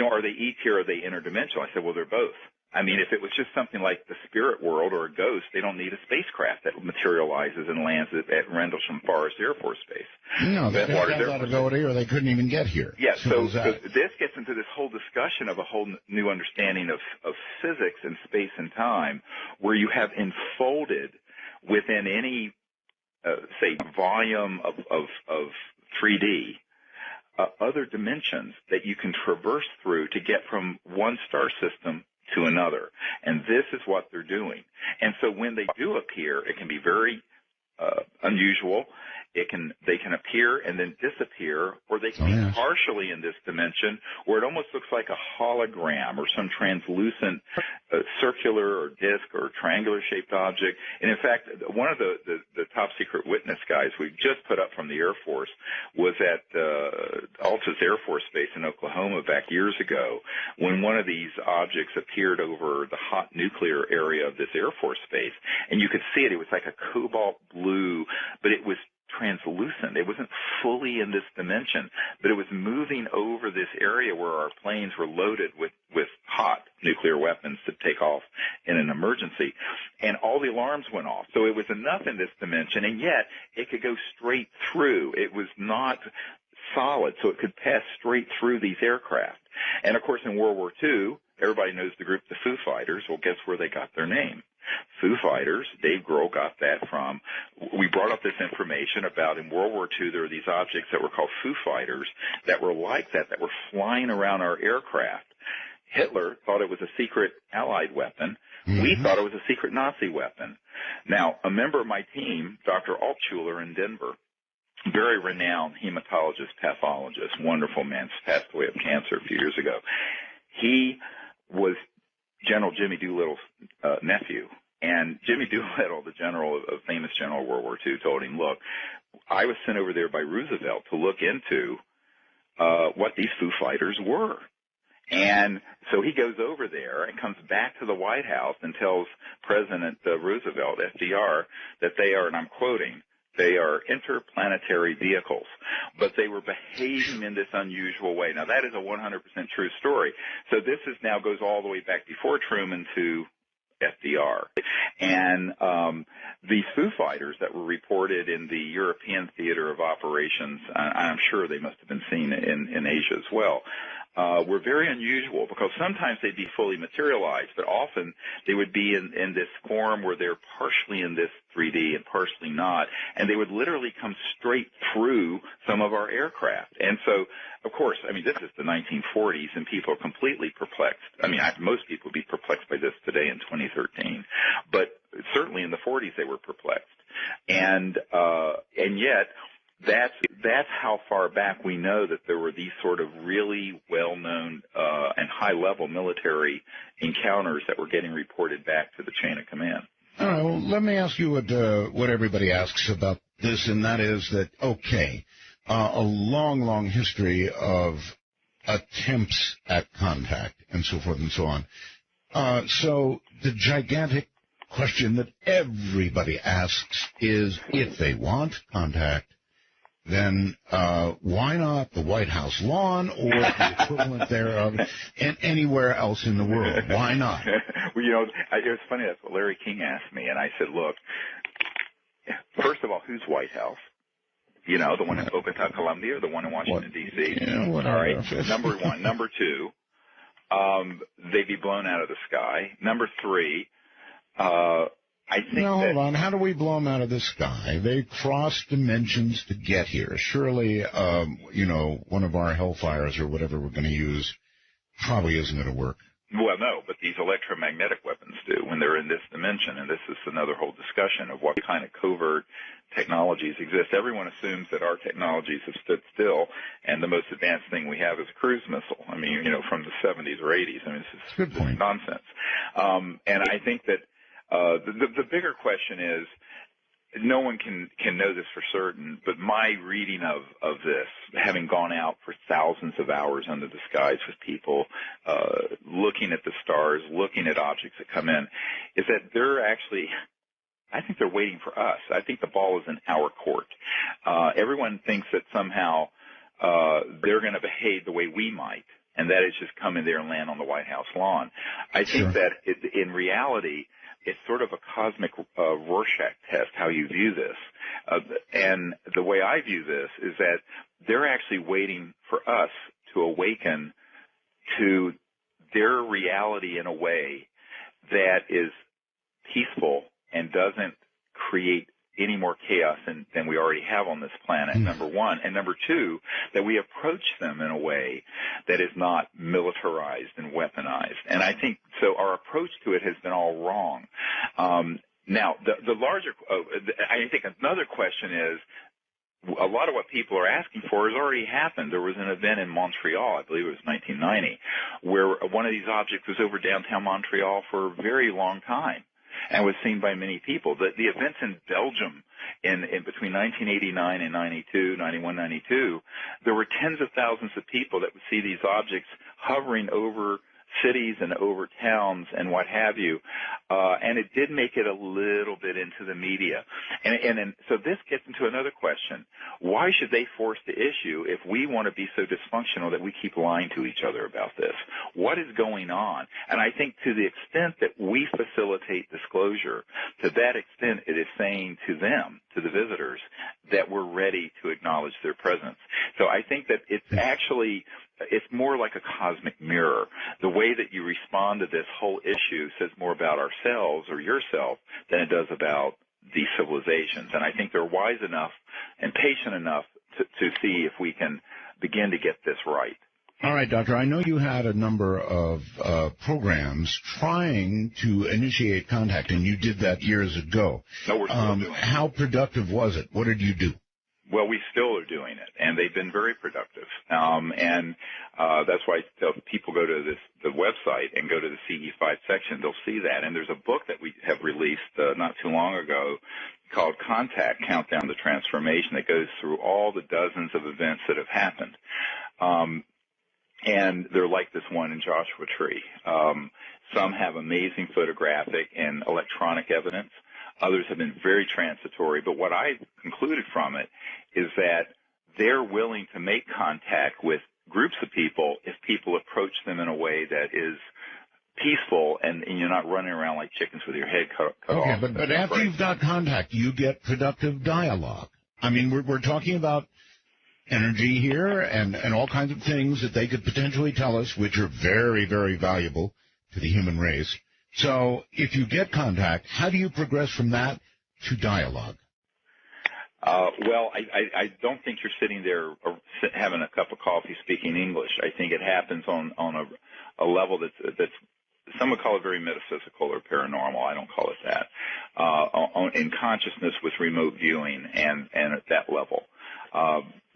are they ET or are they interdimensional? I said, well, they're both. I mean, if it was just something like the spirit world or a ghost, they don't need a spacecraft that materializes and lands at Rendlesham Forest Air Force Base. No, they don't have that ability, or they couldn't even get here. Yeah, so this gets into this whole discussion of a whole new understanding of physics and space and time, where you have enfolded within any, say, volume of 3D, other dimensions that you can traverse through to get from one star system to another. And this is what they're doing. And so when they do appear, it can be very unusual. They can appear and then disappear, or they can be partially in this dimension where it almost looks like a hologram or some translucent circular or disc or triangular shaped object. And in fact, one of the top secret witness guys we just put up from the Air Force was at Altus Air Force Base in Oklahoma back years ago when one of these objects appeared over the hot nuclear area of this Air Force Base. And you could see it. It was like a cobalt blue, but it was translucent. It wasn't fully in this dimension, but it was moving over this area where our planes were loaded with hot nuclear weapons to take off in an emergency. And all the alarms went off. So it was enough in this dimension, and yet it could go straight through. It was not solid, so it could pass straight through these aircraft. And, of course, in World War II, everybody knows the group the Foo Fighters. Well, guess where they got their name? Foo Fighters, Dave Grohl got that from. We brought up this information about in World War II there were these objects that were called Foo Fighters that were like that were flying around our aircraft. Hitler thought it was a secret Allied weapon. Mm-hmm. We thought it was a secret Nazi weapon. Now, a member of my team, Dr. Altschuler in Denver, very renowned hematologist, pathologist, wonderful man, passed away of cancer a few years ago. He was General Jimmy Doolittle's nephew. And Jimmy Doolittle, the general, a famous general of World War II, told him, look, I was sent over there by Roosevelt to look into what these Foo Fighters were. And so he goes over there and comes back to the White House and tells President Roosevelt, FDR, that they are, and I'm quoting, they are interplanetary vehicles, but they were behaving in this unusual way. Now, that is a 100% true story. So this now goes all the way back before Truman to FDR. And these Foo Fighters that were reported in the European theater of operations, I'm sure they must have been seen in Asia as well, were very unusual because sometimes they'd be fully materialized, but often they would be in this form where they're partially in this 3D and partially not, and they would literally come straight through some of our aircraft. And so, of course, I mean, this is the 1940s, and people are completely perplexed. I mean, most people would be perplexed by this today in 2013, but certainly in the 40s they were perplexed. And yet, that's how far back we know that there were these sort of really well-known and high-level military encounters that were getting reported back to the chain of command. All right, well, let me ask you what everybody asks about this, and that is that, okay, a long, long history of attempts at contact and so forth and so on. So the gigantic question that everybody asks is, if they want contact, then why not the White House lawn or the equivalent thereof and anywhere else in the world? Why not? Well, it was funny. That's what Larry King asked me, and I said, look, first of all, who's White House? The one in Bogota, Colombia, or the one in Washington, D.C.? Yeah, whatever. All right, number one. Number two, they'd be blown out of the sky. Number three, I think now, hold on. How do we blow them out of the sky? They cross dimensions to get here. Surely, one of our hellfires or whatever we're going to use probably isn't going to work. Well, no, but these electromagnetic weapons do when they're in this dimension, and this is another whole discussion of what kind of covert technologies exist. Everyone assumes that our technologies have stood still, and the most advanced thing we have is a cruise missile. I mean, from the 70s or 80s. I mean, this is nonsense. And I think that the bigger question is, no one can know this for certain, but my reading of this, having gone out for thousands of hours under the skies with people, looking at the stars, looking at objects that come in, is that I think they're waiting for us. I think the ball is in our court. Everyone thinks that somehow they're going to behave the way we might, and that is just come in there and land on the White House lawn. I think that in reality, it's sort of a cosmic Rorschach test, how you view this. And the way I view this is that they're actually waiting for us to awaken to their reality in a way that is peaceful and doesn't create any more chaos than we already have on this planet, number one. And number two, that we approach them in a way that is not militarized and weaponized. And I think, so our approach to it has been all wrong. Now, the larger, I think another question is, a lot of what people are asking for has already happened. There was an event in Montreal, I believe it was 1990, where one of these objects was over downtown Montreal for a very long time and was seen by many people. The events in Belgium in between 1989 and 91, 92, there were tens of thousands of people that would see these objects hovering over cities and over towns and what have you, and it did make it a little bit into the media. And so this gets into another question. Why should they force the issue if we want to be so dysfunctional that we keep lying to each other about this? What is going on? And I think to the extent that we facilitate disclosure, to that extent it is saying to them, to the visitors, that we're ready to acknowledge their presence. So I think that it's more like a cosmic mirror. The way that you respond to this whole issue says more about ourselves or yourself than it does about these civilizations. And I think they're wise enough and patient enough to see if we can begin to get this right. All right, Doctor, I know you had a number of programs trying to initiate contact, and you did that years ago. No, we're still doing it. How productive was it? What did you do? Well, we still are doing it, and they've been very productive. That's why I tell people go to the website and go to the CE5 section. They'll see that. And there's a book that we have released not too long ago called Contact, Countdown to Transformation, that goes through all the dozens of events that have happened. And they're like this one in Joshua Tree. Some have amazing photographic and electronic evidence. Others have been very transitory. But what I concluded from it is that they're willing to make contact with groups of people if people approach them in a way that is peaceful and you're not running around like chickens with your head cut off. Okay, but after you've got contact, you get productive dialogue. I mean, we're talking about energy here and all kinds of things that they could potentially tell us, which are very, very valuable to the human race. So if you get contact, how do you progress from that to dialogue? Well, I don't think you're sitting there having a cup of coffee speaking English. I think it happens on a level that's some would call it very metaphysical or paranormal. I don't call it that. In consciousness with remote viewing and at that level.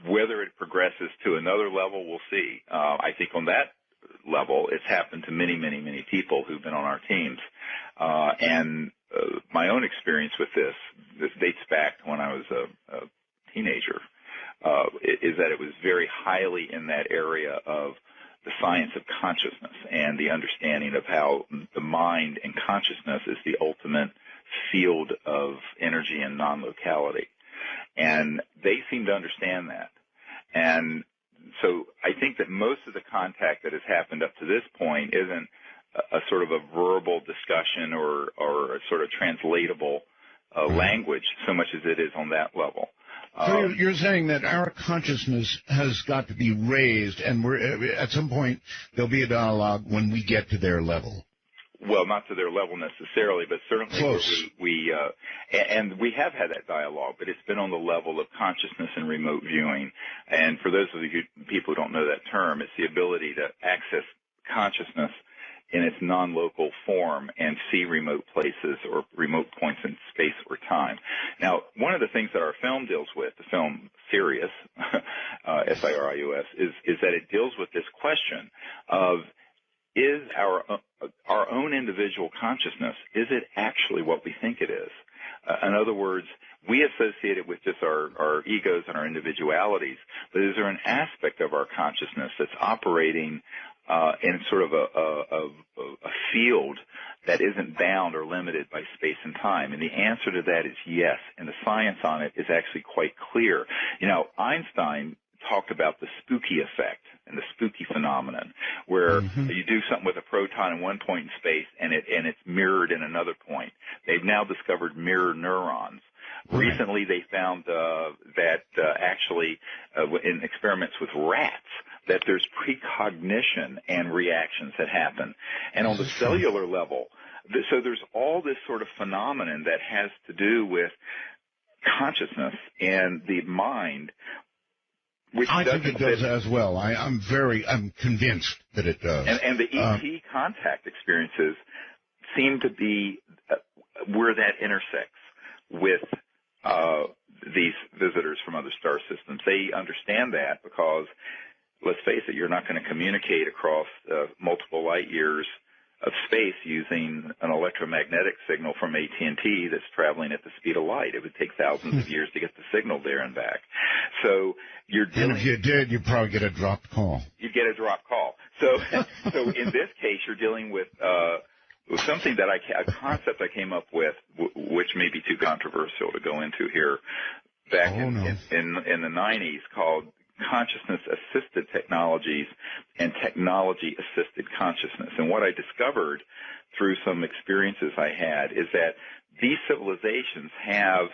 Whether it progresses to another level, we'll see. I think on that level, it's happened to many, many, many people who've been on our teams. And my own experience with this dates back to when I was a teenager, is that it was very highly in that area of the science of consciousness and the understanding of how the mind and consciousness is the ultimate field of energy and non-locality. And they seem to understand that. And so I think that most of the contact that has happened up to this point isn't a sort of a verbal discussion or a sort of translatable language so much as it is on that level. So you're saying that our consciousness has got to be raised, and at some point there'll be a dialogue when we get to their level. well, not to their level necessarily, but certainly Close. we have had that dialogue, but it's been on the level of consciousness and remote viewing. And for those of you people who don't know that term, it's the ability to access consciousness in its non-local form and see remote places or remote points in space or time. Now, one of the things that our film deals with, the film Sirius, Sirius, is that it deals with this question of, is our own individual consciousness, is it actually what we think it is? In other words, we associate it with just our egos and our individualities, but is there an aspect of our consciousness that's operating in sort of a field that isn't bound or limited by space and time? And the answer to that is yes, and the science on it is actually quite clear. You know, Einstein talked about the spooky effect and the spooky phenomenon, where you do something with a proton in one point in space and it's mirrored in another point. They've now discovered mirror neurons. Recently, they found that actually in experiments with rats, that there's precognition and reactions that happen. And on the cellular level, so there's all this sort of phenomenon that has to do with consciousness and the mind. I think it does as well. I'm convinced that it does. And the ET contact experiences seem to be where that intersects with these visitors from other star systems. They understand that because, let's face it, you're not going to communicate across multiple light years of space using an electromagnetic signal from AT&T that's traveling at the speed of light. It would take thousands of years to get the signal there and back. So you're dealing. And if you did, you'd probably get a dropped call. You'd get a dropped call. So in this case, you're dealing with something that a concept I came up with, which may be too controversial to go into here, back in the 90s, called consciousness-assisted technologies and technology-assisted consciousness. And what I discovered through some experiences I had is that these civilizations have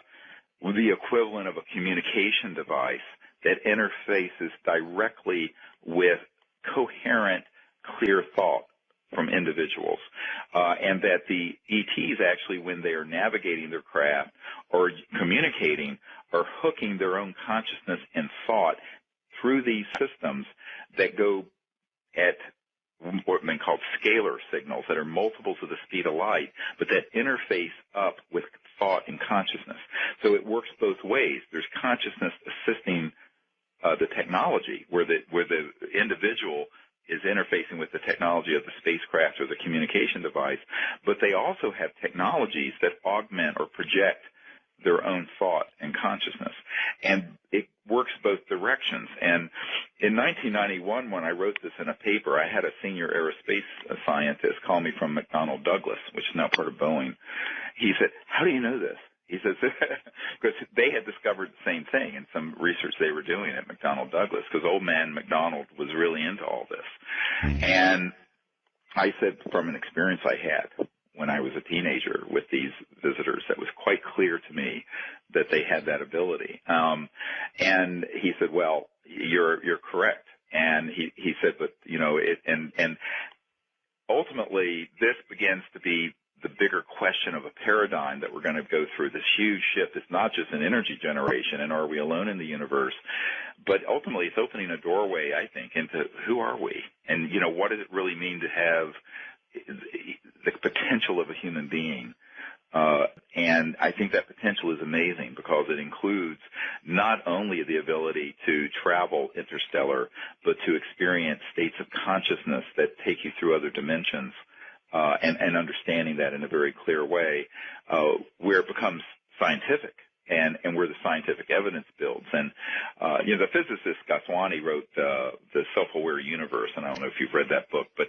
the equivalent of a communication device that interfaces directly with coherent, clear thought from individuals, and that the ETs actually, when they are navigating their craft or communicating, are hooking their own consciousness and thought through these systems that go at what have been called scalar signals that are multiples of the speed of light, but that interface up with thought and consciousness. So it works both ways. There's consciousness assisting the technology, where the individual is interfacing with the technology of the spacecraft or the communication device, but they also have technologies that augment or project their own thought and consciousness. And it works both directions. And in 1991, when I wrote this in a paper, I had a senior aerospace scientist call me from McDonnell Douglas, which is now part of Boeing. He said, "How do you know this?" He says, because they had discovered the same thing in some research they were doing at McDonnell Douglas, because old man McDonald was really into all this. And I said, from an experience I had when I was a teenager with these visitors, that was quite clear to me that they had that ability. And he said, "Well, you're correct." And he said, "But you know, and ultimately this begins to be the bigger question of a paradigm that we're going to go through, this huge shift. It's not just an energy generation and are we alone in the universe, but ultimately it's opening a doorway, I think, into who are we? And, you know, what does it really mean to have the potential of a human being? And I think that potential is amazing because it includes not only the ability to travel interstellar, but to experience states of consciousness that take you through other dimensions. And understanding that in a very clear way, where it becomes scientific and where the scientific evidence builds. And, you know, the physicist Goswami wrote The Self-Aware Universe, and I don't know if you've read that book, but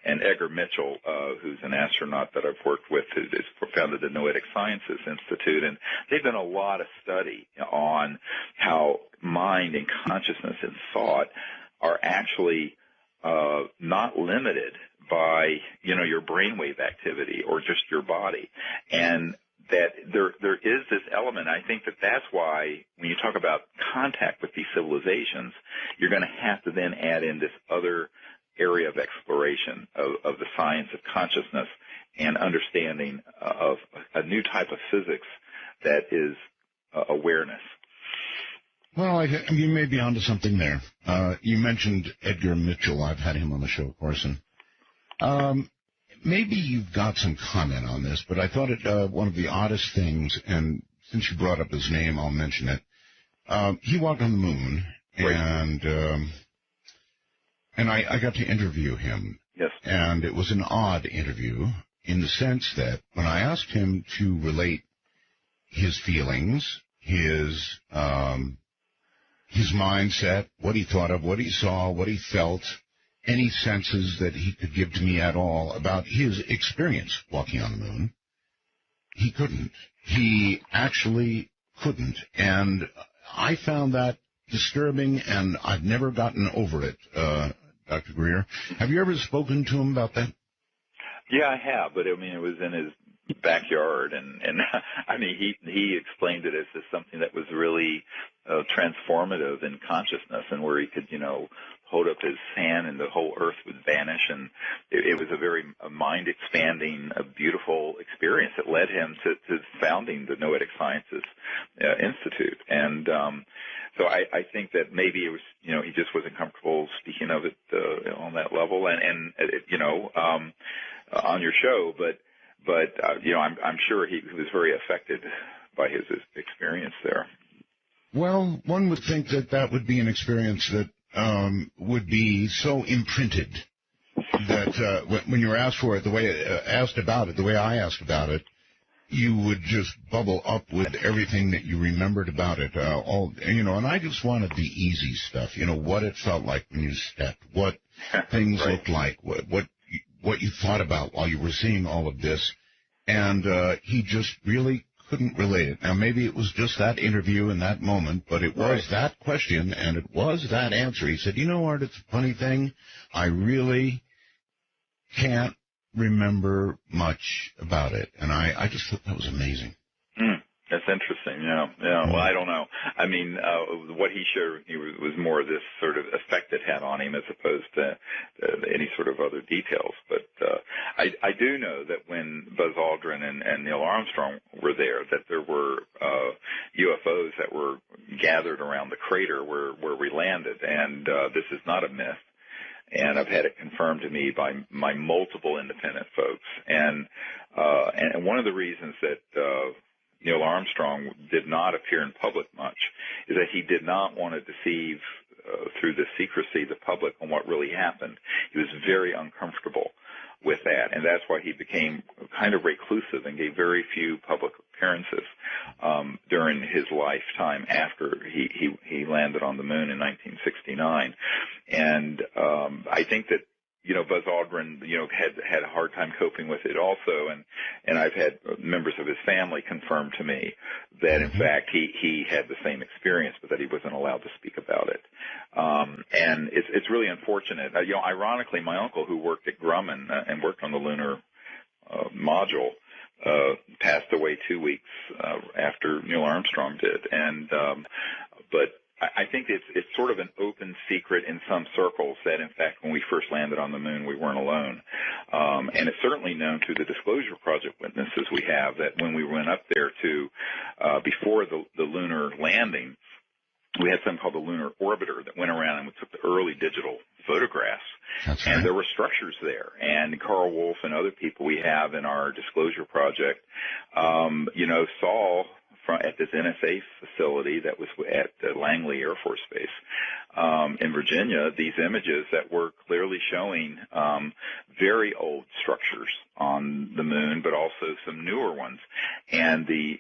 and Edgar Mitchell, who's an astronaut that I've worked with, who founded the Noetic Sciences Institute, and they've done a lot of study on how mind and consciousness and thought are actually not limited by, you know, your brainwave activity or just your body. And that there is this element. I think that that's why when you talk about contact with these civilizations, you're going to have to then add in this other area of exploration of the science of consciousness and understanding of a new type of physics that is awareness. Well, you may be onto something there. You mentioned Edgar Mitchell. I've had him on the show, of course, and maybe you've got some comment on this, but I thought it one of the oddest things, and since you brought up his name, I'll mention it. He walked on the moon, right. and I got to interview him. Yes. And it was an odd interview in the sense that when I asked him to relate his feelings, his mindset, what he thought of, what he saw, what he felt, any senses that he could give to me at all about his experience walking on the moon, he couldn't. He actually couldn't. And I found that disturbing, and I've never gotten over it, Dr. Greer. Have you ever spoken to him about that? Yeah, I have, but I mean, it was in his backyard, and I mean, he explained it as just something that was really transformative in consciousness, and where he could, hold up his hand and the whole earth would vanish, and it was a very mind-expanding, a beautiful experience that led him to founding the Noetic Sciences Institute, and so I think that maybe it was, he just wasn't comfortable speaking of it on that level, and on your show, but I'm sure he was very affected by his experience there. Well, one would think that would be an experience that would be so imprinted that when you're asked for it, the way I asked about it, you would just bubble up with everything that you remembered about it. And I just wanted the easy stuff. What it felt like when you stepped, what things right. looked like, what you thought about while you were seeing all of this, and he just really couldn't relate it. Now, maybe it was just that interview in that moment, but it was that question, and it was that answer. He said, Art, it's a funny thing. I really can't remember much about it, and I just thought that was amazing. That's interesting. Yeah. Well, I don't know. I mean, what he showed was more of this sort of effect it had on him as opposed to any sort of other details. But I do know that when Buzz Aldrin and Neil Armstrong were there, that there were UFOs that were gathered around the crater where we landed, and this is not a myth. And I've had it confirmed to me by my multiple independent folks. And one of the reasons that Neil Armstrong did not appear in public much is that he did not want to deceive through the secrecy the public on what really happened. He was very uncomfortable with that, and that's why he became kind of reclusive and gave very few public appearances during his lifetime after he landed on the moon in 1969. And I think that Buzz Aldrin, had a hard time coping with it also, and I've had members of his family confirm to me that in fact he had the same experience, but that he wasn't allowed to speak about it. And it's really unfortunate. Ironically, my uncle, who worked at Grumman and worked on the lunar module, passed away 2 weeks after Neil Armstrong did, but I think it's sort of an open secret in some circles that, in fact, when we first landed on the moon, we weren't alone. And it's certainly known through the Disclosure Project witnesses we have that when we went up there before the lunar landing, we had something called the Lunar Orbiter that went around and we took the early digital photographs. That's right. And there were structures there. And Carl Wolf and other people we have in our Disclosure Project, saw at this NSA facility that was at Langley Air Force Base in Virginia, these images that were clearly showing very old structures on the moon, but also some newer ones. And the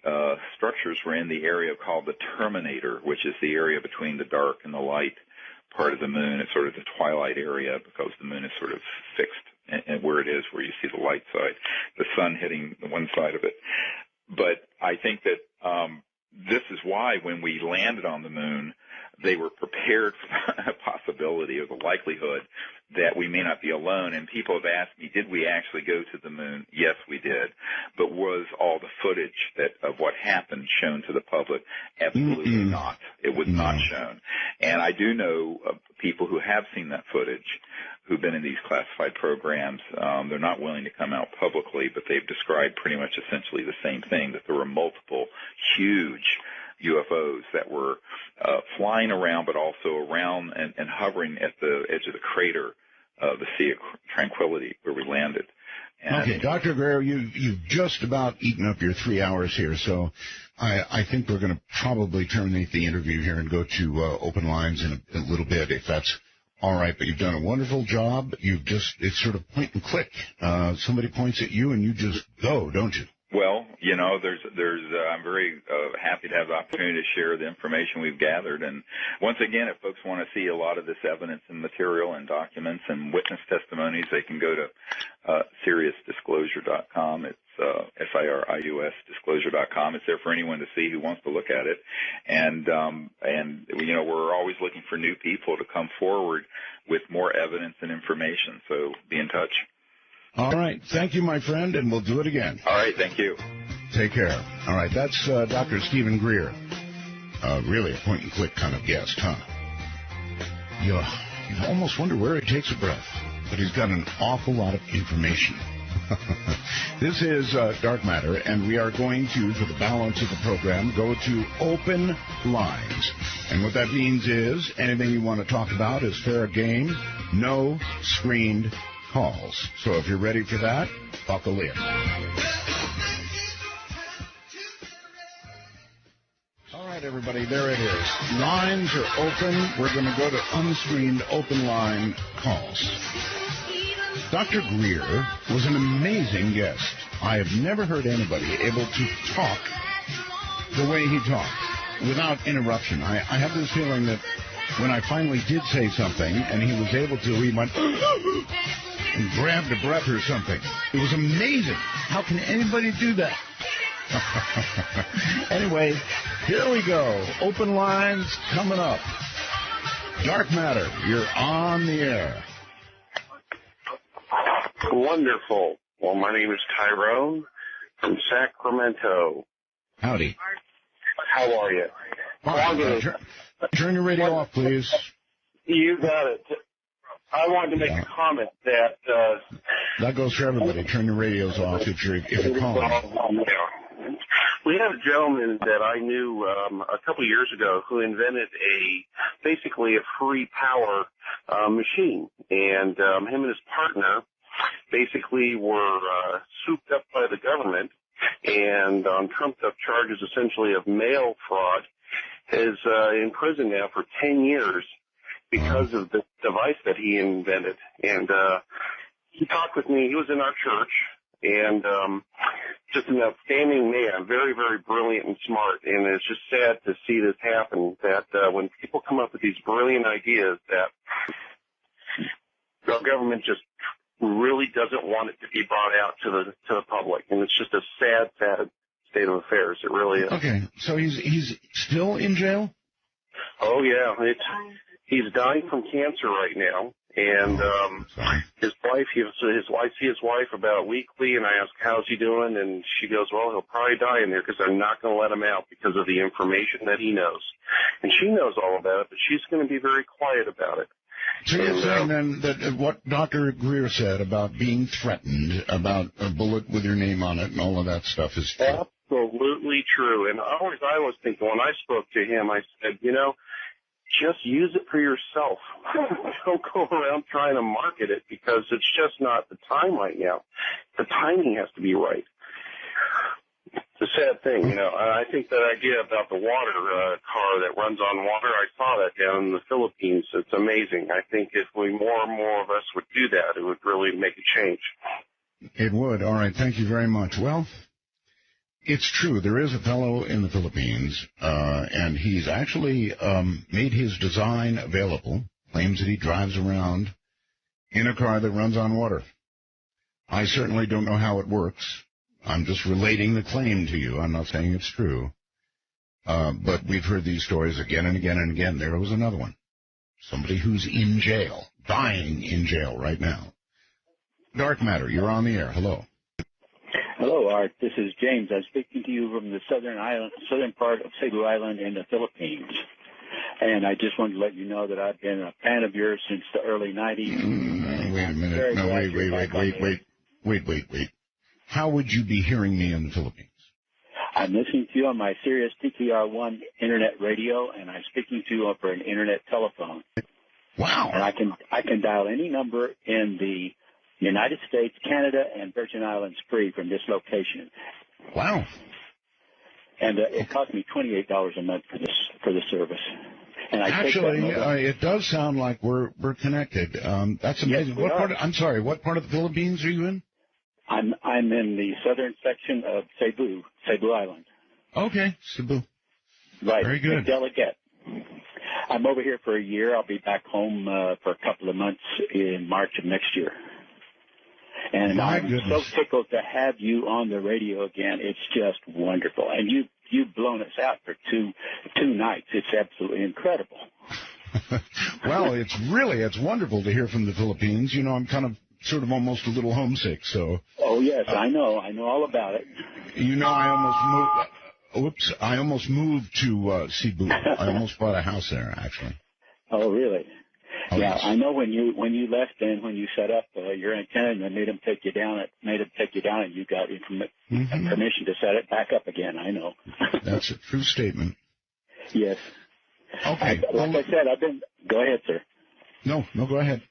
structures were in the area called the Terminator, which is the area between the dark and the light part of the moon. It's sort of the twilight area because the moon is sort of fixed and where it is, where you see the light side, the sun hitting the one side of it. But I think that this is why when we landed on the moon, they were prepared for a possibility or the likelihood that we may not be alone. And people have asked me, did we actually go to the moon? Yes, we did. But was all the footage of what happened shown to the public? Absolutely not. It was not shown. And I do know people who have seen that footage who've been in these classified programs. They're not willing to come out publicly, but they've described pretty much essentially the same thing, that there were multiple huge UFOs that were flying around, but also around and hovering at the edge of the crater of the Sea of Tranquility where we landed. And okay, Dr. Greer, you've just about eaten up your 3 hours here, so I think we're going to probably terminate the interview here and go to open lines in a little bit, if that's all right. But you've done a wonderful job. It's sort of point and click. Somebody points at you and you just go, don't you? Well, I'm very happy to have the opportunity to share the information we've gathered. And once again, if folks want to see a lot of this evidence and material and documents and witness testimonies, they can go to SiriusDisclosure.com. It's SIRIUS Disclosure.com. It's there for anyone to see who wants to look at it. And we're always looking for new people to come forward with more evidence and information. So be in touch. All right. Thank you, my friend, and we'll do it again. All right. Thank you. Take care. All right. That's Dr. Stephen Greer. Really a point-and-click kind of guest, huh? You almost wonder where he takes a breath, but he's got an awful lot of information. This is Dark Matter, and we are going to, for the balance of the program, go to open lines. And what that means is anything you want to talk about is fair game, no screened calls. So if you're ready for that, buckle in. All right, everybody, there it is. Lines are open. We're going to go to unscreened open line calls. Dr. Greer was an amazing guest. I have never heard anybody able to talk the way he talked without interruption. I have this feeling that when I finally did say something and he was able to, he went and grabbed a breath or something. It was amazing. How can anybody do that? Anyway, here we go. Open lines coming up. Dark Matter, you're on the air. Wonderful. Well, my name is Tyrone from Sacramento. Howdy. How are you? Turn your radio off, please. You got it. I wanted to make a comment that... that goes for everybody. Turn your radios off if you're calling. We had a gentleman that I knew a couple of years ago who invented basically a free power machine. And him and his partner basically were souped up by the government and on trumped-up charges essentially of mail fraud, is in prison now for 10 years because of the device that he invented. And he talked with me. He was in our church, and just an outstanding man, very, very brilliant and smart. And it's just sad to see this happen, that when people come up with these brilliant ideas, that our government just really doesn't want it to be brought out to the public. And it's just a sad, sad state of affairs. It really is. Okay, so he's still in jail? Oh, yeah. He's dying from cancer right now. And his wife, I see his wife about weekly, and I ask, how's he doing? And she goes, well, he'll probably die in there because I'm not going to let him out because of the information that he knows. And she knows all about it, but she's going to be very quiet about it. So you're saying then that what Dr. Greer said about being threatened, about a bullet with your name on it and all of that stuff is true? Absolutely true. And I was thinking, when I spoke to him, I said, just use it for yourself. Don't go around trying to market it because it's just not the time right now. The timing has to be right. It's a sad thing, I think that idea about the water car that runs on water, I saw that down in the Philippines. It's amazing. I think if more and more of us would do that, it would really make a change. It would. All right. Thank you very much. Well, it's true. There is a fellow in the Philippines, and he's actually made his design available, claims that he drives around in a car that runs on water. I certainly don't know how it works. I'm just relating the claim to you. I'm not saying it's true. But we've heard these stories again and again and again. There was another one. Somebody who's in jail, dying in jail right now. Dark Matter, you're on the air. Hello. Hello, Art. This is James. I'm speaking to you from the southern part of Cebu Island in the Philippines. And I just wanted to let you know that I've been a fan of yours since the early 90s. wait a minute. Very No, glad you're back on the air. wait. How would you be hearing me in the Philippines? I'm listening to you on my Sirius TTR1 internet radio, and I'm speaking to you over an internet telephone. Wow. And I can dial any number in the United States, Canada, and Virgin Islands free from this location. Wow. And it cost me $28 a month for the service. And I Actually, it does sound like we're connected. That's amazing. Yes, what part of the Philippines are you in? I'm in the southern section of Cebu Island. Okay, Cebu. Right. Very good. Delegate. I'm over here for a year. I'll be back home for a couple of months in March of next year. And I'm so tickled to have you on the radio again. It's just wonderful. And you've blown us out for two nights. It's absolutely incredible. Well, it's wonderful to hear from the Philippines. You know, I'm kind of sort of almost a little homesick, so. Oh, yes, I know all about it. You know, I almost moved to Cebu. I almost bought a house there, actually. Oh, really? Oh, yeah, yes. I know when you left and when you set up your antenna and they made them take you down, and you got permission to set it back up again. I know. That's a true statement. Yes. Okay. Like I said, go ahead, sir. No, go ahead.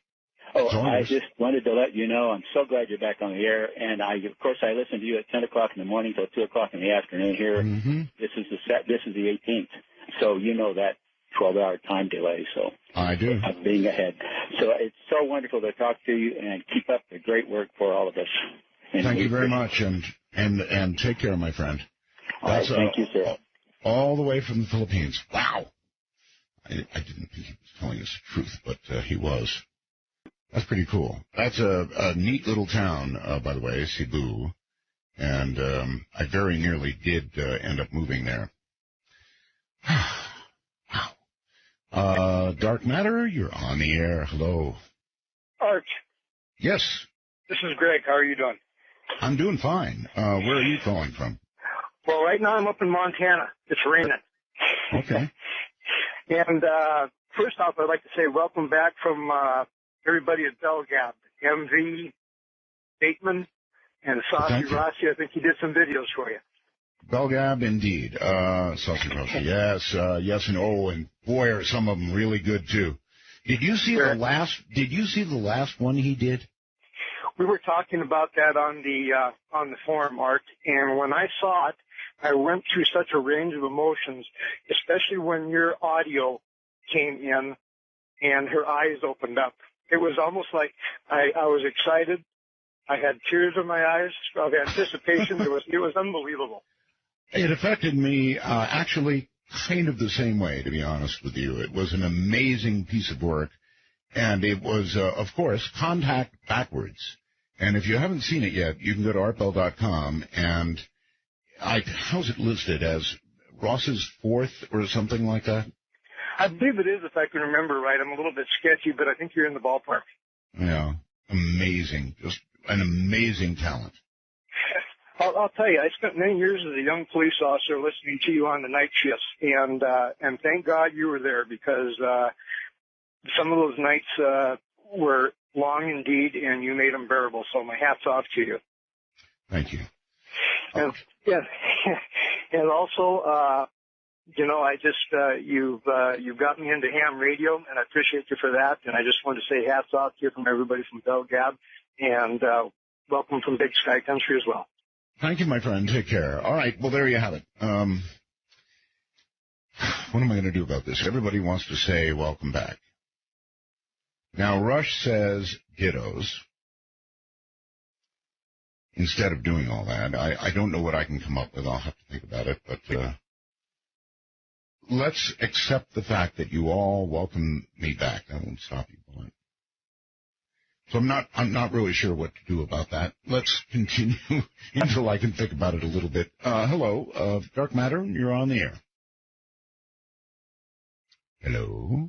Oh, I just wanted to let you know I'm so glad you're back on the air, and of course I listen to you at 10 o'clock in the morning till 2 o'clock in the afternoon here. Mm-hmm. This is the 18th, so you know that 12-hour time delay. So I do. I'm being ahead. So it's so wonderful to talk to you, and keep up the great work for all of us. And thank you very much, and take care, my friend. All right, thank you, sir. All the way from the Philippines. Wow. I didn't think he was telling us the truth, but he was. That's pretty cool. That's a neat little town, by the way, Cebu, and I very nearly did end up moving there. Wow. Dark Matter, you're on the air. Hello. Art. Yes. This is Greg. How are you doing? I'm doing fine. Where are you calling from? Well, right now I'm up in Montana. It's raining. Okay. And first off, I'd like to say welcome back from everybody at Belgab, MV, Bateman, and Saucy Rossi. I think he did some videos for you. Belgab, indeed. Saucy Rossi, yes, and boy, are some of them really good too. Did you see the last one he did? We were talking about that on the forum, Art, and when I saw it, I went through such a range of emotions, especially when your audio came in and her eyes opened up. It was almost like I was excited. I had tears in my eyes of anticipation. It was unbelievable. It affected me actually kind of the same way, to be honest with you. It was an amazing piece of work, and it was, of course, contact backwards. And if you haven't seen it yet, you can go to artbell.com, and how's it listed, as Ross's fourth or something like that? I believe it is, if I can remember right. I'm a little bit sketchy, but I think you're in the ballpark. Yeah, amazing. Just an amazing talent. I'll tell you, I spent many years as a young police officer listening to you on the night shifts, and thank God you were there, because some of those nights were long indeed, and you made them bearable. So my hat's off to you. Thank you. And and also, I just you've got me into ham radio, and I appreciate you for that. And I just wanted to say hats off to you from everybody from Belgab, and welcome from Big Sky Country as well. Thank you, my friend. Take care. All right. Well, there you have it. What am I going to do about this? Everybody wants to say welcome back. Now, Rush says dittos. Instead of doing all that, I don't know what I can come up with. I'll have to think about it. But let's accept the fact that you all welcome me back. That won't stop you, will it? So I'm not really sure what to do about that. Let's continue until I can think about it a little bit. Hello, Dark Matter, you're on the air. Hello?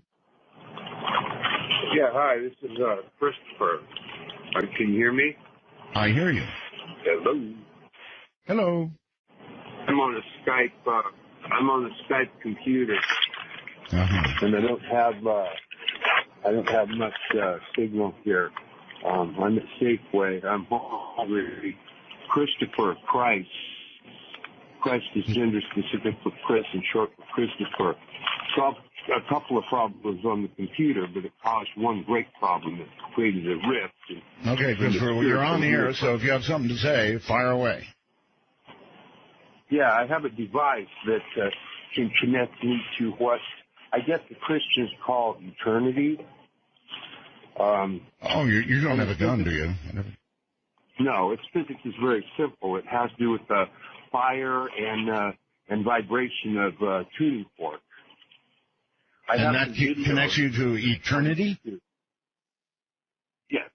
Yeah, hi, this is Christopher. Can you hear me? I hear you. Hello. Hello. I'm on a Skype computer. Uh-huh. And I don't have much signal here. I'm at Safeway. I'm hungry. Christopher Christ. Christ is gender specific for Chris and short for Christopher. Solved a couple of problems on the computer, but it caused one great problem that created a rift. Okay, Christopher, well, you're on the air, so if you have something to say, fire away. Yeah, I have a device that can connect me to what I guess the Christians call eternity. You don't have a gun, do you? No, its physics is very simple. It has to do with fire and vibration of tuning forks. And that connects you to eternity? Yes.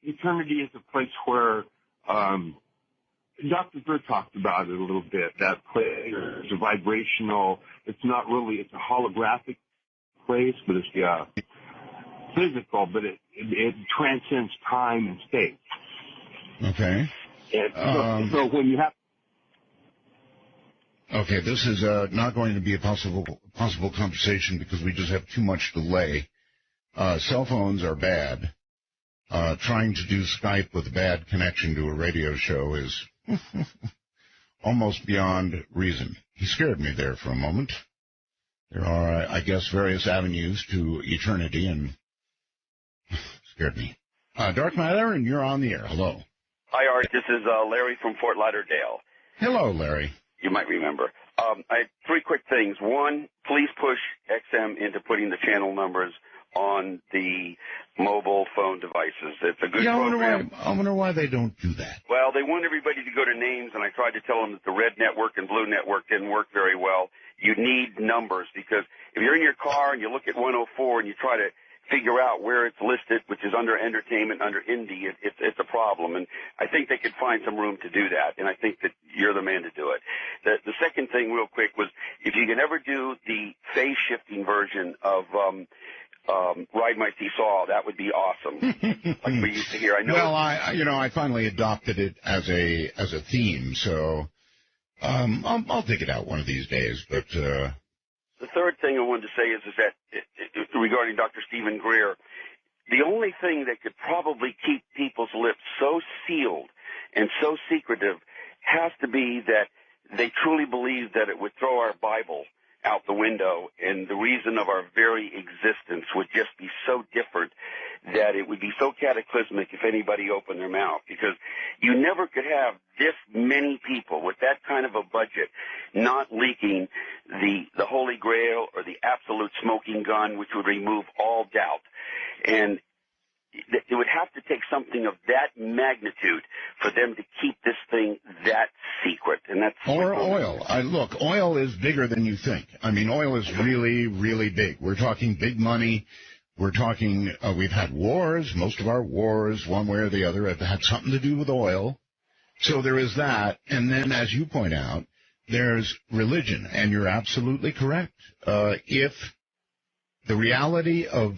Eternity is a place where Dr. Greer talked about it a little bit. That place is a vibrational, it's not really, it's a holographic place, but it's physical, but it transcends time and space. Okay. And so when you have... Okay, this is not going to be a possible conversation because we just have too much delay. Cell phones are bad. Trying to do Skype with a bad connection to a radio show is almost beyond reason. He scared me there for a moment. There are, I guess, various avenues to eternity, and scared me. Dark Matter, and you're on the air. Hello. Hi, Art. This is Larry from Fort Lauderdale. Hello, Larry. You might remember. I have three quick things. One, please push XM into putting the channel numbers on the mobile phone devices. It's a good program. I wonder why they don't do that. Well, they want everybody to go to names, and I tried to tell them that the red network and blue network didn't work very well. You need numbers because if you're in your car and you look at 104 and you try to figure out where it's listed, which is under entertainment, under indie, it's a problem. And I think they could find some room to do that, and I think that you're the man to do it. The second thing real quick was if you can ever do the phase-shifting version of Ride My Seesaw, that would be awesome. Like we used to hear. I know. Well, I finally adopted it as a theme, so I'll dig it out one of these days. But the third thing I wanted to say is that regarding Dr. Stephen Greer, the only thing that could probably keep people's lips so sealed and so secretive has to be that they truly believe that it would throw our Bible out the window, and the reason of our very existence would just be so different that it would be so cataclysmic if anybody opened their mouth, because you never could have this many people with that kind of a budget not leaking the Holy Grail or the absolute smoking gun, which would remove all doubt. And it would have to take something of that magnitude for them to keep this thing that secret. And that's or oil. Look, oil is bigger than you think. I mean, oil is really, really big. We're talking big money. We're talking, we've had wars. Most of our wars, one way or the other, have had something to do with oil. So there is that. And then, as you point out, there's religion. And you're absolutely correct. If the reality of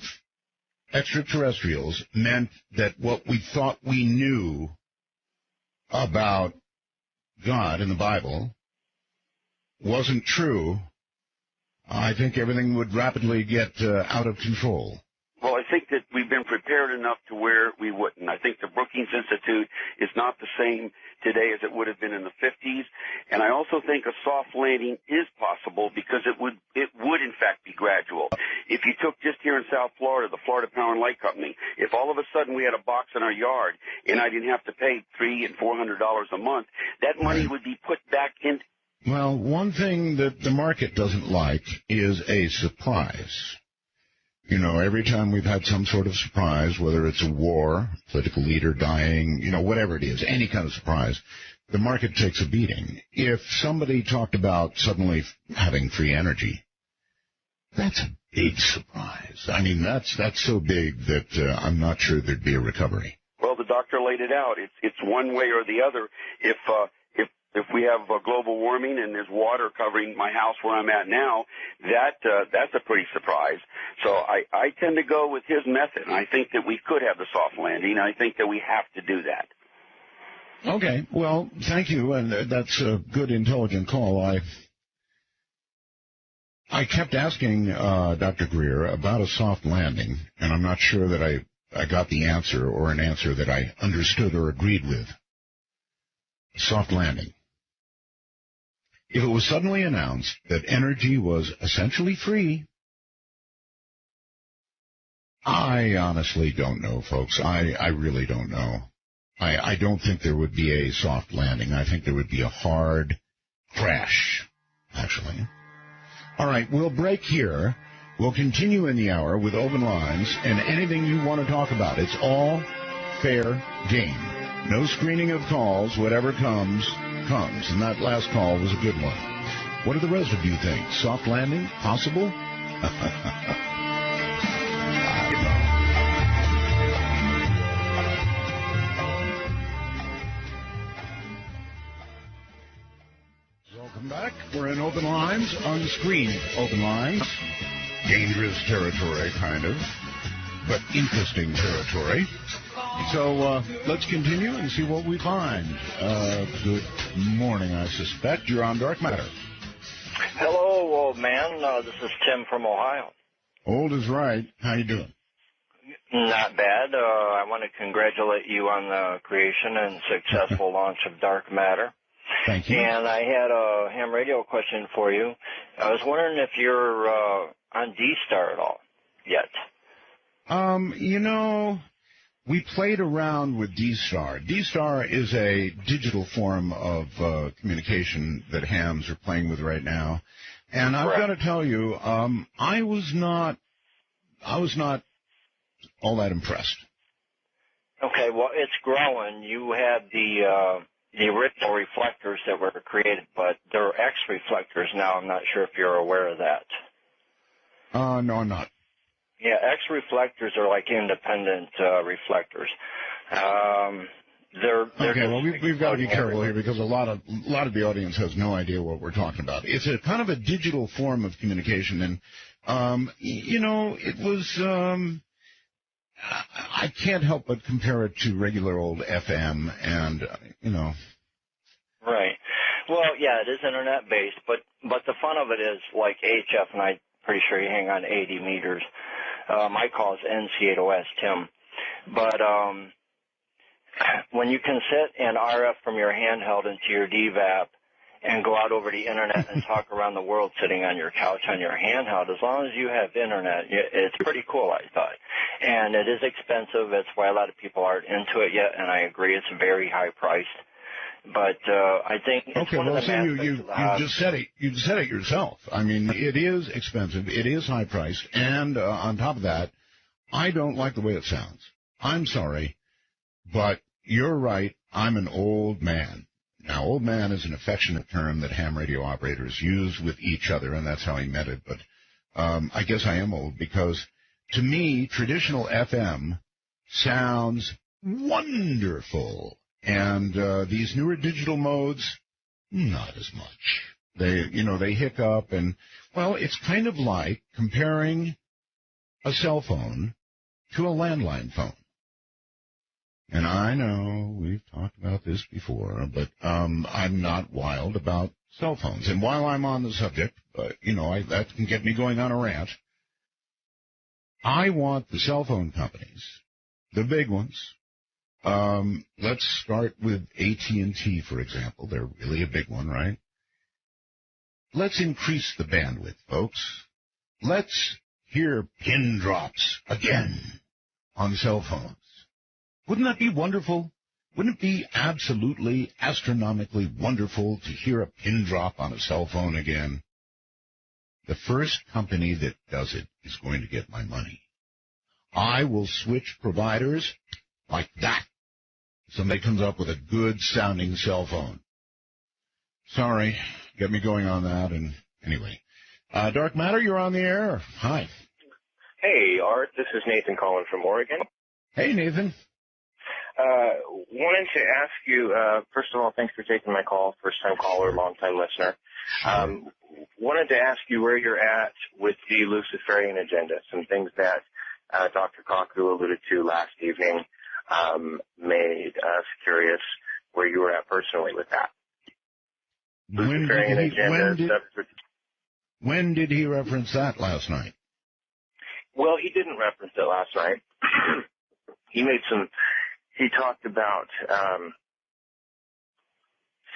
extraterrestrials meant that what we thought we knew about God in the Bible wasn't true, I think everything would rapidly get out of control. Well, I think that we've been prepared enough to where we wouldn't. I think the Brookings Institute is not the same today as it would have been in the 50s, and I also think a soft landing is possible because it would in fact be gradual. If you took just here in South Florida, the Florida Power and Light Company, if all of a sudden we had a box in our yard and I didn't have to pay $300 and $400 a month, that money would be put back in. Well, one thing that the market doesn't like is a surprise. You know, every time we've had some sort of surprise, whether it's a war, political leader dying, whatever it is, any kind of surprise, the market takes a beating. If somebody talked about suddenly having free energy, that's a big surprise. I mean, that's so big that I'm not sure there'd be a recovery. Well, the doctor laid it out. It's one way or the other. If we have global warming and there's water covering my house where I'm at now, that's a pretty surprise. So I tend to go with his method, and I think that we could have the soft landing. I think that we have to do that. Okay. Well, thank you, and that's a good, intelligent call. I kept asking Dr. Greer about a soft landing, and I'm not sure that I got the answer, or an answer that I understood or agreed with. Soft landing. If it was suddenly announced that energy was essentially free, I honestly don't know, folks. I really don't know. I don't think there would be a soft landing. I think there would be a hard crash, actually. All right, we'll break here. We'll continue in the hour with open lines and anything you want to talk about. It's all fair game. No screening of calls. Whatever comes, comes. And that last call was a good one. What do the rest of you think? Soft landing? Possible? Welcome back. We're in open lines, unscreened open lines. Dangerous territory, kind of, but interesting territory. So let's continue and see what we find. Good morning, I suspect. You're on Dark Matter. Hello, old man. This is Tim from Ohio. Old is right. How you doing? Not bad. I want to congratulate you on the creation and successful launch of Dark Matter. Thank you. And I had a ham radio question for you. I was wondering if you're on D-Star at all yet. We played around with D-Star. D-Star is a digital form of communication that hams are playing with right now. And I've got to tell you, I was not all that impressed. Okay, well, it's growing. You had the original reflectors that were created, but they're X reflectors now. I'm not sure if you're aware of that. No, I'm not. Yeah, X reflectors are like independent reflectors. They're okay. Well, we've got to be careful here because a lot of the audience has no idea what we're talking about. It's a kind of a digital form of communication, and it was. I can't help but compare it to regular old FM, and Right. Well, yeah, it is internet based, but the fun of it is like HF, and I'm pretty sure you hang on 80 meters. My call is NC8OS, Tim. But when you can sit and RF from your handheld into your DVAP and go out over the internet and talk around the world sitting on your couch on your handheld, as long as you have internet, it's pretty cool, I thought. And it is expensive. That's why a lot of people aren't into it yet, and I agree it's very high priced. But I think it's okay. Well, so you just said it. You said it yourself. I mean, it is expensive. It is high priced, and on top of that, I don't like the way it sounds. I'm sorry, but you're right. I'm an old man. Now, old man is an affectionate term that ham radio operators use with each other, and that's how he meant it. But I guess I am old because, to me, traditional FM sounds wonderful. And these newer digital modes, not as much. They hiccup, and, well, it's kind of like comparing a cell phone to a landline phone. And I know we've talked about this before, but I'm not wild about cell phones. And while I'm on the subject, that can get me going on a rant. I want the cell phone companies, the big ones. Let's start with AT&T, for example. They're really a big one, right? Let's increase the bandwidth, folks. Let's hear pin drops again on cell phones. Wouldn't that be wonderful? Wouldn't it be absolutely astronomically wonderful to hear a pin drop on a cell phone again? The first company that does it is going to get my money. I will switch providers like that. Somebody comes up with a good-sounding cell phone. Sorry, get me going on that. And anyway, Dark Matter, you're on the air. Hi. Hey, Art. This is Nathan calling from Oregon. Hey, Nathan. Wanted to ask you, first of all, thanks for taking my call. First-time caller, long-time listener. Wanted to ask you where you're at with the Luciferian agenda, some things that Dr. Kaku alluded to last evening. Made us curious where you were at personally with that. When did he reference that last night? Well, he didn't reference it last night. he talked about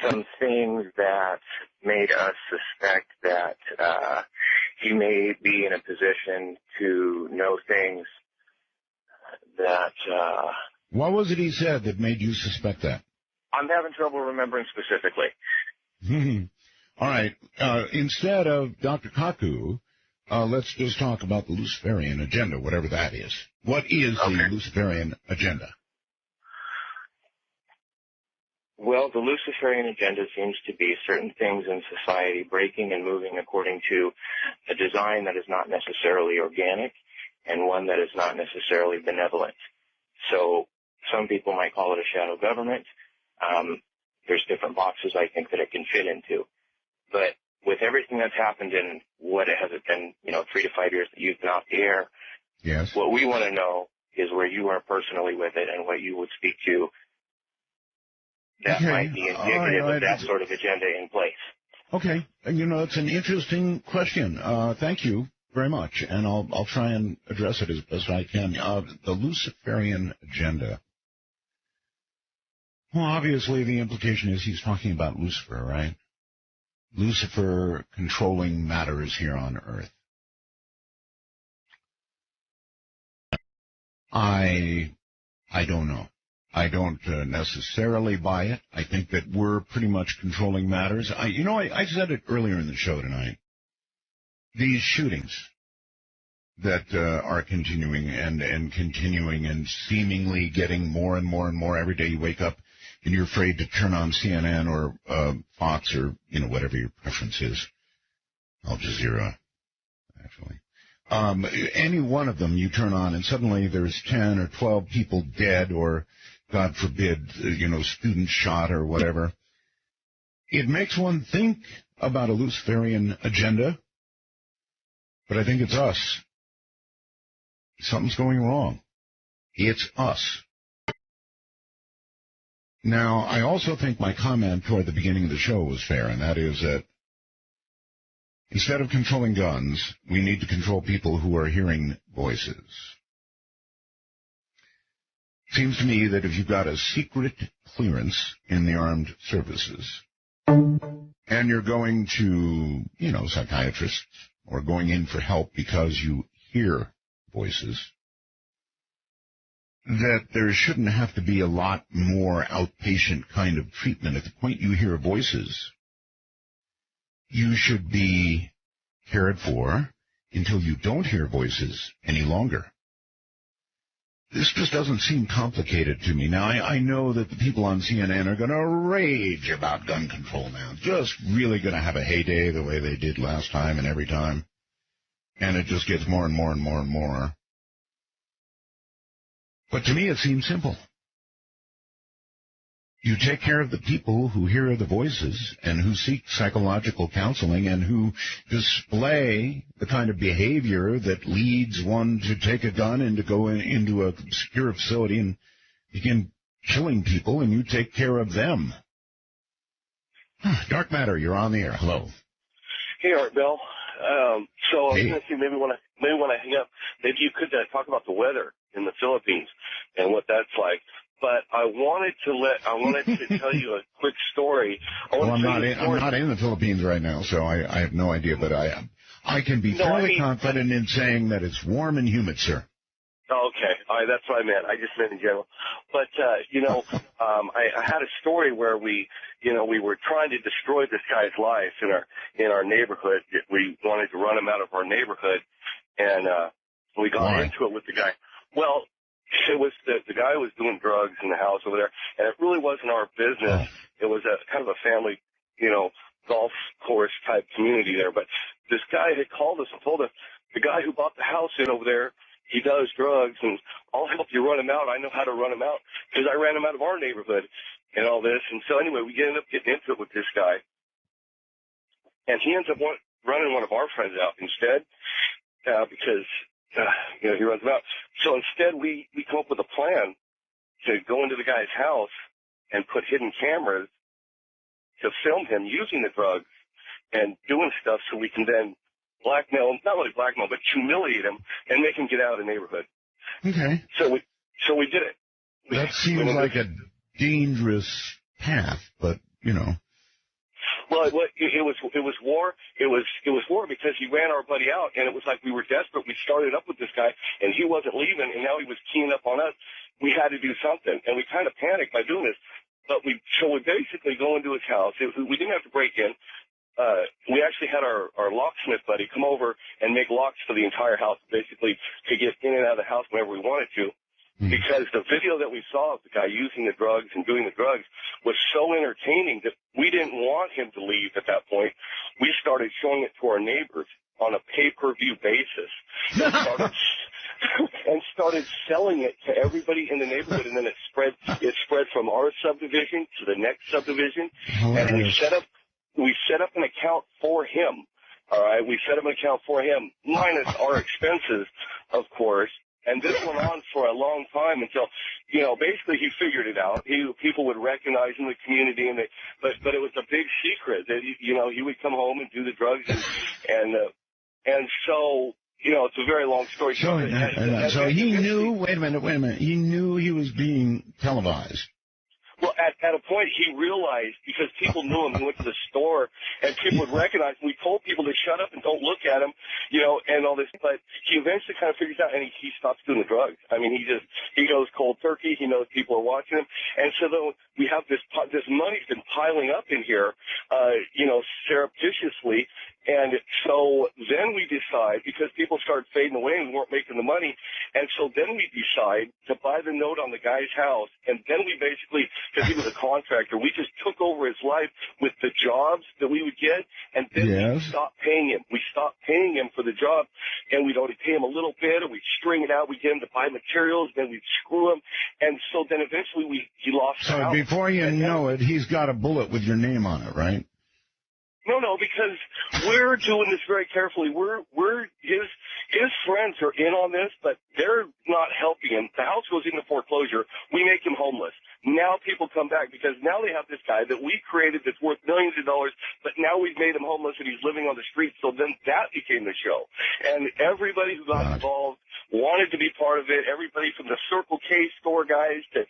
some things that made us suspect that he may be in a position to know things that... What was it he said that made you suspect that? I'm having trouble remembering specifically. All right. Instead of Dr. Kaku, let's just talk about the Luciferian agenda, whatever that is. What is the Luciferian agenda? Well, the Luciferian agenda seems to be certain things in society breaking and moving according to a design that is not necessarily organic and one that is not necessarily benevolent. So some people might call it a shadow government. There's different boxes I think that it can fit into. But with everything that's happened in what it has been, 3 to 5 years that you've been off the air, yes. What we want to know is where you are personally with it and what you would speak to that might be indicative of that sort of agenda in place. Okay. It's an interesting question. Thank you very much, and I'll try and address it as best I can. The Luciferian agenda. Well, obviously the implication is he's talking about Lucifer, right? Lucifer controlling matters here on Earth. I don't know. I don't necessarily buy it. I think that we're pretty much controlling matters. I said it earlier in the show tonight. These shootings that are continuing and continuing and seemingly getting more and more and more every day you wake up and you're afraid to turn on CNN or Fox or, whatever your preference is. Al Jazeera, actually. Any one of them you turn on and suddenly there's 10 or 12 people dead or, God forbid, students shot or whatever. It makes one think about a Luciferian agenda, but I think it's us. Something's going wrong. It's us. Now, I also think my comment toward the beginning of the show was fair, and that is that instead of controlling guns, we need to control people who are hearing voices. Seems to me that if you've got a secret clearance in the armed services and you're going to, psychiatrists or going in for help because you hear voices, that there shouldn't have to be a lot more outpatient kind of treatment. At the point you hear voices, you should be cared for until you don't hear voices any longer. This just doesn't seem complicated to me. Now, I know that the people on CNN are going to rage about gun control now. Just really going to have a heyday the way they did last time and every time. And it just gets more and more and more and more. But to me, it seems simple. You take care of the people who hear the voices and who seek psychological counseling and who display the kind of behavior that leads one to take a gun and to go into a secure facility and begin killing people, and you take care of them. Dark Matter, you're on the air. Hello. Hey, Art Bell. So I was going to see maybe when I hang up, maybe you could talk about the weather in the Philippines and what that's like. But I wanted to tell you a quick story. I'm not in the Philippines right now, so I have no idea. But I can be fairly confident in saying that it's warm and humid, sir. Okay, all right, that's what I meant. I just meant in general. But I had a story where we were trying to destroy this guy's life in our neighborhood. We wanted to run him out of our neighborhood, and we got into it with the guy. Well, it was the guy was doing drugs in the house over there, and it really wasn't our business. It was a kind of a family, golf course type community there. But this guy had called us and told us the guy who bought the house in over there, he does drugs, and I'll help you run him out. I know how to run him out because I ran him out of our neighborhood and all this. And so anyway, we ended up getting into it with this guy, and he ends up running one of our friends out instead because. He runs them out. So instead, we come up with a plan to go into the guy's house and put hidden cameras to film him using the drugs and doing stuff so we can then blackmail him, not really blackmail, but humiliate him and make him get out of the neighborhood. Okay. So So we did it. That seems like a dangerous path, but, you know. Well, it was war. It was war because he ran our buddy out, and it was like we were desperate. We started up with this guy, and he wasn't leaving, and now he was keying up on us. We had to do something, and we kind of panicked by doing this. But we basically go into his house. We didn't have to break in. We actually had our locksmith buddy come over and make locks for the entire house, basically to get in and out of the house whenever we wanted to. Because the video that we saw of the guy using the drugs and doing the drugs was so entertaining that we didn't want him to leave at that point. We started showing it to our neighbors on a pay-per-view basis and started selling it to everybody in the neighborhood, and then it spread from our subdivision to the next subdivision. And we set up an account for him. All right, we set up an account for him, minus our expenses, of course. And this went on for a long time until, you know, basically he figured it out. People would recognize him in the community, but it was a big secret that, you know, he would come home and do the drugs and so, you know, it's a very long story. So he knew, wait a minute, he knew he was being televised. Well, at a point, he realized, because people knew him, he went to the store, and people would recognize him. We told people to shut up and don't look at him, you know, and all this, but he eventually kind of figures out, and he stops doing the drugs. I mean, he goes cold turkey. He knows people are watching him. And so though we have this money's been piling up in here, you know, surreptitiously. And so then we decide, because people started fading away and we weren't making the money, and so then we decide to buy the note on the guy's house, and then we basically, because he was a contractor, we just took over his life with the jobs that we would get, and then we stopped paying him. We stopped paying him for the job, and we'd only pay him a little bit, and we'd string it out. We'd get him to buy materials, then we'd screw him, and so then eventually he lost the house. So before you know it, he's got a bullet with your name on it, right? No, because we're doing this very carefully. His friends are in on this, but they're not helping him. The house goes into foreclosure. We make him homeless. Now people come back because now they have this guy that we created that's worth millions of dollars, but now we've made him homeless and he's living on the street. So then that became the show. And everybody who got involved wanted to be part of it. Everybody from the Circle K store guys to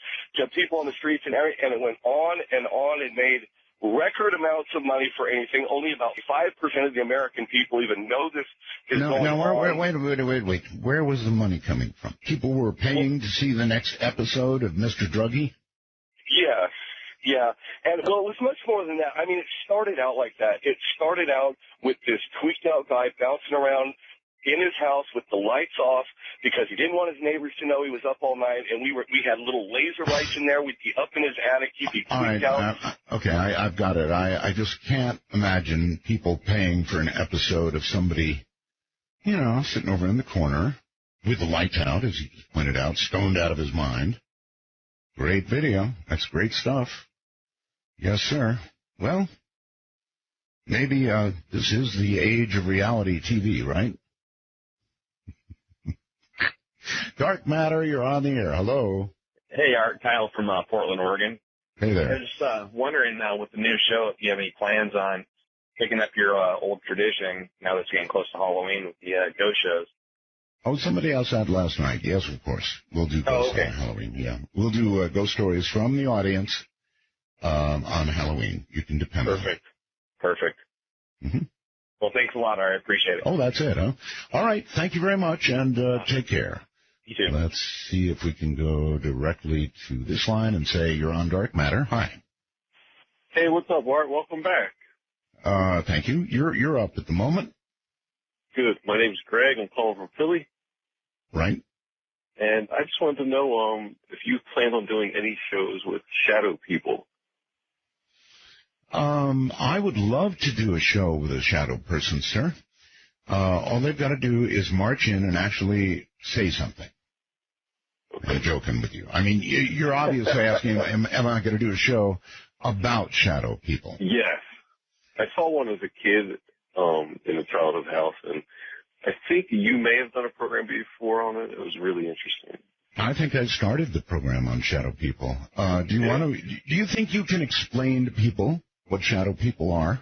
people on the streets and it went on and made record amounts of money for anything. Only about 5% of the American people even know this is going on. Wait. Where was the money coming from? People were paying to see the next episode of Mr. Druggy? Yeah. And, well, it was much more than that. I mean, it started out like that. It started out with this tweaked-out guy bouncing around in his house with the lights off because he didn't want his neighbors to know he was up all night, and we had little laser lights in there. We'd be up in his attic. He'd be tweaked out. Okay, I've got it. I just can't imagine people paying for an episode of somebody, you know, sitting over in the corner with the lights out, as he just pointed out, stoned out of his mind. Great video. That's great stuff. Yes, sir. Well, maybe this is the age of reality TV, right? Dark Matter, you're on the air. Hello. Hey, Art. Kyle from Portland, Oregon. Hey there. I was just wondering with the new show if you have any plans on picking up your old tradition now that it's getting close to Halloween with the ghost shows. Oh, somebody else had last night. Yes, of course. We'll do ghosts on Halloween. Yeah. We'll do ghost stories from the audience on Halloween. You can depend on it. Perfect. Mm-hmm. Well, thanks a lot, Art. I appreciate it. Oh, that's it, huh? All right. Thank you very much, and take care. You too. Let's see if we can go directly to this line and say you're on Dark Matter. Hi. Hey, what's up, Art? Welcome back. Thank you. You're up at the moment. Good. My name's Greg. I'm calling from Philly. Right. And I just wanted to know if you plan on doing any shows with shadow people. I would love to do a show with a shadow person, sir. All they've got to do is march in and actually say something. Okay. I'm joking with you. I mean, you're obviously asking, am I going to do a show about shadow people? Yes. I saw one as a kid in a childhood house, and I think you may have done a program before on it. It was really interesting. I think I started the program on shadow people. Do you think you can explain to people what shadow people are?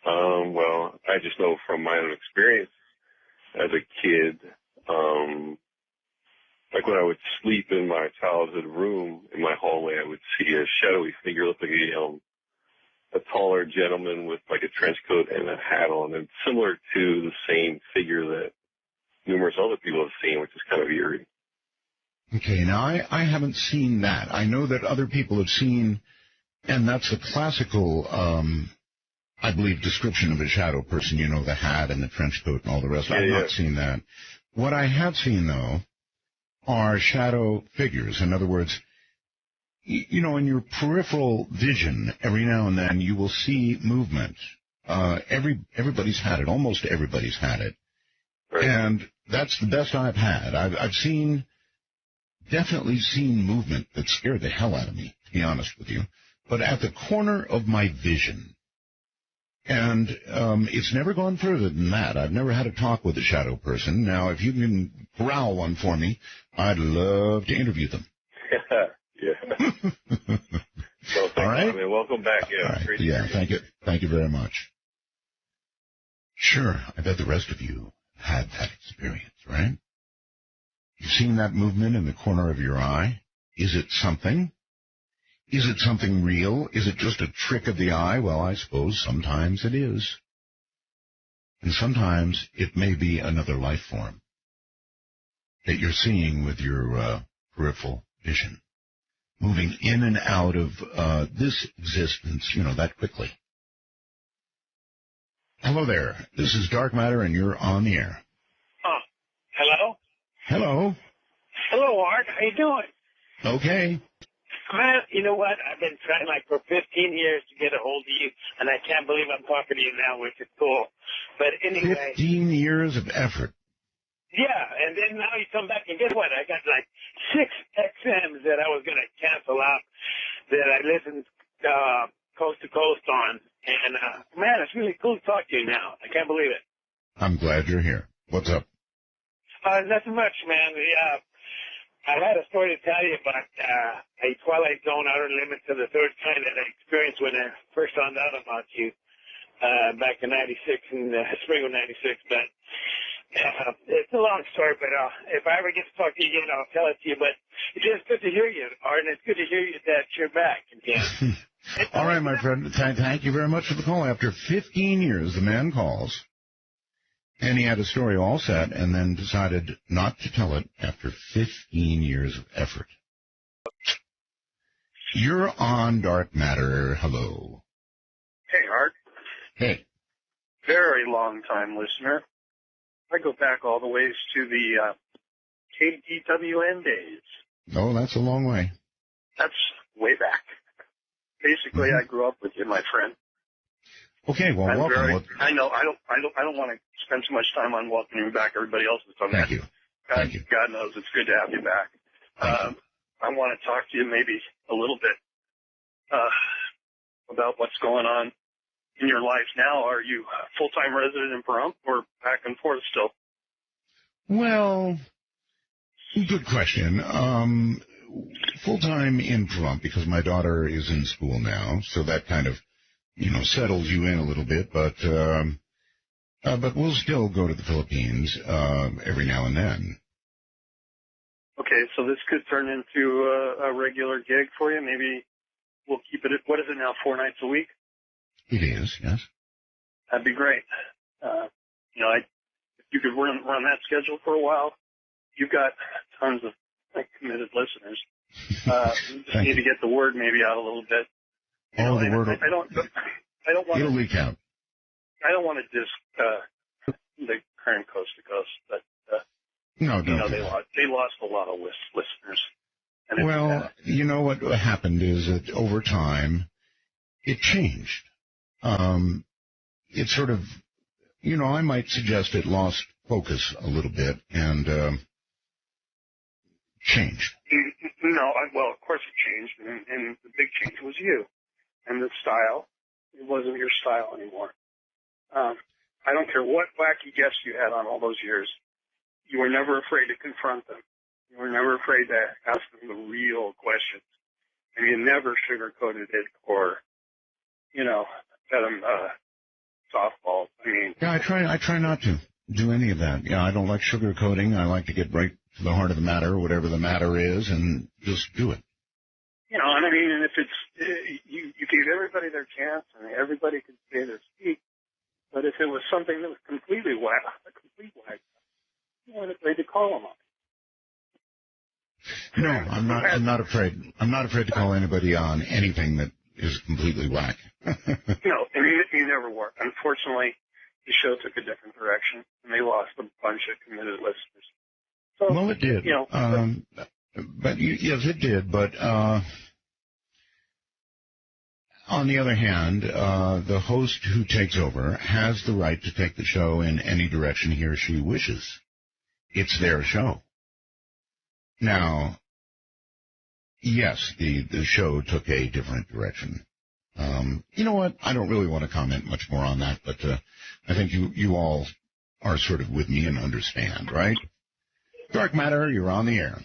Well, I just know from my own experience as a kid, like when I would sleep in my childhood room in my hallway, I would see a shadowy figure, look like a taller gentleman with like a trench coat and a hat on, and similar to the same figure that numerous other people have seen, which is kind of eerie. Okay, now I haven't seen that. I know that other people have seen, and that's the classical, I believe, description of a shadow person, you know, the hat and the trench coat and all the rest. I've not seen that. What I have seen, though, are shadow figures. In other words, you know, in your peripheral vision, every now and then you will see movement. Everybody's had it. Almost everybody's had it. Right. And that's the best I've had. I've definitely seen movement that scared the hell out of me, to be honest with you. But at the corner of my vision. And it's never gone further than that. I've never had a talk with a shadow person. Now, if you can corral one for me, I'd love to interview them. Yeah. Well, all right. I mean, welcome back. Yeah. Right. Yeah. Thank you. Thank you very much. Sure. I bet the rest of you had that experience, right? You've seen that movement in the corner of your eye. Is it something? Is it something real? Is it just a trick of the eye? Well, I suppose sometimes it is. And sometimes it may be another life form that you're seeing with your peripheral vision, moving in and out of this existence, you know, that quickly. Hello there. This is Dark Matter, and you're on the air. Hello? Hello. Hello, Art. How you doing? Okay. Man, you know what? I've been trying like for 15 years to get a hold of you, and I can't believe I'm talking to you now, which is cool. But anyway. 15 years of effort. Yeah, and then now you come back, and guess what? I got like 6 XMs that I was going to cancel out that I listened coast to coast on. And, man, it's really cool to talk to you now. I can't believe it. I'm glad you're here. What's up? Nothing much, man. I had a story to tell you about a Twilight Zone outer limits of the third kind that I experienced when I first found out about you back in '96, in the spring of '96. But it's a long story, but if I ever get to talk to you again, I'll tell it to you. But it's just good to hear you, Art, and it's good to hear you that you're back again. All right, my friend. Thank you very much for the call. After 15 years, the man calls. And he had a story all set and then decided not to tell it after 15 years of effort. You're on Dark Matter. Hello. Hey, Art. Hey. Very long time listener. I go back all the ways to the KDWN days. Oh, that's a long way. That's way back. Basically, I grew up with you, my friend. Okay, well, welcome. I know. I don't want to spend too much time on welcoming you back. Everybody else has done that. Thank you. God knows it's good to have you back. I want to talk to you maybe a little bit about what's going on in your life now. Are you a full-time resident in Pahrump or back and forth still? Well, good question. Full-time in Pahrump because my daughter is in school now, so that kind of, you know, settles you in a little bit, but we'll still go to the Philippines every now and then. Okay, so this could turn into a regular gig for you. Maybe we'll keep it at, what is it now, 4 nights a week? It is, yes. That'd be great. You know, if you could run that schedule for a while, you've got tons of committed listeners. You just need to get the word maybe out a little bit. The word. I don't want it'll leak out. I don't want to diss the current coast to coast, but no, you know, they lost a lot of listeners. And well, you know what happened is that over time it changed. It sort of, you know, I might suggest it lost focus a little bit and changed. No, well, of course it changed, and the big change was you. And the style, it wasn't your style anymore. I don't care what wacky guests you had on all those years. You were never afraid to confront them. You were never afraid to ask them the real questions. And you never sugarcoated it or, you know, fed them softballs. I mean, yeah, I try not to do any of that. Yeah, I don't like sugarcoating. I like to get right to the heart of the matter, whatever the matter is, and just do it. You know, and I mean, and if it's, you gave everybody their chance and everybody could say their speak, but if it was something that was completely whack, you weren't afraid to call them on it. No, I'm not afraid. I'm not afraid to call anybody on anything that is completely whack. No, and you never were. Unfortunately, the show took a different direction, and they lost a bunch of committed listeners. So, well, it did. You know, yes, it did. But on the other hand, the host who takes over has the right to take the show in any direction he or she wishes. It's their show. Now, yes, the show took a different direction. You know what? I don't really want to comment much more on that, but I think you all are sort of with me and understand, right? Dark Matter, you're on the air.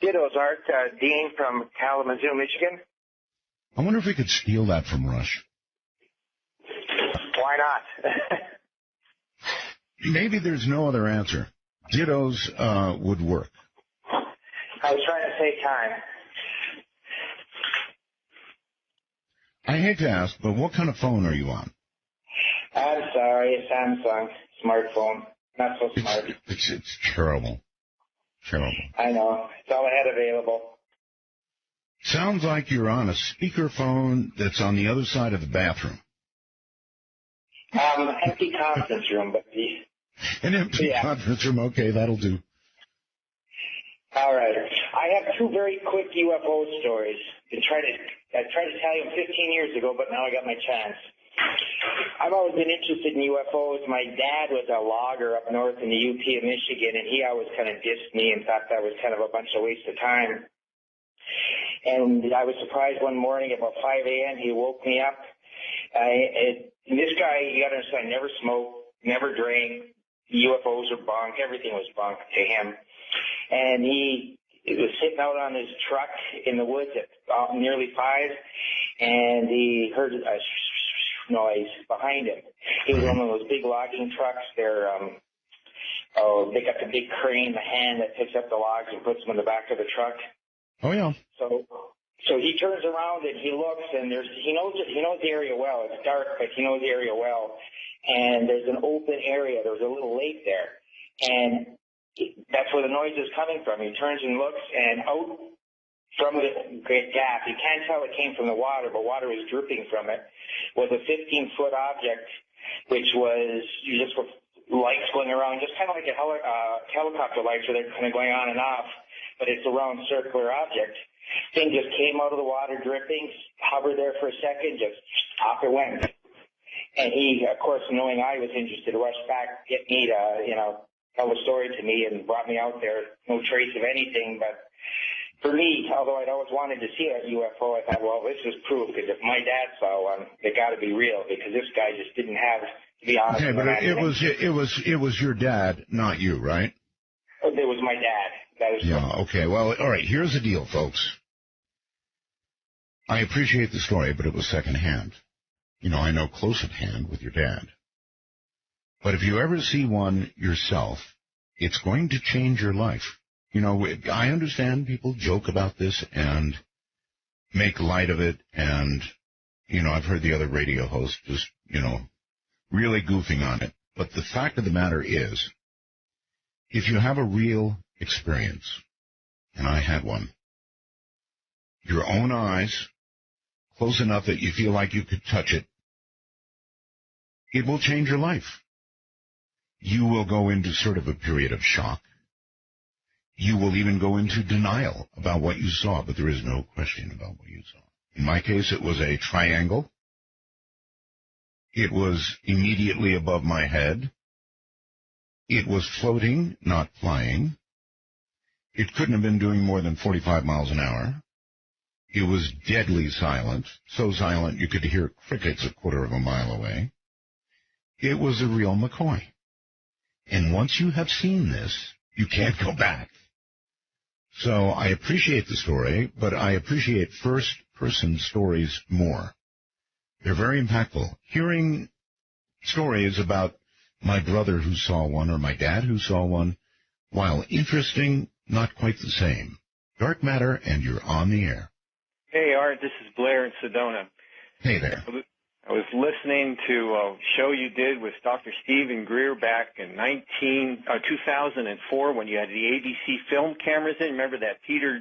Dittos, Art. Dean from Kalamazoo, Michigan. I wonder if we could steal that from Rush. Why not? Maybe there's no other answer. Dittos would work. I was trying to save time. I hate to ask, but what kind of phone are you on? I'm sorry, a Samsung smartphone. Not so smart. It's terrible. Terrible. I know. It's all I had available. Sounds like you're on a speakerphone that's on the other side of the bathroom. Empty conference room, but An empty conference room. Okay, that'll do. All right. I have two very quick UFO stories. I tried to tell you them 15 years ago, but now I got my chance. I've always been interested in UFOs. My dad was a logger up north in the UP of Michigan, and he always kind of dissed me and thought that was kind of a bunch of waste of time. And I was surprised one morning about 5 a.m. he woke me up. And this guy, you got to understand, never smoked, never drank. UFOs are bunk. Everything was bunk to him. And he was sitting out on his truck in the woods at nearly 5, and he heard a noise behind him. He was one of those big logging trucks. They got the big crane, the hand that picks up the logs and puts them in the back of the truck. Oh yeah. So he turns around and he looks, and he knows the area well. It's dark, but he knows the area well. And there's an open area. There's a little lake there, and that's where the noise is coming from. He turns and looks, and out from the great gap, you can't tell it came from the water, but water was dripping from it, was a 15-foot object, which was just with lights going around, just kind of like a helicopter lights, where they're kind of going on and off, but it's a round circular object. Thing just came out of the water dripping, hovered there for a second, just off it went. And he, of course, knowing I was interested, rushed back, get me to, tell the story to me, and brought me out there. No trace of anything, but for me, although I'd always wanted to see a UFO, I thought, well, this is proof, because if my dad saw one, it got to be real, because this guy just didn't have, to be honest. Okay, but it was your dad, not you, right? It was my dad. That is yeah. Okay. Well, all right. Here's the deal, folks. I appreciate the story, but it was secondhand. I know close at hand with your dad. But if you ever see one yourself, it's going to change your life. I understand people joke about this and make light of it, and, I've heard the other radio hosts just, really goofing on it. But the fact of the matter is, if you have a real experience, and I had one, your own eyes, close enough that you feel like you could touch it, it will change your life. You will go into sort of a period of shock. You will even go into denial about what you saw, but there is no question about what you saw. In my case, it was a triangle. It was immediately above my head. It was floating, not flying. It couldn't have been doing more than 45 miles an hour. It was deadly silent, so silent you could hear crickets a quarter of a mile away. It was a real McCoy. And once you have seen this, you can't go back. So I appreciate the story, but I appreciate first-person stories more. They're very impactful. Hearing stories about my brother who saw one or my dad who saw one, while interesting, not quite the same. Dark Matter, and you're on the air. Hey, Art, this is Blair in Sedona. Hey there. I was listening to a show you did with Dr. Stephen Greer back in 2004 when you had the ABC film cameras in. Remember that Peter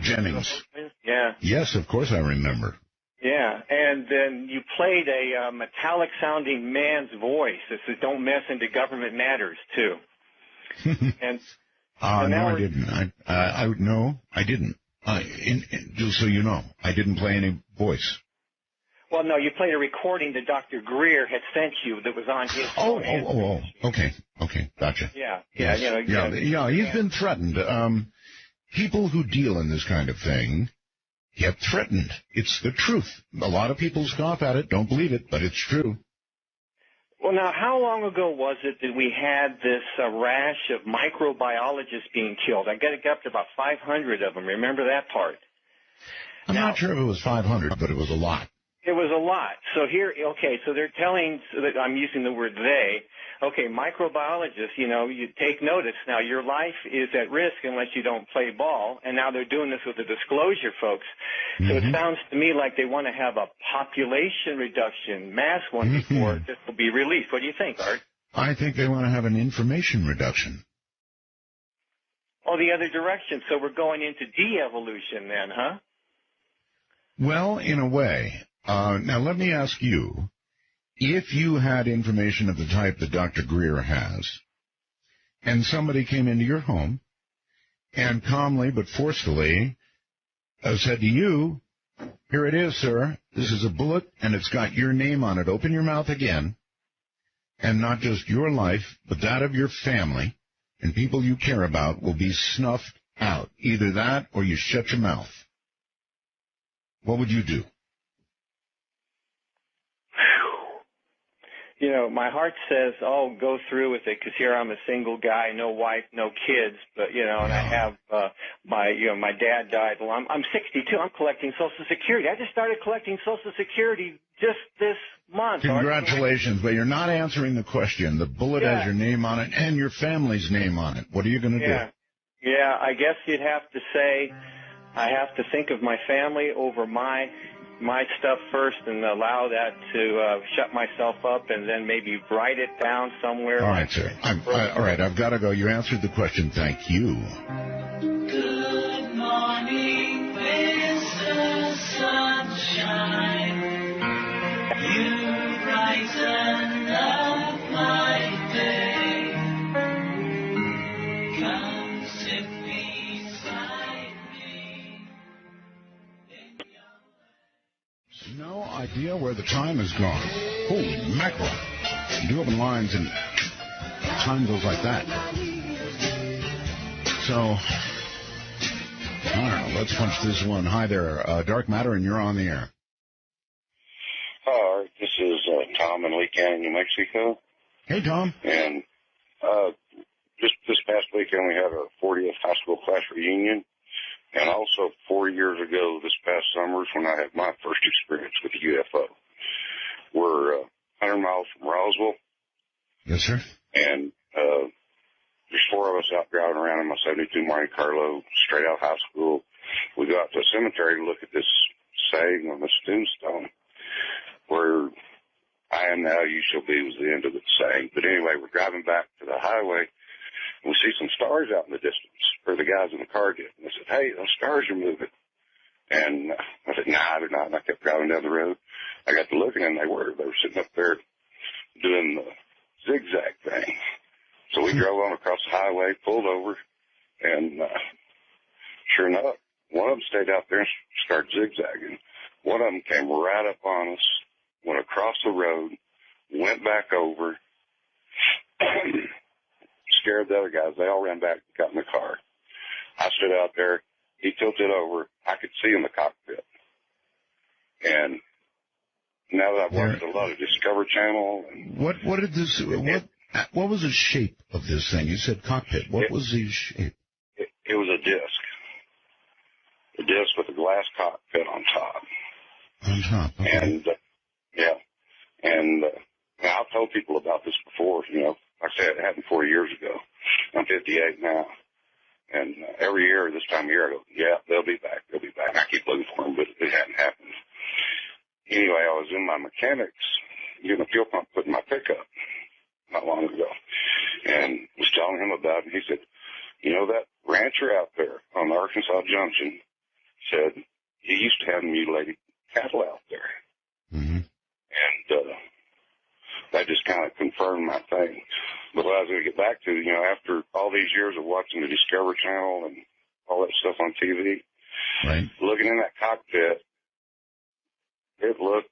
Jennings? Yeah. Yes, of course I remember. Yeah, and then you played a metallic-sounding man's voice that says, "Don't mess into government matters," too. And no, I didn't. No, I didn't. Just so you know, I didn't play any voice. Well, no, you played a recording that Dr. Greer had sent you that was on his phone. Okay, gotcha. Yeah, he's been threatened. People who deal in this kind of thing get threatened. It's the truth. A lot of people scoff at it, don't believe it, but it's true. Well, now, how long ago was it that we had this rash of microbiologists being killed? I got up to about 500 of them. Remember that part? I'm not sure if it was 500, but it was a lot. It was a lot. So here, so they're telling, I'm using the word they, microbiologists, you take notice. Now, your life is at risk unless you don't play ball, and now they're doing this with the disclosure, folks. So it sounds to me like they want to have a population reduction, mass one, before this will be released. What do you think, Art? I think they want to have an information reduction. Oh, the other direction. So we're going into de-evolution then, huh? Well, in a way. Now, let me ask you, if you had information of the type that Dr. Greer has, and somebody came into your home and calmly but forcefully said to you, "Here it is, sir. This is a bullet, and it's got your name on it. Open your mouth again," and not just your life, but that of your family and people you care about will be snuffed out. Either that or you shut your mouth. What would you do? My heart says, go through with it, because here I'm a single guy, no wife, no kids, but, and I have, my dad died. Well, I'm 62. I'm collecting Social Security. I just started collecting Social Security just this month. Congratulations, but you're not answering the question. The bullet has your name on it and your family's name on it. What are you going to do? Yeah, I guess you'd have to say I have to think of my family over my stuff first and allow that to shut myself up and then maybe write it down somewhere. All right, sir. All right, I've got to go. You answered the question. Thank you. Good morning, Mr. Sunshine. You brighten up my day. Come sit beside me. No idea where the time has gone. Holy mackerel. You do open lines and time goes like that. So, I don't know. Let's punch this one. Hi there, Dark Matter, and you're on the air. Hi, this is Tom in Lee County, New Mexico. Hey, Tom. And just this past weekend we had our 40th high school class reunion. And also 4 years ago, this past summer, is when I had my first experience with a UFO. We're 100 miles from Roswell. Yes, sir. And there's four of us out driving around in my 72 Monte Carlo, straight out of high school. We go out to a cemetery to look at this saying on this tombstone, "Where I am now, you shall be," was the end of the saying. But anyway, we're driving back to the highway. We see some stars out in the distance, or the guys in the car did. And they said, "Hey, those stars are moving." And I said, "Nah, they're not." And I kept driving down the road. I got to looking, and they were sitting up there doing the zigzag thing. So we drove on across the highway, pulled over, and sure enough, one of them stayed out there and started zigzagging. One of them came right up on us, went across the road, went back over, scared the other guys. They all ran back and got in the car. I stood out there. He tilted over. I could see in the cockpit. And now that I've watched a lot of Discovery Channel. And what was the shape of this thing? You said cockpit. What was the shape? It was a disc. A disc with a glass cockpit on top. On top, okay. And, and I've told people about this before, like I said, it happened 4 years ago. 58 now. And every year, this time of year, I go, yeah, they'll be back. They'll be back. I keep looking for them, but it hadn't happened. Anyway, I was in my mechanics getting a fuel pump put in my pickup not long ago, and was telling him about it. He said, you know, that rancher out there on the Arkansas Junction said he used to have mutilated cattle out there. Mm-hmm. And that just kind of confirmed my thing. But what I was going to get back to, you know, after all these years of watching the Discovery Channel and all that stuff on TV, right, looking in that cockpit, it looked,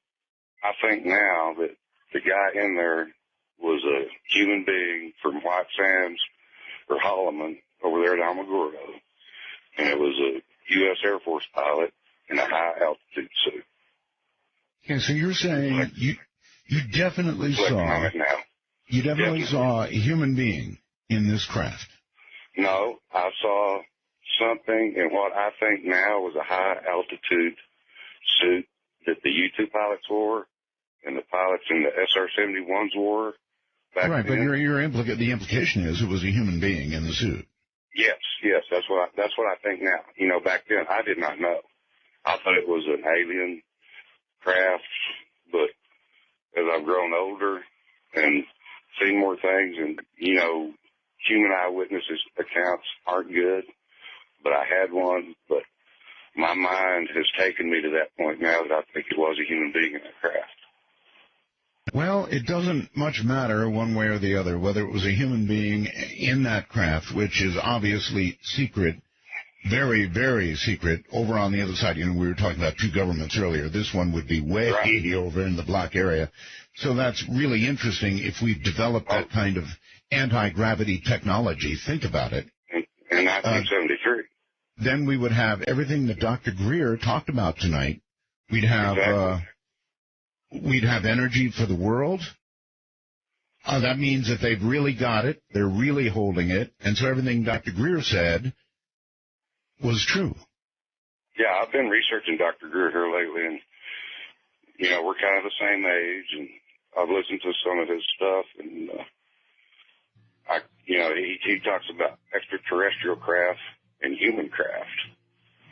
I think now, that the guy in there was a human being from White Sands or Holloman over there at Alamogordo. And it was a U.S. Air Force pilot in a high-altitude suit. Okay, so you're saying you definitely saw... You definitely saw a human being in this craft. No, I saw something in what I think now was a high-altitude suit that the U-2 pilots wore and the pilots in the SR-71s wore back right, then. But the implication is it was a human being in the suit. Yes, that's what I think now. You know, back then I did not know. I thought it was an alien craft, but as I've grown older and seen more things, and, you know, human eyewitnesses accounts aren't good, but I had one, but my mind has taken me to that point now that I think it was a human being in that craft. Well, it doesn't much matter one way or the other whether it was a human being in that craft, which is obviously secret, very, very secret, over on the other side. You know, we were talking about two governments earlier. This one would be way over in the block area. So that's really interesting if we've developed that kind of anti-gravity technology. Think about it. In 1973. Then we would have everything that Dr. Greer talked about tonight. We'd have energy for the world. That means that they've really got it. They're really holding it. And so everything Dr. Greer said was true. Yeah, I've been researching Dr. Greer here lately, and, you know, we're kind of the same age, and I've listened to some of his stuff, and, he talks about extraterrestrial craft and human craft.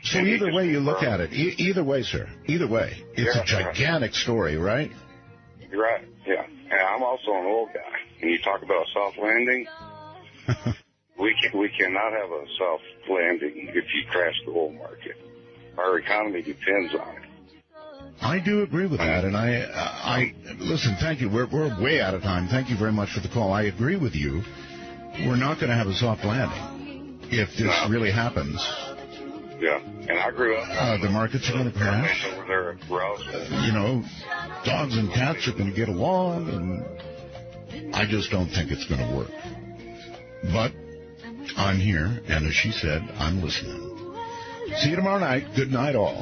So either way you look at it, either way, sir, either way, it's a gigantic story, right? You're right, yeah. And I'm also an oil guy, and you talk about a soft landing. We cannot have a soft landing if you crash the oil market. Our economy depends on it. I do agree with that, and I listen, thank you. We're way out of time. Thank you very much for the call. I agree with you. We're not going to have a soft landing if this really happens. Yeah, and I grew up... the markets are going to crash. Over there at Ross. You know, dogs and cats are going to get along, and I just don't think it's going to work. But I'm here, and as she said, I'm listening. See you tomorrow night. Good night, all.